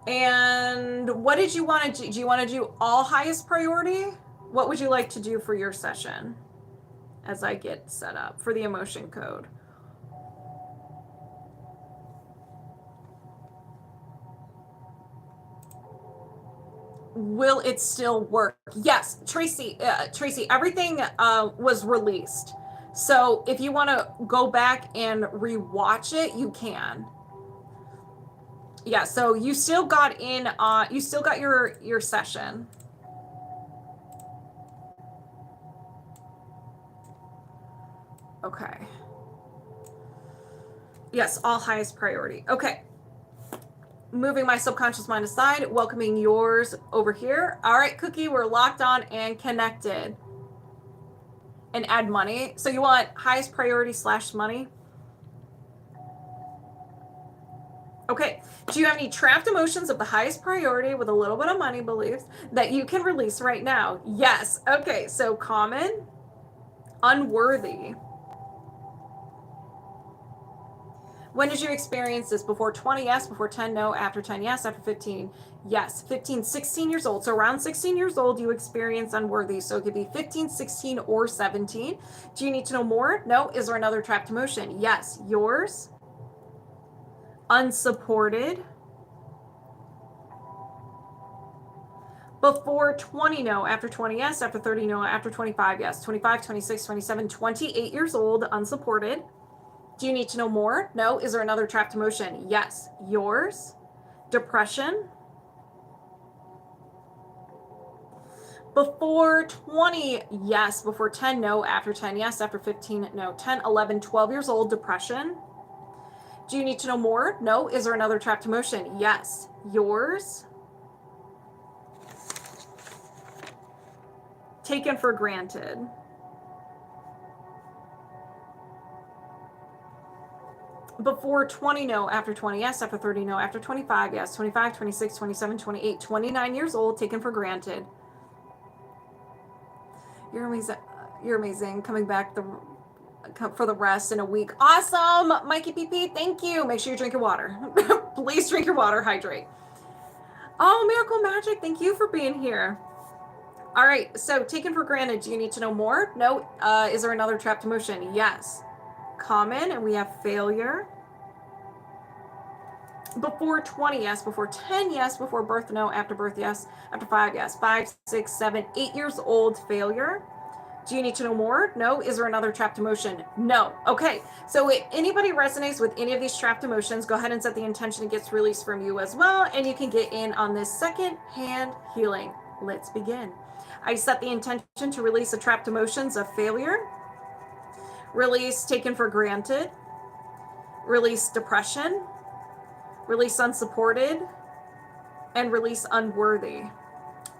And what did you want to do? Do you want to do all highest priority? What would you like to do for your session as I get set up for the emotion code? Will it still work? Yes, Tracy, everything was released. So if you want to go back and rewatch it, you can. Yeah, so you still got in, you still got your session. Okay. Yes, all highest priority. Okay. Moving my subconscious mind aside, welcoming yours over here. All right, Cookie, we're locked on and connected. And add money. So you want highest priority / money? Okay, do you have any trapped emotions of the highest priority with a little bit of money beliefs that you can release right now? Yes. Okay, so common, unworthy. When did you experience this? Before 20, yes. Before 10, no. After 10, yes. After 15, yes. 15, 16 years old. So around 16 years old, you experience unworthy. So it could be 15, 16, or 17. Do you need to know more? No. Is there another trapped emotion? Yes. Yours? Unsupported. Before 20, no. After 20, yes. After 30, no. After 25, yes. 25, 26, 27, 28 years old, unsupported. Do you need to know more? No. Is there another trapped emotion? Yes. Yours? Depression. Before 20, yes. Before 10, no. After 10, yes. After 15, no. 10, 11, 12 years old, depression. Do you need to know more? No. Is there another trapped emotion? Yes. Yours? Taken for granted. Before 20, no. After 20, yes. After 30, no. After 25, yes. 25, 26, 27, 28, 29 years old, taken for granted. You're amazing. You're amazing. Coming back for the rest in a week. Awesome. Mikeypp, thank you. Make sure you drink your water. Please drink your water, hydrate. Oh, Miracle Magic, thank you for being here. All right, so taken for granted, do you need to know more? No. Is there another trapped emotion? Yes. Common, and we have failure. Before 20, yes. Before 10, yes. Before birth, no. After birth, yes. After 5, yes. 5, 6, 7, 8 years old, failure. Do you need to know more? No. Is there another trapped emotion? No. Okay. So if anybody resonates with any of these trapped emotions, go ahead and set the intention it gets released from you as well. And you can get in on this second hand healing. Let's begin. I set the intention to release the trapped emotions of failure, release taken for granted, release depression, release unsupported, and release unworthy.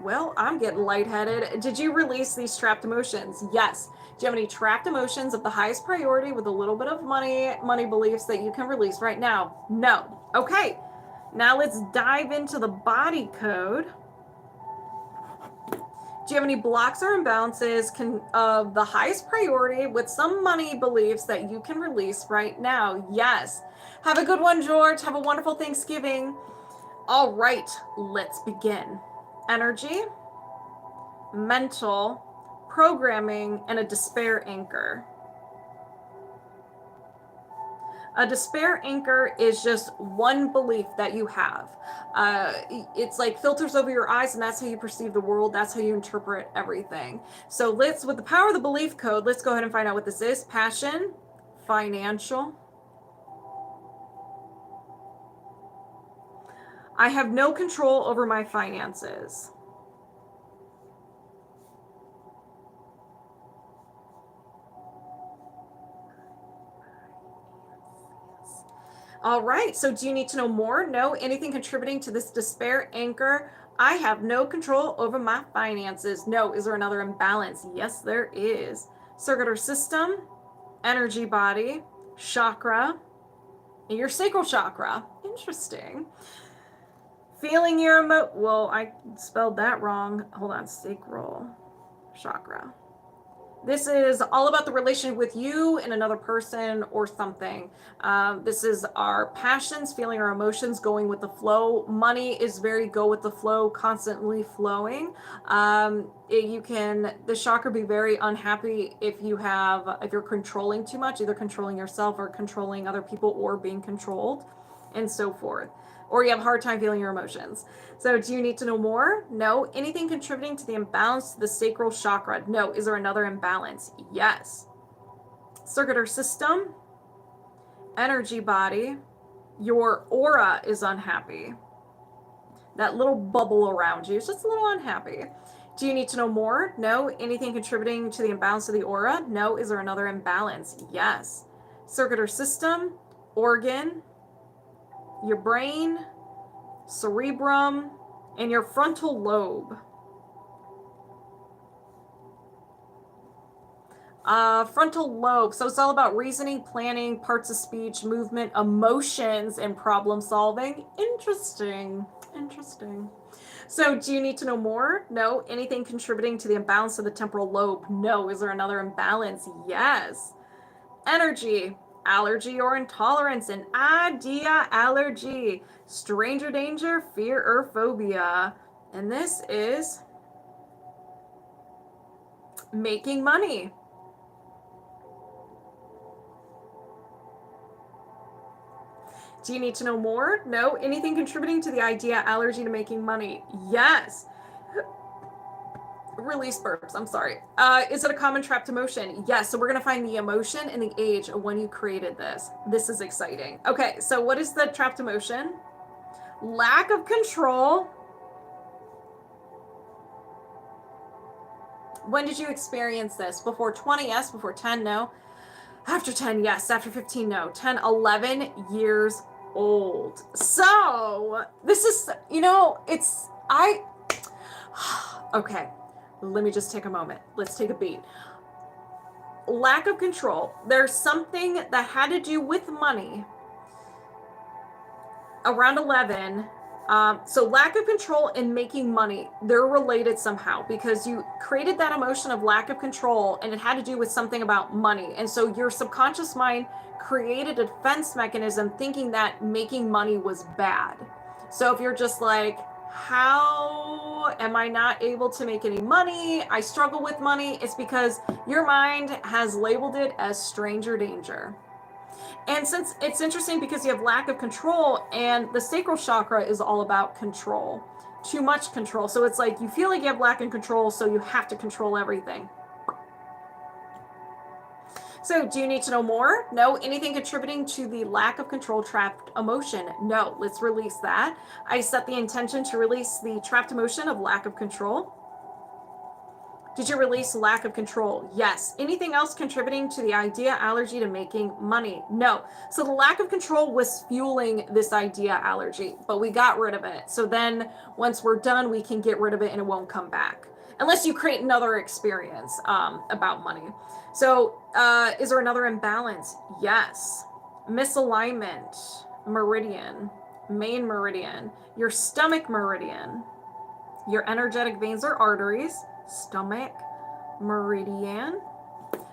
Well, I'm getting lightheaded. Did you release these trapped emotions? Yes. Do you have any trapped emotions of the highest priority with a little bit of money beliefs that you can release right now? No. Okay. Now let's dive into the body code. Do you have any blocks or imbalances of the highest priority with some money beliefs that you can release right now? Yes. Have a good one, George. Have a wonderful Thanksgiving. All right, let's begin. Energy, mental, programming, and a despair anchor. A despair anchor is just one belief that you have. It's like filters over your eyes, and that's how you perceive the world. That's how you interpret everything. So with the power of the belief code, let's go ahead and find out what this is. Passion, financial. I have no control over my finances. All right, so do you need to know more? No. Anything contributing to this despair anchor? I have no control over my finances. No. Is there another imbalance? Yes, there is. Circuit or system, energy body, chakra, and your sacral chakra. Interesting. Feeling your well, I spelled that wrong. Hold on, sacral chakra. This is all about the relationship with you and another person or something. This is our passions, feeling our emotions, going with the flow. Money is very go with the flow, constantly flowing. The chakra be very unhappy if you're controlling too much, either controlling yourself or controlling other people or being controlled and so forth. Or you have a hard time feeling your emotions. So do you need to know more? No. Anything contributing to the imbalance to the sacral chakra? No. Is there another imbalance? Yes. Circuit or system, energy body, your aura is unhappy. That little bubble around you is just a little unhappy. Do you need to know more? No. Anything contributing to the imbalance of the aura? No. Is there another imbalance? Yes. Circuit or system, organ, your brain, cerebrum, and your frontal lobe. Frontal lobe. So it's all about reasoning, planning, parts of speech, movement, emotions, and problem solving. Interesting. So do you need to know more? No. Anything contributing to the imbalance of the temporal lobe? No. Is there another imbalance? Yes. Energy, allergy or intolerance, an idea allergy, stranger danger, fear or phobia. And this is making money. Do you need to know more? No. Anything contributing to the idea allergy to making money? Yes. Release burps, I'm sorry. Is it a common trapped emotion? Yes. So we're going to find the emotion and the age of when you created this. This is exciting. Okay, so what is the trapped emotion? Lack of control. When did you experience this? Before 20, yes. Before 10, no. After 10, yes. After 15, no. 10, 11 years old. So this is, okay. Let me just take a moment. Let's take a beat. Lack of control. There's something that had to do with money around 11. So lack of control and making money, they're related somehow because you created that emotion of lack of control and it had to do with something about money. And so your subconscious mind created a defense mechanism thinking that making money was bad. So if you're just like, how am I not able to make any money? I struggle with money. It's because your mind has labeled it as stranger danger. And since it's interesting because you have lack of control, and the sacral chakra is all about control, too much control. So it's like you feel like you have lack of control, so you have to control everything. So do you need to know more? No. Anything contributing to the lack of control trapped emotion? No. Let's release that. I set the intention to release the trapped emotion of lack of control. Did you release lack of control? Yes. Anything else contributing to the idea allergy to making money? No. So the lack of control was fueling this idea allergy, but we got rid of it. So then once we're done, we can get rid of it and it won't come back. Unless you create another experience about money. So is there another imbalance? Yes. Misalignment, meridian, main meridian, your stomach meridian, your energetic veins or arteries, stomach meridian.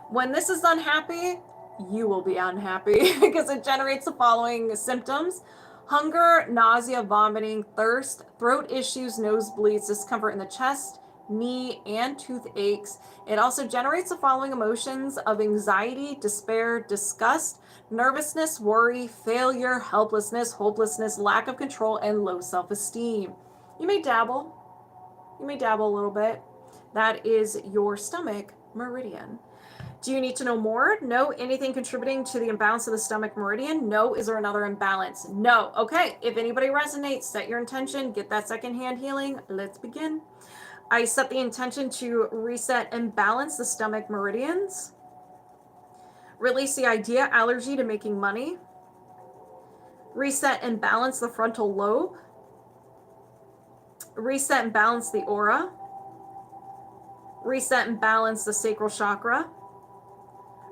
When this is unhappy, you will be unhappy because it generates the following symptoms: hunger, nausea, vomiting, thirst, throat issues, nosebleeds, discomfort in the chest, knee, and toothaches. It also generates the following emotions of anxiety, despair, disgust, nervousness, worry, failure, helplessness, hopelessness, lack of control, and low self-esteem. You may dabble. You may dabble a little bit. That is your stomach meridian. Do you need to know more? No. Anything contributing to the imbalance of the stomach meridian? No. Is there another imbalance? No. Okay. If anybody resonates, set your intention, get that secondhand healing. Let's begin. I set the intention to reset and balance the stomach meridians. Release the idea allergy to making money. Reset and balance the frontal lobe. Reset and balance the aura. Reset and balance the sacral chakra.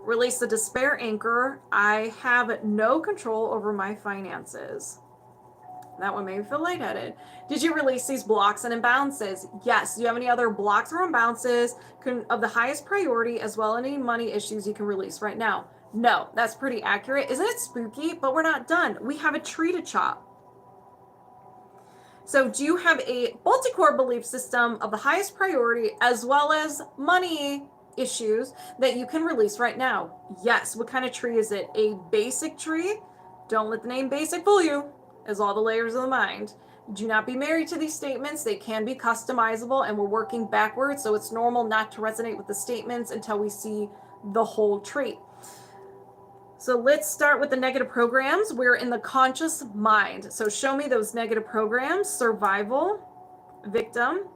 Release the despair anchor. I have no control over my finances. That one made me feel lightheaded. Did you release these blocks and imbalances? Yes. Do you have any other blocks or imbalances of the highest priority, as well as any money issues you can release right now? No. That's pretty accurate. Isn't it spooky? But we're not done. We have a tree to chop. So do you have a multi-core belief system of the highest priority, as well as money issues that you can release right now? Yes. What kind of tree is it? A basic tree? Don't let the name basic fool you. As all the layers of the mind. Do not be married to these statements. They can be customizable, and we're working backwards, so it's normal not to resonate with the statements until we see the whole tree. So let's start with the negative programs. We're in the conscious mind. So show me those negative programs. Survival, victim.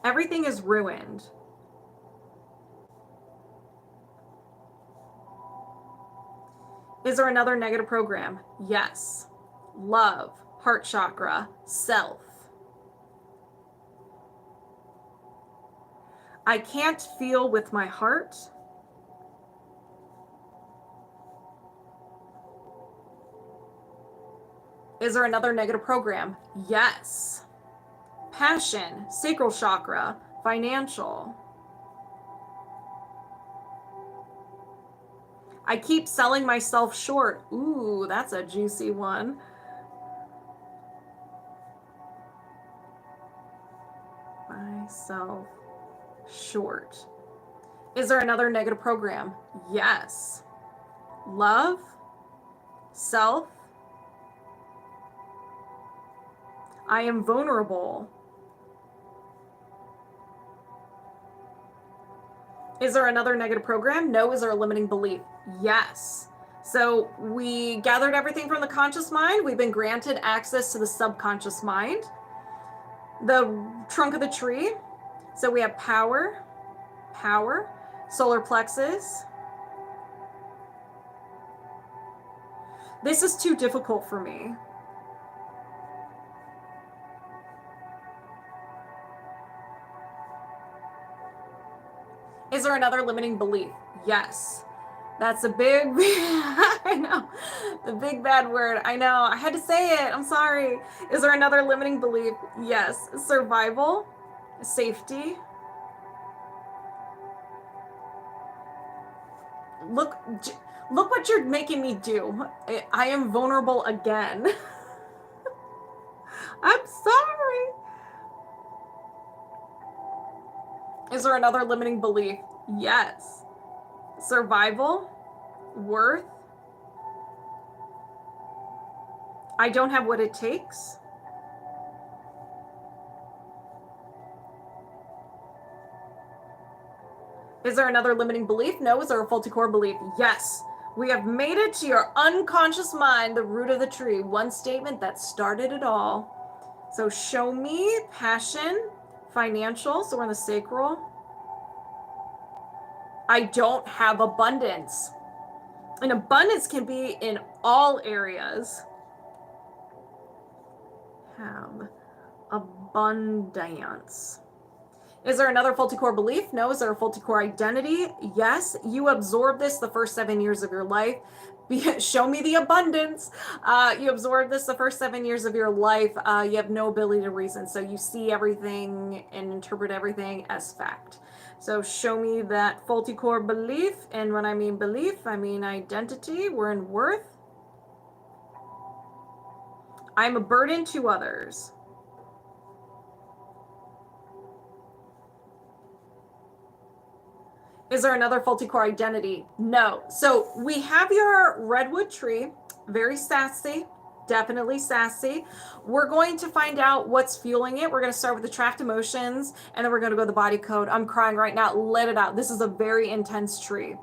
Everything is ruined. Is there another negative program? Yes. Love, heart chakra, self. I can't feel with my heart. Is there another negative program? Yes. Passion, sacral chakra, financial. I keep selling myself short. Ooh, that's a juicy one. Myself short. Is there another negative program? Yes. Love, self. I am vulnerable. Is there another negative program? No. Is there a limiting belief? Yes. So we gathered everything from the conscious mind. We've been granted access to the subconscious mind, the trunk of the tree. So we have power, solar plexus. This is too difficult for me. Is there another limiting belief? Yes. That's a big, I know, the big bad word. I know, I had to say it. I'm sorry. Is there another limiting belief? Yes. Survival, safety. Look what you're making me do. I am vulnerable again. I'm sorry. Is there another limiting belief? Yes. Survival, worth. I don't have what it takes. Is there another limiting belief? No. Is there a faulty core belief? Yes. We have made it to your unconscious mind, the root of the tree. One statement that started it all. So show me passion, financial. So we're in the sacral. I don't have abundance. And abundance can be in all areas. Have abundance. Is there another faulty core belief? No. Is there a faulty core identity? Yes. You absorb this the first 7 years of your life. Show me the abundance. You absorb this the first 7 years of your life. You have no ability to reason. So you see everything and interpret everything as fact. So show me that faulty core belief. And when I mean belief, I mean identity. We're in worth. I'm a burden to others. Is there another faulty core identity? No. So we have your redwood tree, very sassy, definitely sassy. We're going to find out what's fueling it. We're going to start with the trapped emotions, and then we're going to go to the body code. I'm crying right now. Let it out. This is a very intense tree.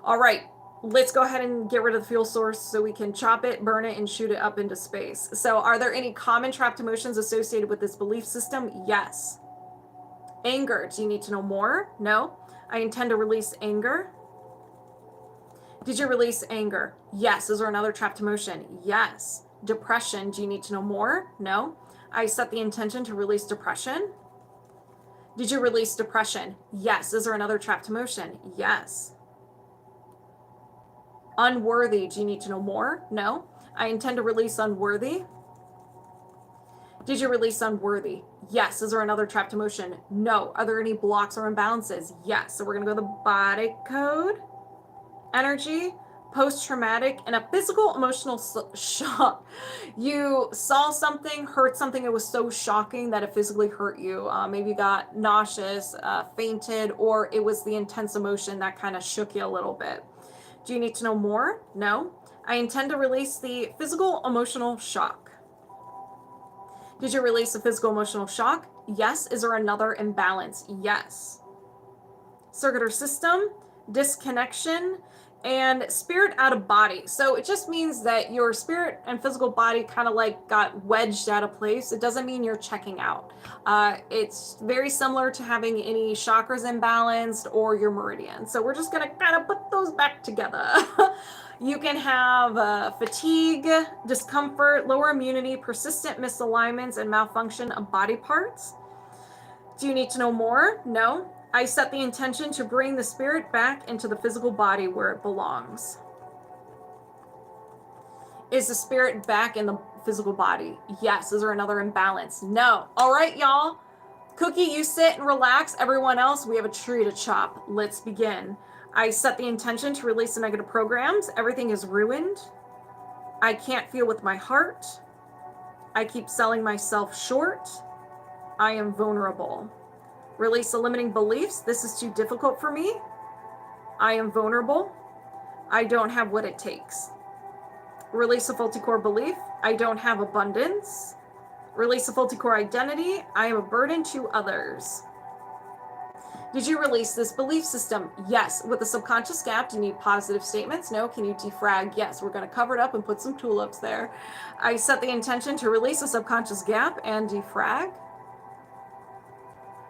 All right. Let's go ahead and get rid of the fuel source so we can chop it, burn it, and shoot it up into space. So are there any common trapped emotions associated with this belief system? Yes. Anger. Do you need to know more? No. I intend to release anger. Did you release anger? Yes. Is there another trapped emotion? Yes. Depression. Do you need to know more? No. I set the intention to release depression. Did you release depression? Yes. Is there another trapped emotion? Yes. Unworthy. Do you need to know more? No. I intend to release unworthy. Did you release unworthy? Yes. Is there another trapped emotion? No. Are there any blocks or imbalances? Yes. So we're going to go to the body code, energy, post-traumatic, and a physical emotional shock. You saw something, heard something. It was so shocking that it physically hurt you. Maybe you got nauseous, fainted, or it was the intense emotion that kind of shook you a little bit. Do you need to know more? No. I intend to release the physical emotional shock. Did you release the physical emotional shock? Yes. Is there another imbalance? Yes. Circular system, disconnection, and spirit out of body. So it just means that your spirit and physical body kind of like got wedged out of place. It doesn't mean you're checking out. It's very similar to having any chakras imbalanced or your meridian. So we're just going to kind of put those back together. You can have fatigue, discomfort, lower immunity, persistent misalignments, and malfunction of body parts. Do you need to know more? No. I set the intention to bring the spirit back into the physical body where it belongs. Is the spirit back in the physical body? Yes. Is there another imbalance? No. All right, y'all. Cookie, you sit and relax. Everyone else, we have a tree to chop. Let's begin. I set the intention to release the negative programs. Everything is ruined. I can't feel with my heart. I keep selling myself short. I am vulnerable. Release the limiting beliefs. This is too difficult for me. I am vulnerable. I don't have what it takes. Release a faulty core belief. I don't have abundance. Release a faulty core identity. I am a burden to others. Did you release this belief system? Yes. With the subconscious gap, do you need positive statements? No. Can you defrag? Yes. We're going to cover it up and put some tulips there. I set the intention to release the subconscious gap and defrag.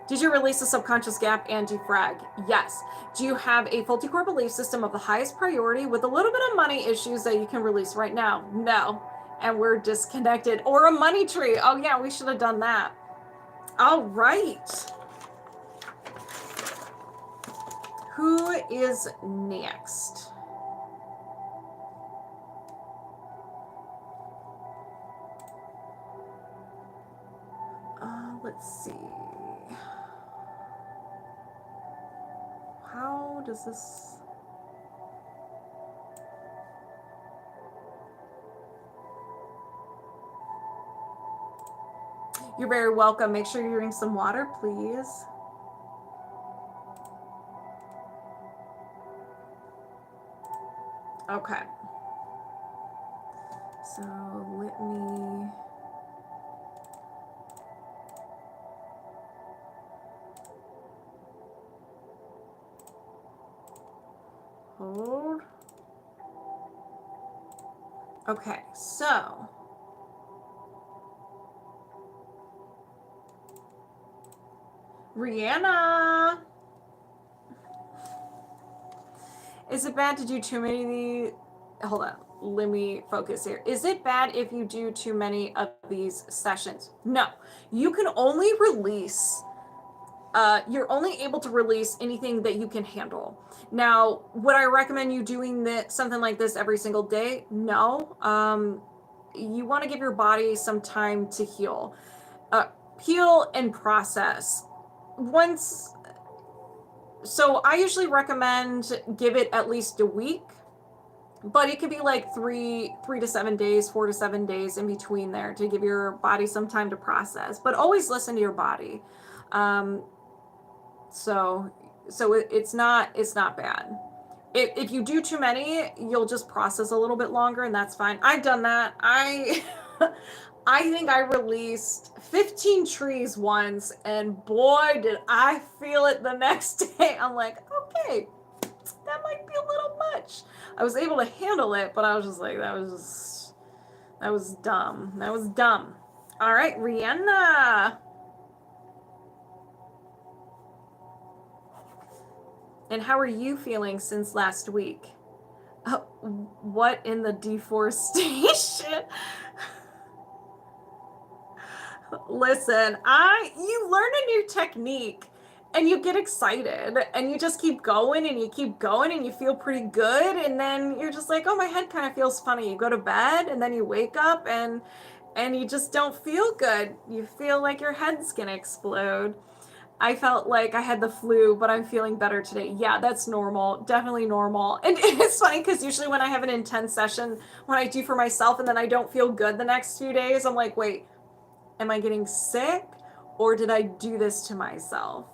Did you release the subconscious gap and defrag? Yes. Do you have a faulty core belief system of the highest priority with a little bit of money issues that you can release right now? No. And we're disconnected. Or a money tree. Oh yeah, we should have done that. All right. Who is next? Let's see. How does this... You're very welcome. Make sure you drink some water, please. Okay. So let me... hold. Okay, so... Reanna! Is it bad to do too many... Hold on, let me focus here. Is it bad if you do too many of these sessions? No. You can only release... you're only able to release anything that you can handle. Now, would I recommend you doing something like this every single day? No. You want to give your body some time to heal. Heal and process. So I usually recommend give it at least a week, but it could be like 3 to 7 days, 4 to 7 days in between there to give your body some time to process. But always listen to your body. So it's not bad. If you do too many, you'll just process a little bit longer, and that's fine. I've done that. I think I released 15 trees once, and boy, did I feel it the next day. I'm like, okay, that might be a little much. I was able to handle it, but I was just like, that was dumb. That was dumb. All right, Reanna. And how are you feeling since last week? What in the deforestation? Listen, you learn a new technique and you get excited and you just keep going and you keep going and you feel pretty good, and then you're just like, oh, my head kind of feels funny. You go to bed and then you wake up and you just don't feel good. You feel like your head's gonna explode. I felt like I had the flu, but I'm feeling better today. Yeah, that's normal. Definitely normal. And it's funny because usually when I have an intense session, when I do for myself and then I don't feel good the next few days, I'm like, wait, am I getting sick or did I do this to myself?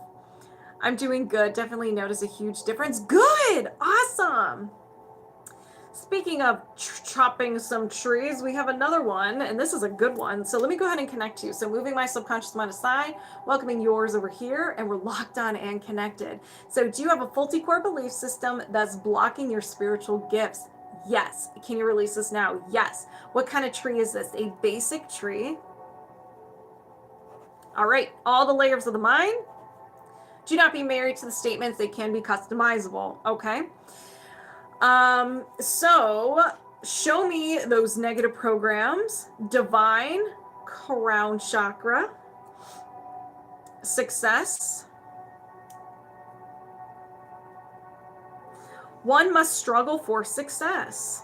I'm doing good. Definitely notice a huge difference. Good. Awesome. Speaking of chopping some trees, we have another one, and this is a good one. So let me go ahead and connect you. So moving my subconscious mind aside, welcoming yours over here, and we're locked on and connected. So do you have a faulty core belief system that's blocking your spiritual gifts? Yes. Can you release this now? Yes. What kind of tree is this? A basic tree. All right. All the layers of the mind. Do not be married to the statements. They can be customizable. Okay. So show me those negative programs. Divine, crown chakra, success. One must struggle for success.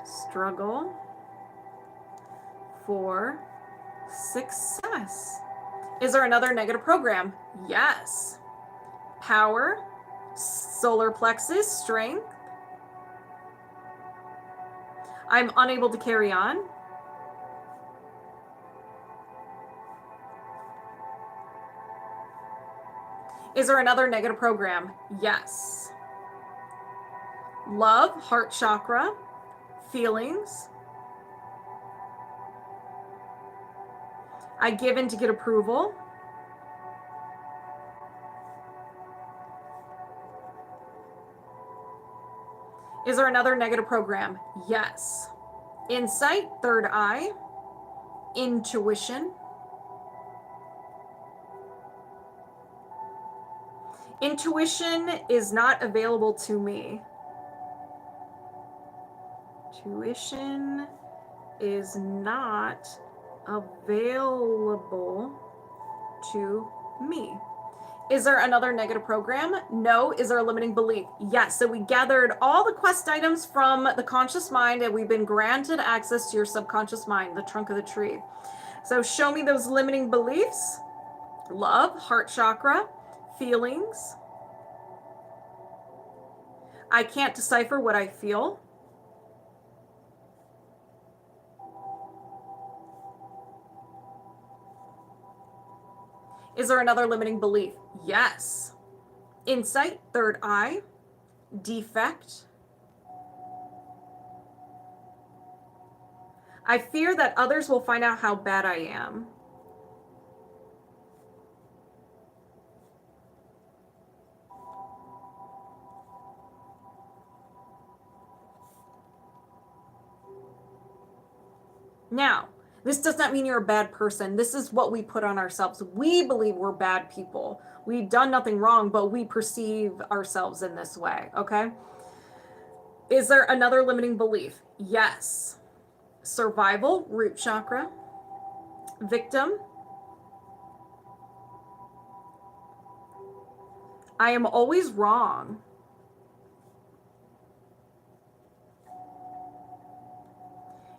Struggle for success. Is there another negative program? Yes. Power, solar plexus, strength. I'm unable to carry on. Is there another negative program? Yes. Love, heart chakra, feelings. I give in to get approval. Is there another negative program? Yes. Insight, third eye, intuition. Intuition is not available to me. Intuition is not available to me. Is there another negative program? No. Is there a limiting belief? Yes. So we gathered all the quest items from the conscious mind and we've been granted access to your subconscious mind, the trunk of the tree. So show me those limiting beliefs. Love, heart chakra, feelings. I can't decipher what I feel. Is there another limiting belief? Yes. Insight, third eye, defect. I fear that others will find out how bad I am. Now, this does not mean you're a bad person. This is what we put on ourselves. We believe we're bad people. We've done nothing wrong, but we perceive ourselves in this way, okay? Is there another limiting belief? Yes. Survival, root chakra. Victim. I am always wrong.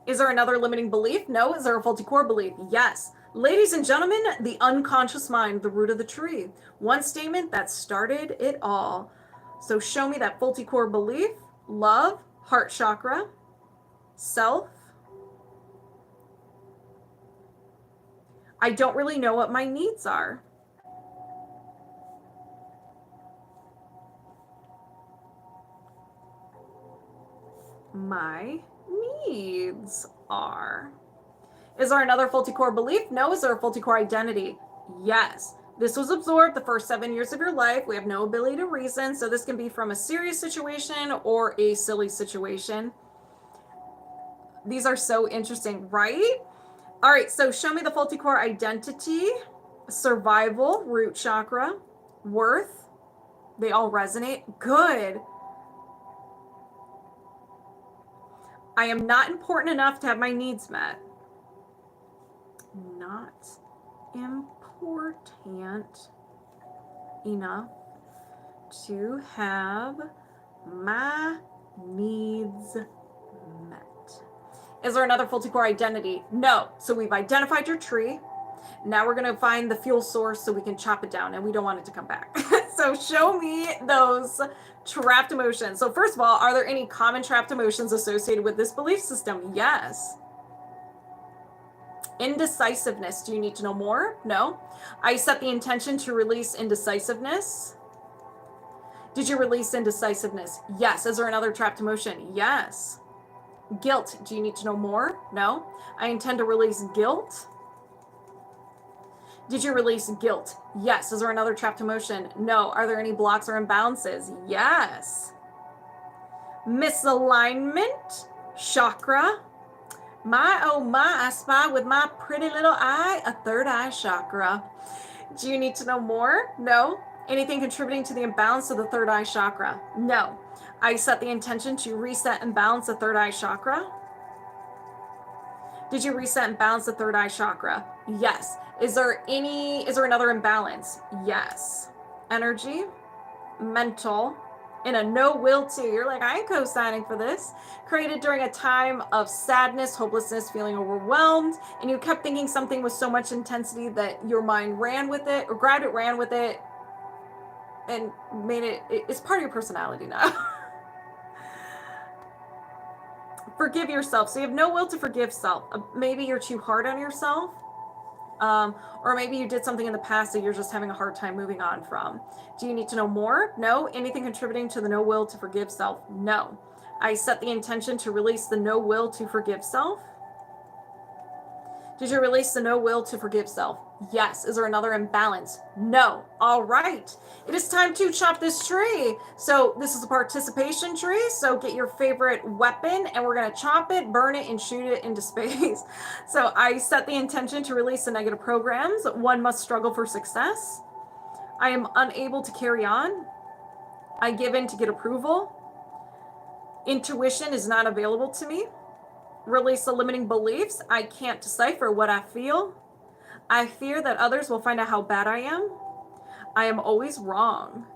Is there another limiting belief? No. Is there a faulty core belief? Yes. Ladies and gentlemen, the unconscious mind, the root of the tree. One statement that started it all. So show me that faulty core belief. Love, heart chakra, self. I don't really know what my needs are. My needs are. Is there another faulty core belief? No. Is there a faulty core identity? Yes. This was absorbed the first 7 years of your life. We have no ability to reason. So this can be from a serious situation or a silly situation. These are so interesting, right? All right. So show me the faulty core identity, survival, root chakra, worth. They all resonate. Good. I am not important enough to have my needs met. Not important enough to have my needs met. Is there another faulty core identity? No. So we've identified your tree. Now we're going to find the fuel source so we can chop it down, and we don't want it to come back. So show me those trapped emotions. So first of all, are there any common trapped emotions associated with this belief system? Yes. Indecisiveness. Do you need to know more? No. I set the intention to release indecisiveness. Did you release indecisiveness? Yes. Is there another trapped emotion? Yes. Guilt. Do you need to know more? No. I intend to release guilt. Did you release guilt? Yes. Is there another trapped emotion? No. Are there any blocks or imbalances? Yes. Misalignment, chakra. My, oh my, I spy with my pretty little eye, a third eye chakra. Do you need to know more? No. Anything contributing to the imbalance of the third eye chakra? No. I set the intention to reset and balance the third eye chakra. Did you reset and balance the third eye chakra? Yes. Is there another imbalance? Yes. Energy, mental, and a no will to. You're like, I ain't co-signing for this. Created during a time of sadness, hopelessness, feeling overwhelmed, and you kept thinking something with so much intensity that your mind ran with it, or grabbed it, ran with it, and made it's part of your personality now. Forgive yourself. So you have no will to forgive self. Maybe you're too hard on yourself. Or maybe you did something in the past that you're just having a hard time moving on from. Do you need to know more? No. Anything contributing to the no will to forgive self? No. I set the intention to release the no will to forgive self. Did you release the no will to forgive self? Yes. Is there another imbalance? No. All right. It is time to chop this tree. So this is a participation tree. So get your favorite weapon and we're going to chop it, burn it, and shoot it into space. So I set the intention to release the negative programs. One must struggle for success. I am unable to carry on. I give in to get approval. Intuition is not available to me. Release the limiting beliefs. I can't decipher what I feel. I fear that others will find out how bad I am. I am always wrong.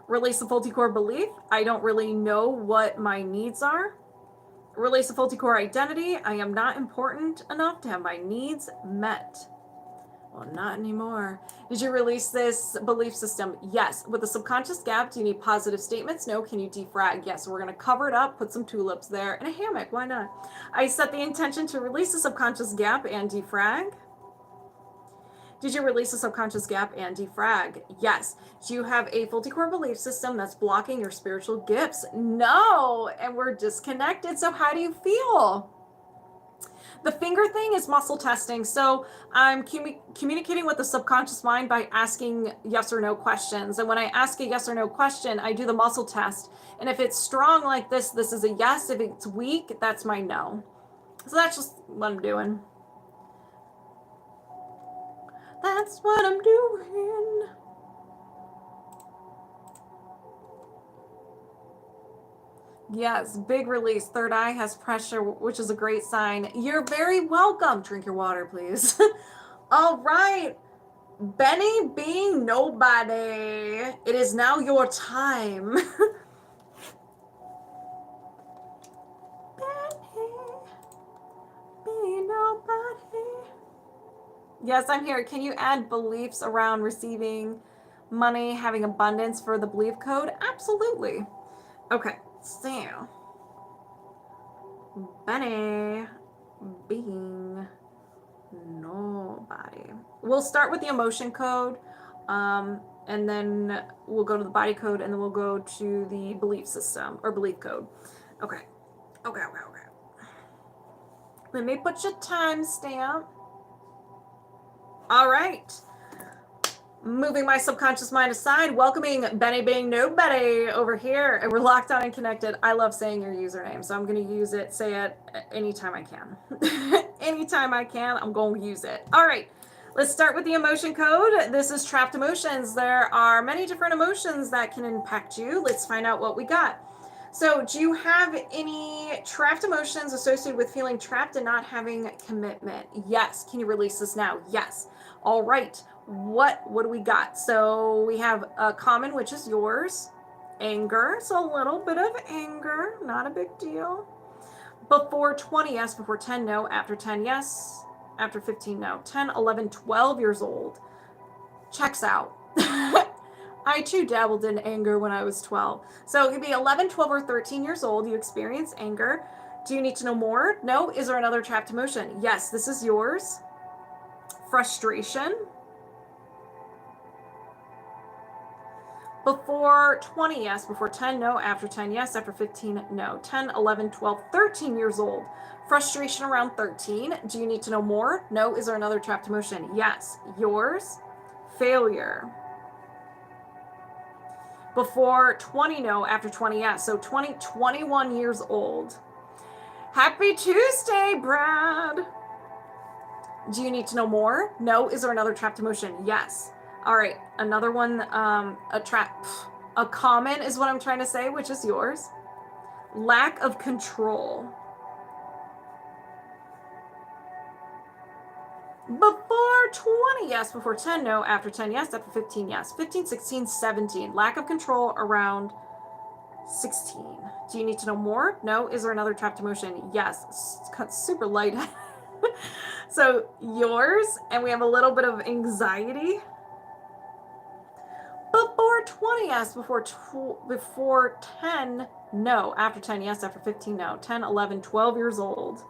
Release the faulty core belief. I don't really know what my needs are. Release the faulty core identity. I am not important enough to have my needs met. Well, not anymore. Did you release this belief system? Yes. With the subconscious gap, do you need positive statements? No. Can you defrag? Yes. So we're going to cover it up, put some tulips there, and a hammock. Why not? I set the intention to release the subconscious gap and defrag. Did you release a subconscious gap and defrag? Yes. Do you have a faulty core belief system that's blocking your spiritual gifts? No. And we're disconnected. So how do you feel? The finger thing is muscle testing. So I'm communicating with the subconscious mind by asking yes or no questions. And when I ask a yes or no question, I do the muscle test. And if it's strong like this, this is a yes. If it's weak, that's my no. So that's just what I'm doing. That's what I'm doing. Yes, big release. Third eye has pressure, which is a great sign. You're very welcome. Drink your water, please. All right. Benny being nobody. It is now your time. Benny being nobody. Yes, I'm here. Can you add beliefs around receiving money, having abundance for the belief code? Absolutely. Okay, so Benny being nobody. We'll start with the emotion code, and then we'll go to the body code, and then we'll go to the belief system or belief code. Okay. Let me put your timestamp. All right. Moving my subconscious mind aside, welcoming Benny being nobody over here, and we're locked on and connected. I love saying your username, so I'm going to use it, say it anytime I can. Anytime I can, I'm going to use it. All right, let's start with the emotion code. This is trapped emotions. There are many different emotions that can impact you. Let's find out what we got. So do you have any trapped emotions associated with feeling trapped and not having commitment? Yes. Can you release this now? Yes. All right. What do we got? So we have a common, which is yours. Anger. So a little bit of anger. Not a big deal. Before 20, yes. Before 10, no. After 10, yes. After 15, no. 10, 11, 12 years old. Checks out. I too dabbled in anger when I was 12. So it could be 11, 12, or 13 years old. You experience anger. Do you need to know more? No. Is there another trapped emotion? Yes, this is yours. Frustration. Before 20, yes. Before 10, no. After 10, yes. After 15, no. 10, 11, 12, 13 years old. Frustration around 13. Do you need to know more? No. Is there another trapped emotion? Yes. Yours. Failure. Before 20, no. After 20, yes. So 20, 21 years old. Happy Tuesday, Brad. Do you need to know more? No. Is there another trapped emotion? Yes. All right. Another one, a common is what I'm trying to say, which is yours. Lack of control. Before 20, yes. Before 10, no. After 10, yes. After 15, yes. 15, 16, 17. Lack of control around 16. Do you need to know more? No. Is there another trapped emotion? Yes. Super light. So yours, and we have a little bit of anxiety. Before 20, yes. Before 10, no. After 10, yes. After 15, no. 10, 11, 12 years old.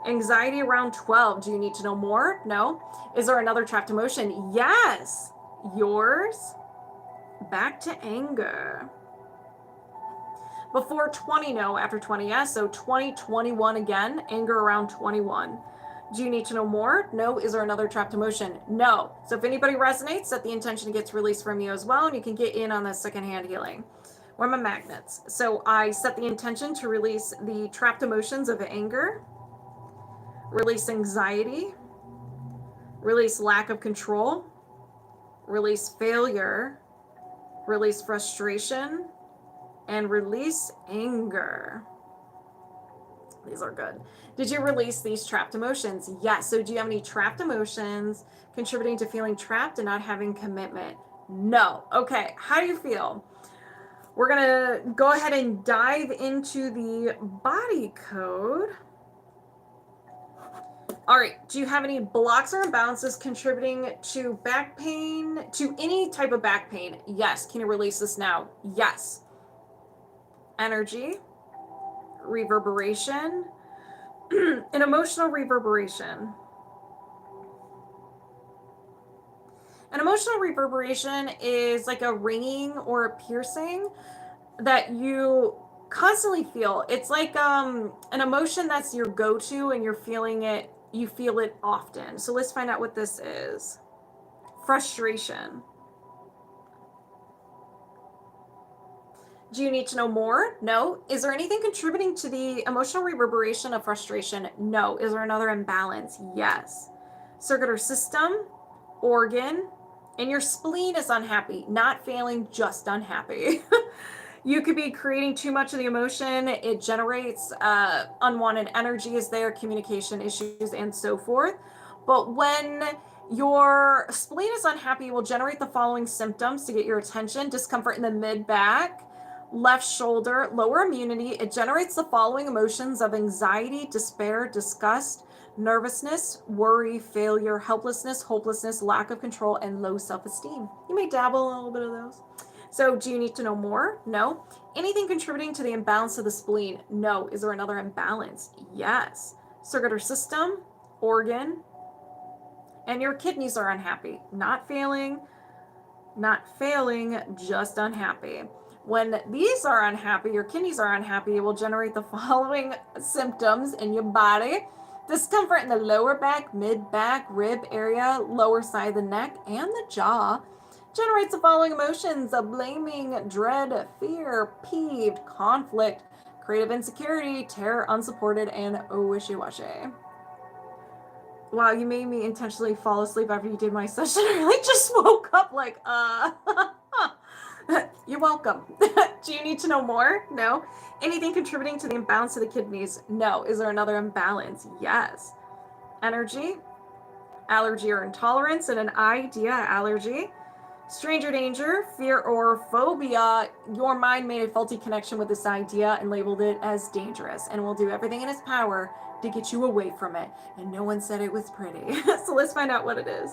Anxiety around 12. Do you need to know more? No. Is there another trapped emotion? Yes. Yours. Back to anger. Before 20, no. After 20, yes. So 20, 21 again. Anger around 21. Do you need to know more? No. Is there another trapped emotion? No. So if anybody resonates, set the intention gets released from you as well, and you can get in on the secondhand healing. Where are my magnets? So I set the intention to release the trapped emotions of anger, release anxiety, release lack of control, release failure, release frustration, and release anger. These are good. Did you release these trapped emotions? Yes. So do you have any trapped emotions contributing to feeling trapped and not having commitment? No. Okay. How do you feel? We're going to go ahead and dive into the body code. All right. Do you have any blocks or imbalances contributing to back pain, to any type of back pain? Yes. Can you release this now? Yes. Energy, reverberation, an emotional reverberation. An emotional reverberation is like a ringing or a piercing that you constantly feel. It's like an emotion that's your go-to and you're feeling it, you feel it often. So let's find out what this is. Frustration. Do you need to know more? No. Is there anything contributing to the emotional reverberation of frustration? No. Is there another imbalance? Yes. Circuit or system, organ, and your spleen is unhappy, not failing, just unhappy. You could be creating too much of the emotion. It generates unwanted energy is there, communication issues, and so forth. But when your spleen is unhappy, it will generate the following symptoms to get your attention: discomfort in the mid-back, left shoulder, lower immunity. It generates the following emotions of anxiety, despair, disgust, nervousness, worry, failure, helplessness, hopelessness, lack of control, and low self-esteem. You may dabble in a little bit of those. So do you need to know more? No. Anything contributing to the imbalance of the spleen? No. Is there another imbalance? Yes. Circuit or system, organ, and your kidneys are unhappy. Not failing, just unhappy. When these are unhappy, your kidneys are unhappy, it will generate the following symptoms in your body: discomfort in the lower back, mid-back, rib area, lower side of the neck, and the jaw. Generates the following emotions of blaming, dread, fear, peeved, conflict, creative insecurity, terror, unsupported, and wishy-washy. Wow, you made me intentionally fall asleep after you did my session. I really just woke up like, You're welcome. Do you need to know more? No. Anything contributing to the imbalance of the kidneys? No. Is there another imbalance? Yes. Energy, allergy or intolerance, and an idea allergy. Stranger danger, fear or phobia. Your mind made a faulty connection with this idea and labeled it as dangerous and will do everything in its power to get you away from it. And no one said it was pretty. So let's find out what it is.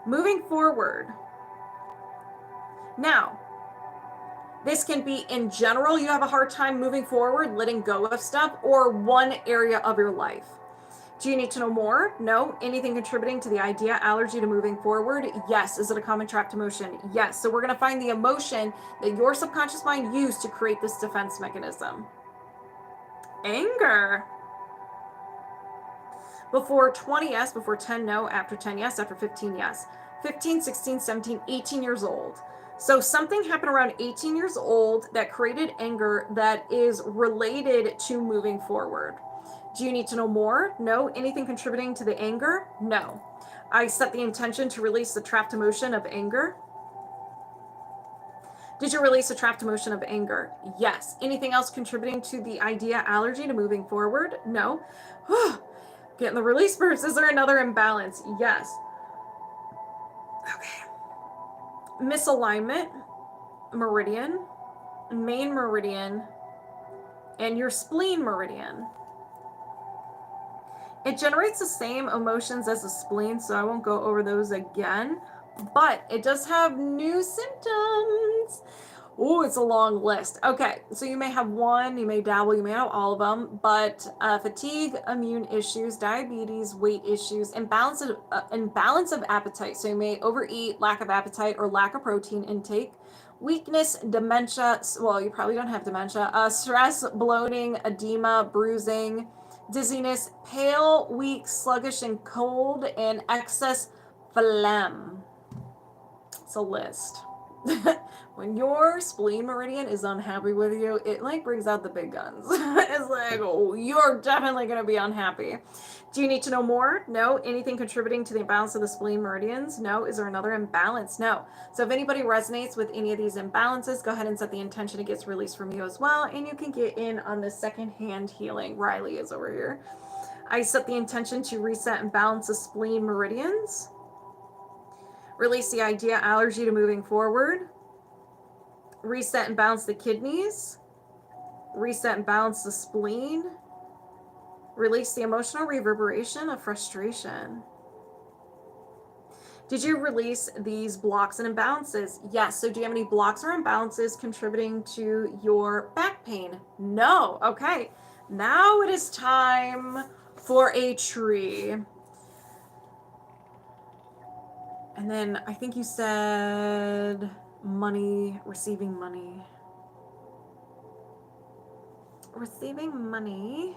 Moving forward. Now, this can be in general, you have a hard time moving forward, letting go of stuff, or one area of your life. Do you need to know more? No. Anything contributing to the idea allergy to moving forward? Yes. Is it a common trapped emotion? Yes. So we're going to find the emotion that your subconscious mind used to create this defense mechanism. Anger. Before 20, yes. Before 10, no. After 10, yes. After 15, yes. 15, 16, 17, 18 years old. So something happened around 18 years old that created anger that is related to moving forward. Do you need to know more? No. Anything contributing to the anger? No. I set the intention to release the trapped emotion of anger. Did you release a trapped emotion of anger? Yes. Anything else contributing to the idea allergy to moving forward? No. Getting the release burst. Is there another imbalance? Yes. Okay. Misalignment, meridian, main meridian, and your spleen meridian. It generates the same emotions as the spleen, so I won't go over those again, but it does have new symptoms. Oh, it's a long list. Okay, so you may have one, you may dabble, you may have all of them, but fatigue, immune issues, diabetes, weight issues, imbalance of appetite. So you may overeat, lack of appetite, or lack of protein intake. Weakness, dementia, well, you probably don't have dementia, stress, bloating, edema, bruising, dizziness, pale, weak, sluggish, and cold, and excess phlegm. It's a list. When your spleen meridian is unhappy with you, it like brings out the big guns. It's like, oh, you're definitely going to be unhappy. Do you need to know more? No. Anything contributing to the imbalance of the spleen meridians? No. Is there another imbalance? No. So if anybody resonates with any of these imbalances, go ahead and set the intention it gets released from you as well, and you can get in on the second-hand healing. Riley is over here. I set the intention to reset and balance the spleen meridians. Release the idea allergy to moving forward. Reset and balance the kidneys. Reset and balance the spleen. Release the emotional reverberation of frustration. Did you release these blocks and imbalances? Yes. So do you have any blocks or imbalances contributing to your back pain? No. Okay. Now it is time for a tree. And then I think you said money, receiving money. Receiving money,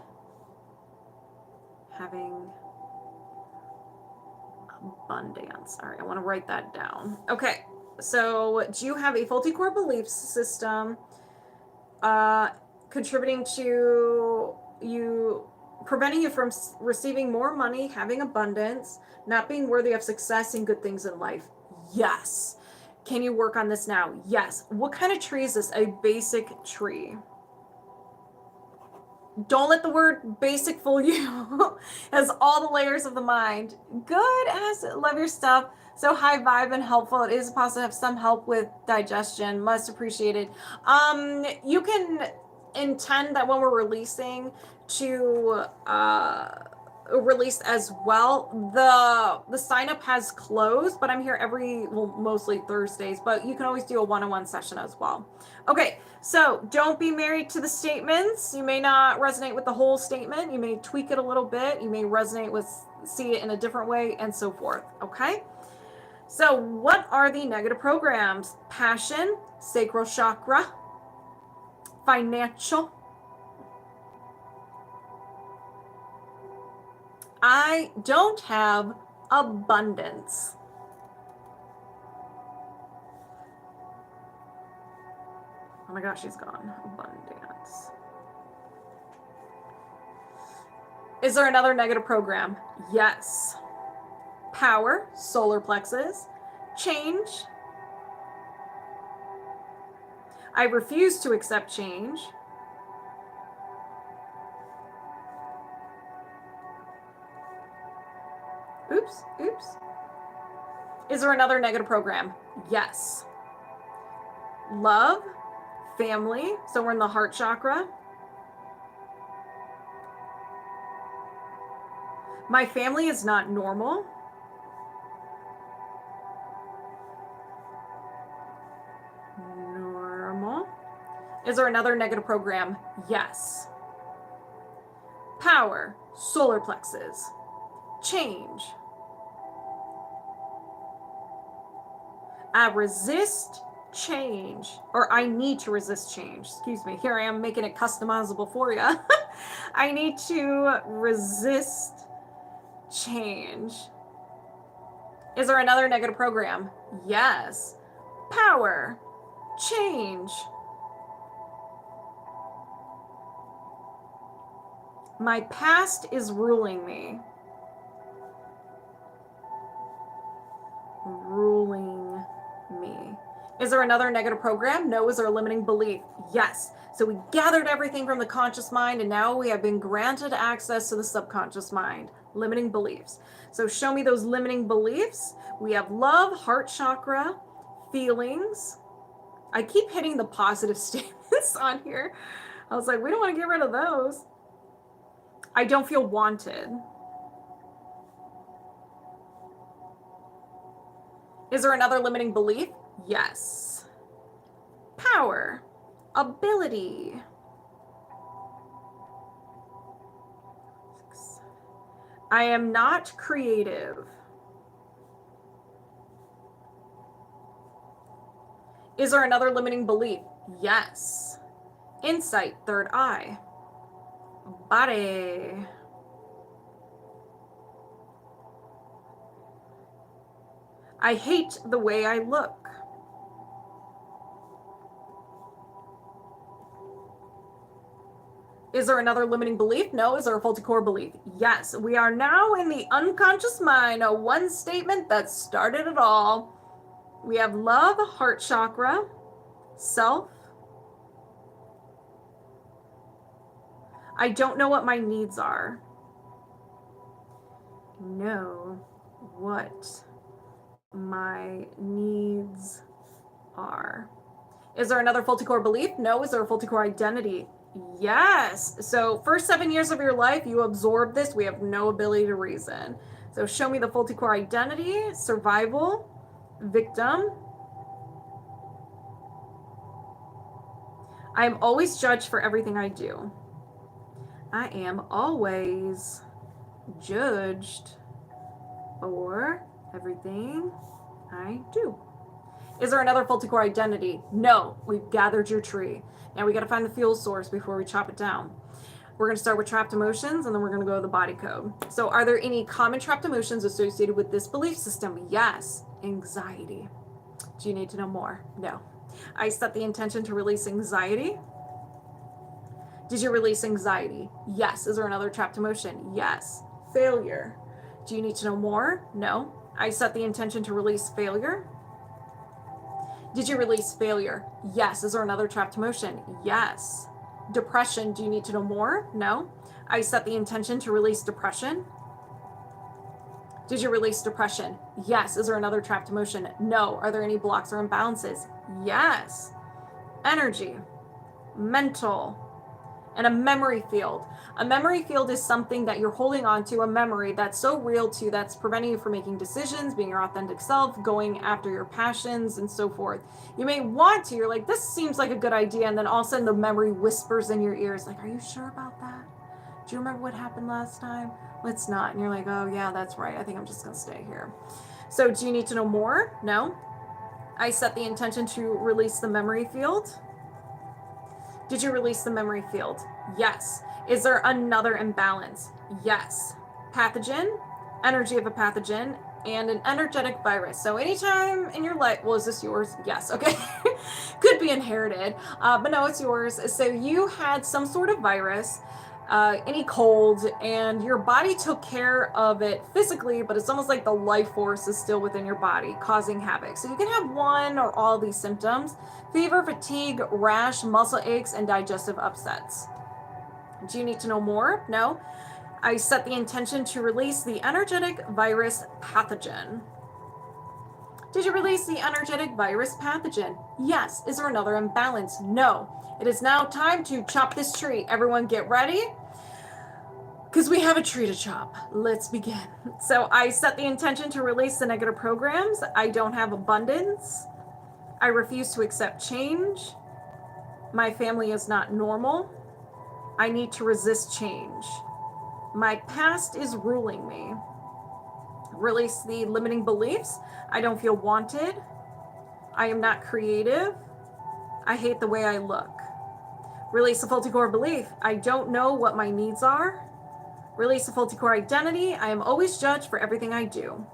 having abundance. All right, I want to write that down. Okay, so do you have a faulty core belief system contributing to you, preventing you from receiving more money, having abundance, not being worthy of success and good things in life? Yes. Can you work on this now? Yes. What kind of tree is this? A basic tree. Don't let the word basic fool you. Has all the layers of the mind. Good. Love your stuff. So high vibe and helpful. It is possible to have some help with digestion. Much appreciated. You can intend that when we're releasing to release as well. The sign up has closed, but I'm here mostly Thursdays, but you can always do a one-on-one session as well. Okay, so don't be married to the statements. You may not resonate with the whole statement. You may tweak it a little bit. You may see it in a different way, and so forth. Okay, so what are the negative programs? Passion, sacral chakra, financial. I don't have abundance. Oh my gosh, she's gone. Abundance. Is there another negative program? Yes. Power, solar plexus. Change. I refuse to accept change. Oops. Is there another negative program? Yes. Love, family. So we're in the heart chakra. My family is not normal. Normal. Is there another negative program? Yes. Power, solar plexus. Change. I resist change, or I need to resist change. Excuse me. Here I am making it customizable for you. I need to resist change. Is there another negative program? Yes. Power, change. My past is ruling me. Ruling me. Is there another negative program? No. Is there a limiting belief? Yes. So we gathered everything from the conscious mind, and now we have been granted access to the subconscious mind. Limiting beliefs. So show me those limiting beliefs. We have love, heart chakra, feelings. I keep hitting the positive statements on here. I was like, we don't want to get rid of those. I don't feel wanted. Is there another limiting belief? Yes. Power, ability. I am not creative. Is there another limiting belief? Yes. Insight, third eye. Body. I hate the way I look. Is there another limiting belief? No. Is there a faulty core belief? Yes. We are now in the unconscious mind, a one statement that started it all. We have love, heart chakra, self. I don't know what my needs are. Know what my needs are. Is there another faulty core belief? No. Is there a faulty core identity? Yes. So first 7 years of your life, you absorb this. We have no ability to reason. So show me the faulty core identity, survival, victim. I am always judged for everything I do. I am always judged for everything I do. Is there another faulty core identity? No. We've gathered your tree. Now we got to find the fuel source before we chop it down. We're going to start with trapped emotions, and then we're going to go to the body code. So are there any common trapped emotions associated with this belief system? Yes. Anxiety. Do you need to know more? No. I set the intention to release anxiety. Did you release anxiety? Yes. Is there another trapped emotion? Yes. Failure. Do you need to know more? No. I set the intention to release failure. Did you release failure? Yes. Is there another trapped emotion? Yes. Depression. Do you need to know more? No. I set the intention to release depression. Did you release depression? Yes. Is there another trapped emotion? No. Are there any blocks or imbalances? Yes. Energy. Mental. And a memory field. A memory field is something that you're holding on to, a memory that's so real to you that's preventing you from making decisions, being your authentic self, going after your passions, and so forth. You may want to, you're like, this seems like a good idea, and then all of a sudden the memory whispers in your ears, like, are you sure about that? Do you remember what happened last time? Let's not. And you're like, oh yeah, that's right. I think I'm just gonna stay here. So do you need to know more? No. I set the intention to release the memory field. Did you release the memory field? Yes. Is there another imbalance? Yes. Pathogen, energy of a pathogen, and an energetic virus. So anytime in your life, well, is this yours? Yes. Okay. Could be inherited, but no, it's yours. So you had some sort of virus, any cold, and your body took care of it physically, but it's almost like the life force is still within your body, causing havoc. So you can have one or all these symptoms: fever, fatigue, rash, muscle aches, and digestive upsets. Do you need to know more? No. I set the intention to release the energetic virus pathogen. Did you release the energetic virus pathogen? Yes. Is there another imbalance? No. It is now time to chop this tree. Everyone get ready, because we have a tree to chop. Let's begin. So I set the intention to release the negative programs. I don't have abundance. I refuse to accept change. My family is not normal. I need to resist change. My past is ruling me. Release the limiting beliefs. I don't feel wanted. I am not creative. I hate the way I look. Release the faulty core belief. I don't know what my needs are. Release the faulty core identity. I am always judged for everything I do.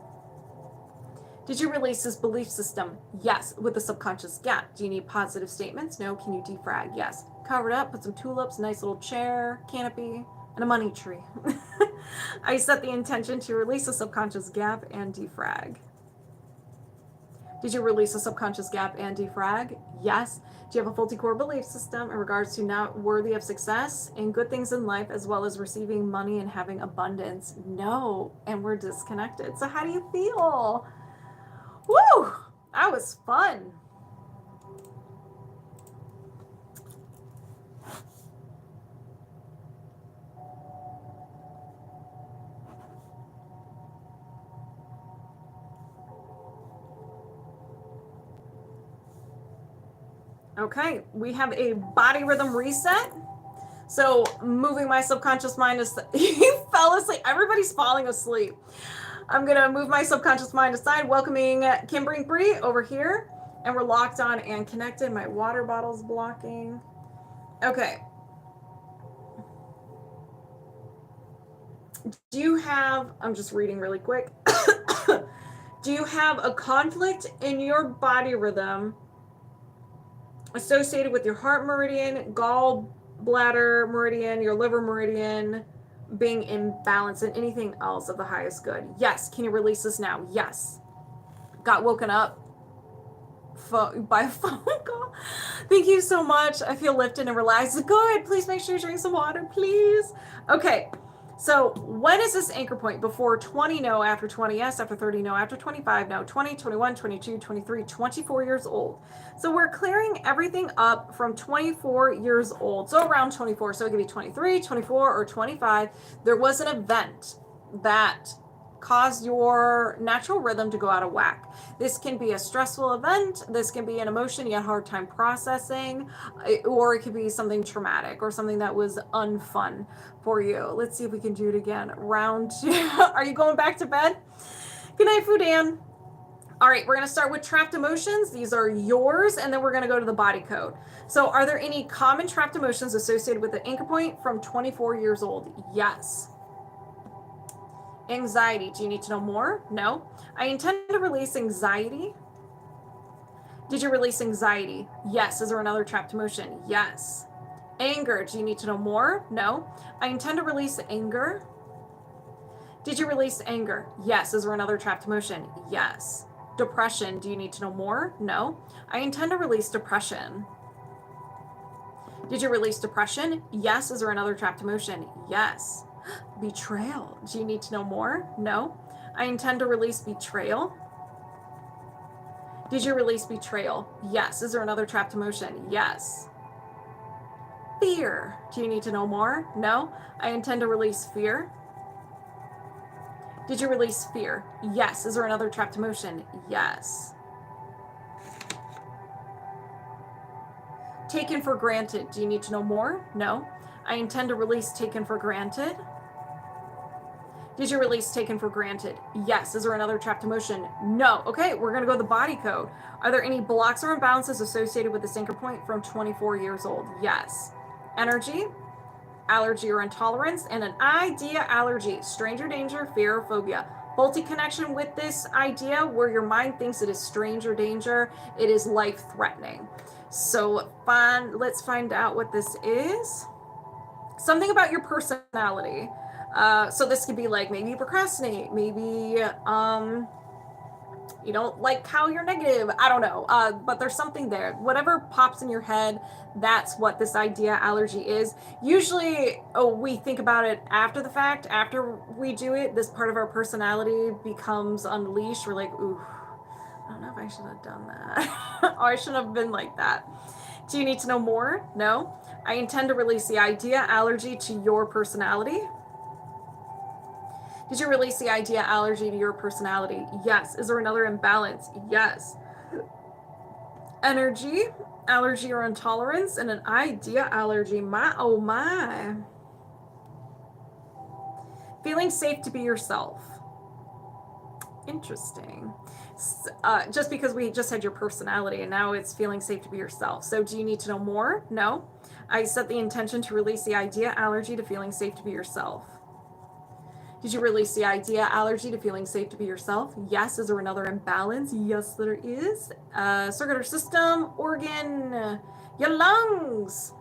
Did you release this belief system? Yes. With the subconscious gap. Do you need positive statements? No. Can you defrag? Yes. Cover it up, put some tulips, nice little chair, canopy, and a money tree. I set the intention to release the subconscious gap and defrag. Did you release the subconscious gap and defrag? Yes. Do you have a faulty core belief system in regards to not worthy of success and good things in life, as well as receiving money and having abundance? No. And we're disconnected. So how do you feel? Woo! That was fun. Okay, we have a body rhythm reset. So moving my subconscious mind is, you fell asleep. Everybody's falling asleep. I'm gonna move my subconscious mind aside, welcoming Kim Brinkbury over here. And we're locked on and connected. My water bottle's blocking. Okay. Do you have, I'm just reading really quick. Do you have a conflict in your body rhythm associated with your heart meridian, gallbladder meridian, your liver meridian being imbalanced, and anything else of the highest good? Yes. Can you release this now? Yes. Got woken up by a phone call. Thank you so much. I feel lifted and relaxed. Good. Please make sure you drink some water, please. Okay. So when is this anchor point? Before 20, no. After 20, yes. After 30, no. After 25, no. 20, 21, 22, 23, 24 years old. So we're clearing everything up from 24 years old. So around 24. So it could be 23, 24, or 25. There was an event that caused your natural rhythm to go out of whack. This can be a stressful event. This can be an emotion you had a hard time processing, or it could be something traumatic or something that was unfun for you. Let's see if we can do it again. Round two. Are you going back to bed? Good night, Fudan. All right, we're going to start with trapped emotions. These are yours, and then we're going to go to the body code. So are there any common trapped emotions associated with the anchor point from 24 years old? Yes. Anxiety. Do you need to know more? No. I intend to release anxiety. Did you release anxiety? Yes. Is there another trapped emotion? Yes. Anger. Do you need to know more? No. I intend to release anger. Did you release anger? Yes. Is there another trapped emotion? Yes. Depression. Do you need to know more? No. I intend to release depression. Did you release depression? Yes. Is there another trapped emotion? Yes. Betrayal. Do you need to know more? No. I intend to release betrayal. Did you release betrayal? Yes. Is there another trapped emotion? Yes. Fear. Do you need to know more? No. I intend to release fear. Did you release fear? Yes. Is there another trapped emotion? Yes. Taken for granted. Do you need to know more? No. I intend to release taken for granted. Did you release taken for granted? Yes. Is there another trapped emotion? No. Okay, we're going to go to the body code. Are there any blocks or imbalances associated with this anchor point from 24 years old? Yes. Energy, allergy or intolerance, and an idea allergy, stranger danger, fear, or phobia. Faulty connection with this idea where your mind thinks it is stranger danger, it is life-threatening. So let's find out what this is. Something about your personality. So this could be like maybe you procrastinate, maybe you don't like how you're negative. I don't know. But there's something there. Whatever pops in your head, that's what this idea allergy is. Usually, we think about it after the fact. After we do it, this part of our personality becomes unleashed. We're like, ooh, I don't know if I should have done that. Or I shouldn't have been like that. Do you need to know more? No. I intend to release the idea allergy to your personality. Did you release the idea allergy to your personality? Yes. Is there another imbalance? Yes. Energy, allergy or intolerance, and an idea allergy. Oh my. Feeling safe to be yourself. Interesting. Just because we just had your personality and now it's feeling safe to be yourself. So do you need to know more? No. I set the intention to release the idea allergy to feeling safe to be yourself. Did you release the idea allergy to feeling safe to be yourself? Yes. Is there another imbalance? Yes, there is. Circulatory system, organ, your lungs.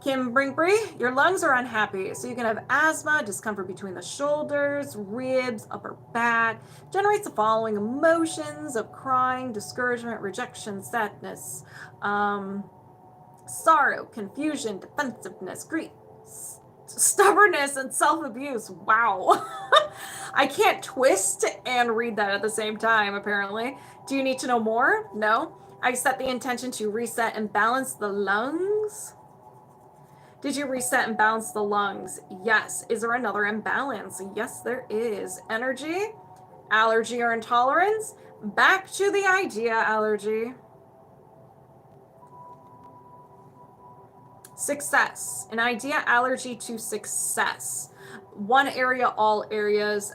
Kim Brinkbury, your lungs are unhappy. So you can have asthma, discomfort between the shoulders, ribs, upper back. Generates the following emotions of crying, discouragement, rejection, sadness, sorrow, confusion, defensiveness, grief, stubbornness, and self-abuse. Wow. I can't twist and read that at the same time, apparently. Do you need to know more? No. I set the intention to reset and balance the lungs. Did you reset and balance the lungs? Yes. Is there another imbalance? Yes, there is. Energy, allergy or intolerance. Back to the idea allergy. Success, an idea allergy to success. One area, all areas.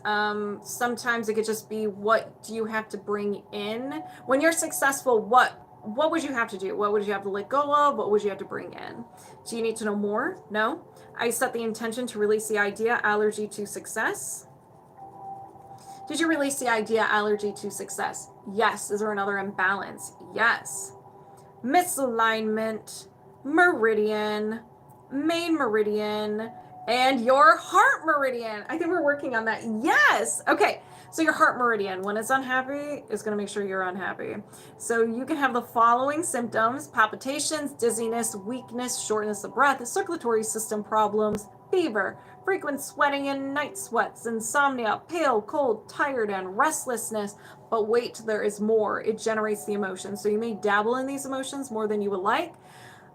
Sometimes it could just be, what do you have to bring in? When you're successful, what would you have to do? What would you have to let go of? What would you have to bring in? Do you need to know more? No. I set the intention to release the idea allergy to success. Did you release the idea allergy to success? Yes. Is there another imbalance? Yes. Misalignment, meridian, main meridian, and your heart meridian. I think we're working on that. Yes. Okay. So your heart meridian, when it's unhappy, is going to make sure you're unhappy. So you can have the following symptoms: palpitations, dizziness, weakness, shortness of breath, circulatory system problems, fever, frequent sweating and night sweats, insomnia, pale, cold, tired, and restlessness. But wait, there is more. It generates the emotions. So you may dabble in these emotions more than you would like.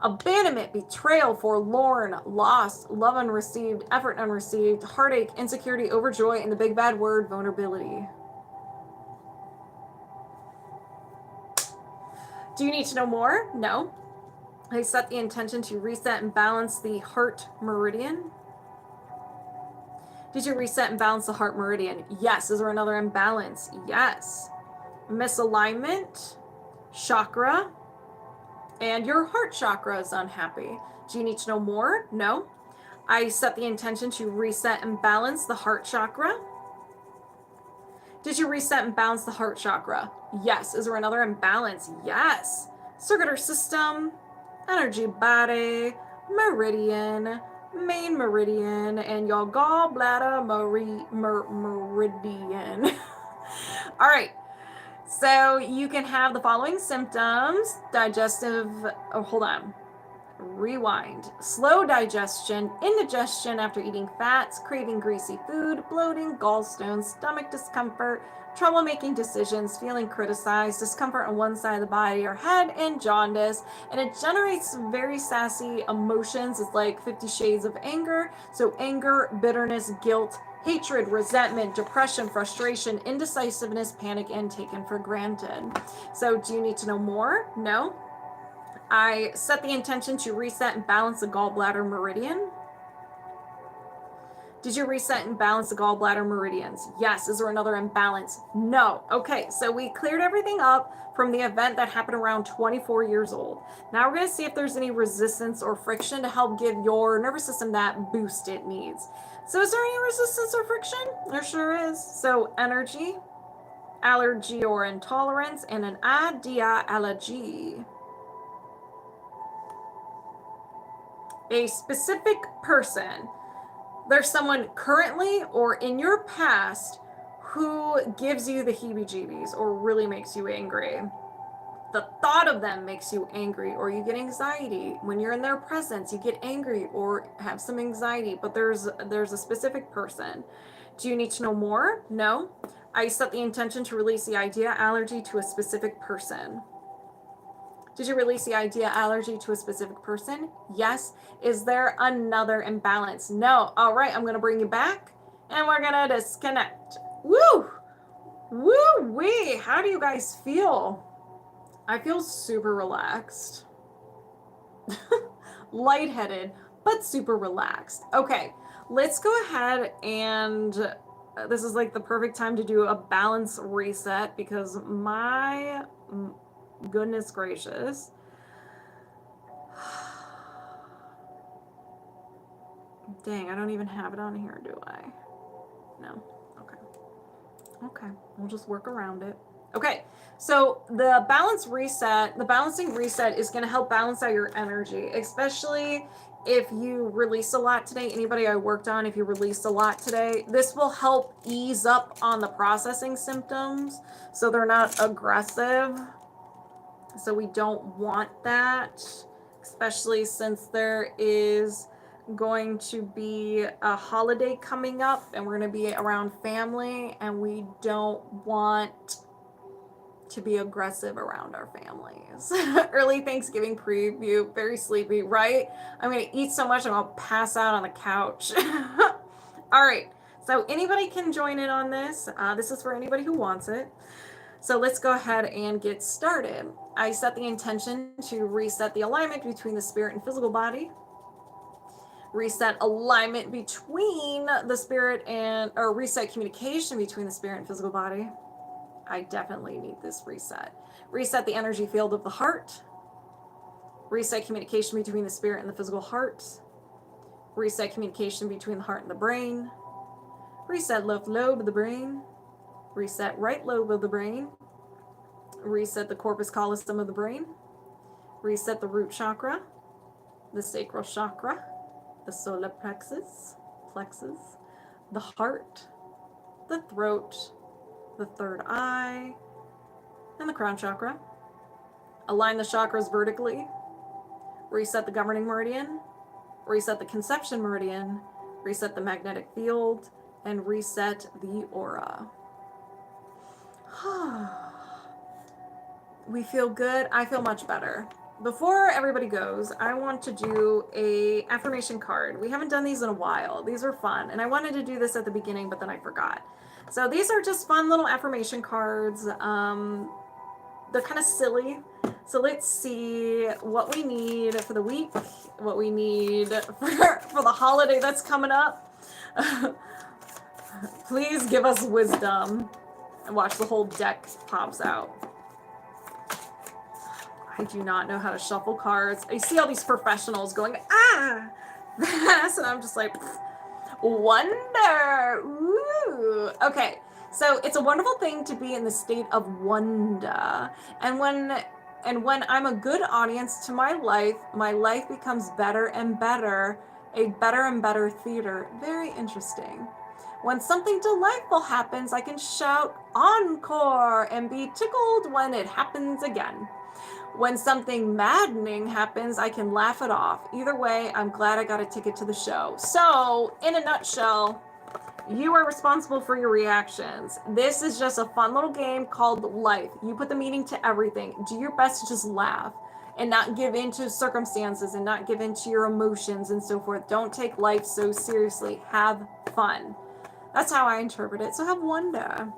Abandonment, betrayal, forlorn, lost, love unreceived, effort unreceived, heartache, insecurity, overjoy, and the big bad word, vulnerability. Do you need to know more? No. I set the intention to reset and balance the heart meridian. Did you reset and balance the heart meridian? Yes. Is there another imbalance? Yes. misalignment, chakra, and your heart chakra is unhappy. Do you need to know more? No. I set the intention to reset and balance the heart chakra. Did you reset and balance the heart chakra? Yes. Is there another imbalance? Yes. Circular system, energy body, meridian, main meridian, and your gallbladder meridian. All right. So you can have the following symptoms: digestive, hold on. Rewind. Slow digestion, indigestion after eating fats, craving greasy food, bloating, gallstones, stomach discomfort, trouble making decisions, feeling criticized, discomfort on one side of the body or head, and jaundice. And it generates very sassy emotions. It's like 50 shades of anger. So anger, bitterness, guilt, hatred, resentment, depression, frustration, indecisiveness, panic, and taken for granted. So do you need to know more? No. I set the intention to reset and balance the gallbladder meridian. Did you reset and balance the gallbladder meridians? Yes. Is there another imbalance? No. Okay, so we cleared everything up from the event that happened around 24 years old. Now we're going to see if there's any resistance or friction to help give your nervous system that boost it needs. So is there any resistance or friction? There sure is. So energy, allergy or intolerance, and an ideology. A specific person. There's someone currently or in your past who gives you the heebie-jeebies or really makes you angry. The thought of them makes you angry, or you get anxiety. When you're in their presence, you get angry or have some anxiety, but there's a specific person. Do you need to know more? No. I set the intention to release the idea allergy to a specific person. Did you release the idea allergy to a specific person? Yes. Is there another imbalance? No. All right, I'm going to bring you back and we're going to disconnect. Woo! Woo-wee! How do you guys feel? I feel super relaxed. Lightheaded, but super relaxed. Okay, let's go ahead and this is like the perfect time to do a balance reset because my goodness gracious. Dang, I don't even have it on here, do I? No. Okay, we'll just work around it. Okay, so the balancing reset is going to help balance out your energy, especially if you release a lot today. Anybody I worked on, if you released a lot today, this will help ease up on the processing symptoms so they're not aggressive. So we don't want that, especially since there is going to be a holiday coming up and we're going to be around family and we don't want to be aggressive around our families. Early Thanksgiving preview, very sleepy, right? I'm going to eat so much I'm going to pass out on the couch. All right, so anybody can join in on this. This is for anybody who wants it. So let's go ahead and get started. I set the intention to reset the alignment between the spirit and physical body. Reset alignment between the spirit and, or reset communication between the spirit and physical body. I definitely need this reset. Reset the energy field of the heart. Reset communication between the spirit and the physical heart. Reset communication between the heart and the brain. Reset left lobe of the brain. Reset right lobe of the brain. Reset the corpus callosum of the brain. Reset the root chakra, the sacral chakra, the solar plexus, the heart, the throat, the third eye, and the crown chakra. Align the chakras vertically. Reset the governing meridian. Reset the conception meridian. Reset the magnetic field. And reset the aura. We feel good. I feel much better. Before everybody goes, I want to do a affirmation card. We haven't done these in a while. These are fun. And I wanted to do this at the beginning, but then I forgot. So these are just fun little affirmation cards. They're kind of silly. So let's see what we need for the week, what we need for the holiday that's coming up. Please give us wisdom. And watch, the whole deck pops out. I do not know how to shuffle cards. I see all these professionals going, ah, this, and I'm just like, wonder. Ooh. Okay, so it's a wonderful thing to be in the state of wonder. And when I'm a good audience to my life becomes better and better, a better and better theater. Very interesting. When something delightful happens, I can shout encore and be tickled when it happens again. When something maddening happens, I can laugh it off. Either way, I'm glad I got a ticket to the show. So, in a nutshell, you are responsible for your reactions. This is just a fun little game called life. You put the meaning to everything. Do your best to just laugh and not give in to circumstances and not give in to your emotions and so forth. Don't take life so seriously. Have fun. That's how I interpret it. So have wonder.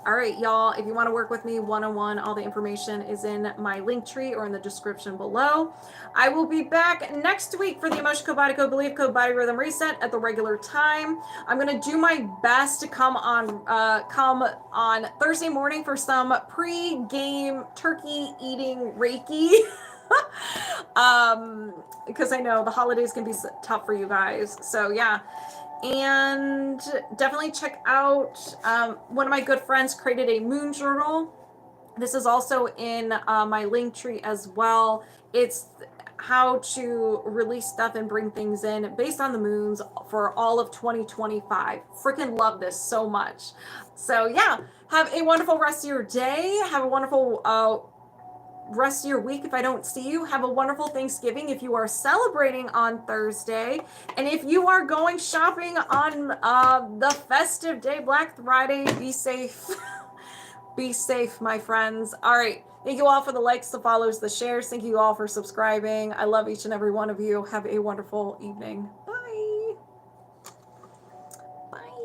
All right, y'all, if you want to work with me one-on-one, all the information is in my link tree or in the description below. I will be back next week for the Emotion Code, Body Code, Belief Code, Body Rhythm Reset at the regular time. I'm going to do my best to come on Thursday morning for some pre-game turkey eating Reiki. Because I know the holidays can be tough for you guys. So, yeah. And definitely check out, one of my good friends created a moon journal. This is also in my link tree as well. It's how to release stuff and bring things in based on the moons for all of 2025. Freaking love this so much. So yeah, have a wonderful rest of your day. Have a wonderful rest of your week. If I don't see you, have a wonderful Thanksgiving if you are celebrating on Thursday. And if you are going shopping on the festive day, Black Friday, be safe. Be safe, my friends. All right. Thank you all for the likes, the follows, the shares. Thank you all for subscribing. I love each and every one of you. Have a wonderful evening.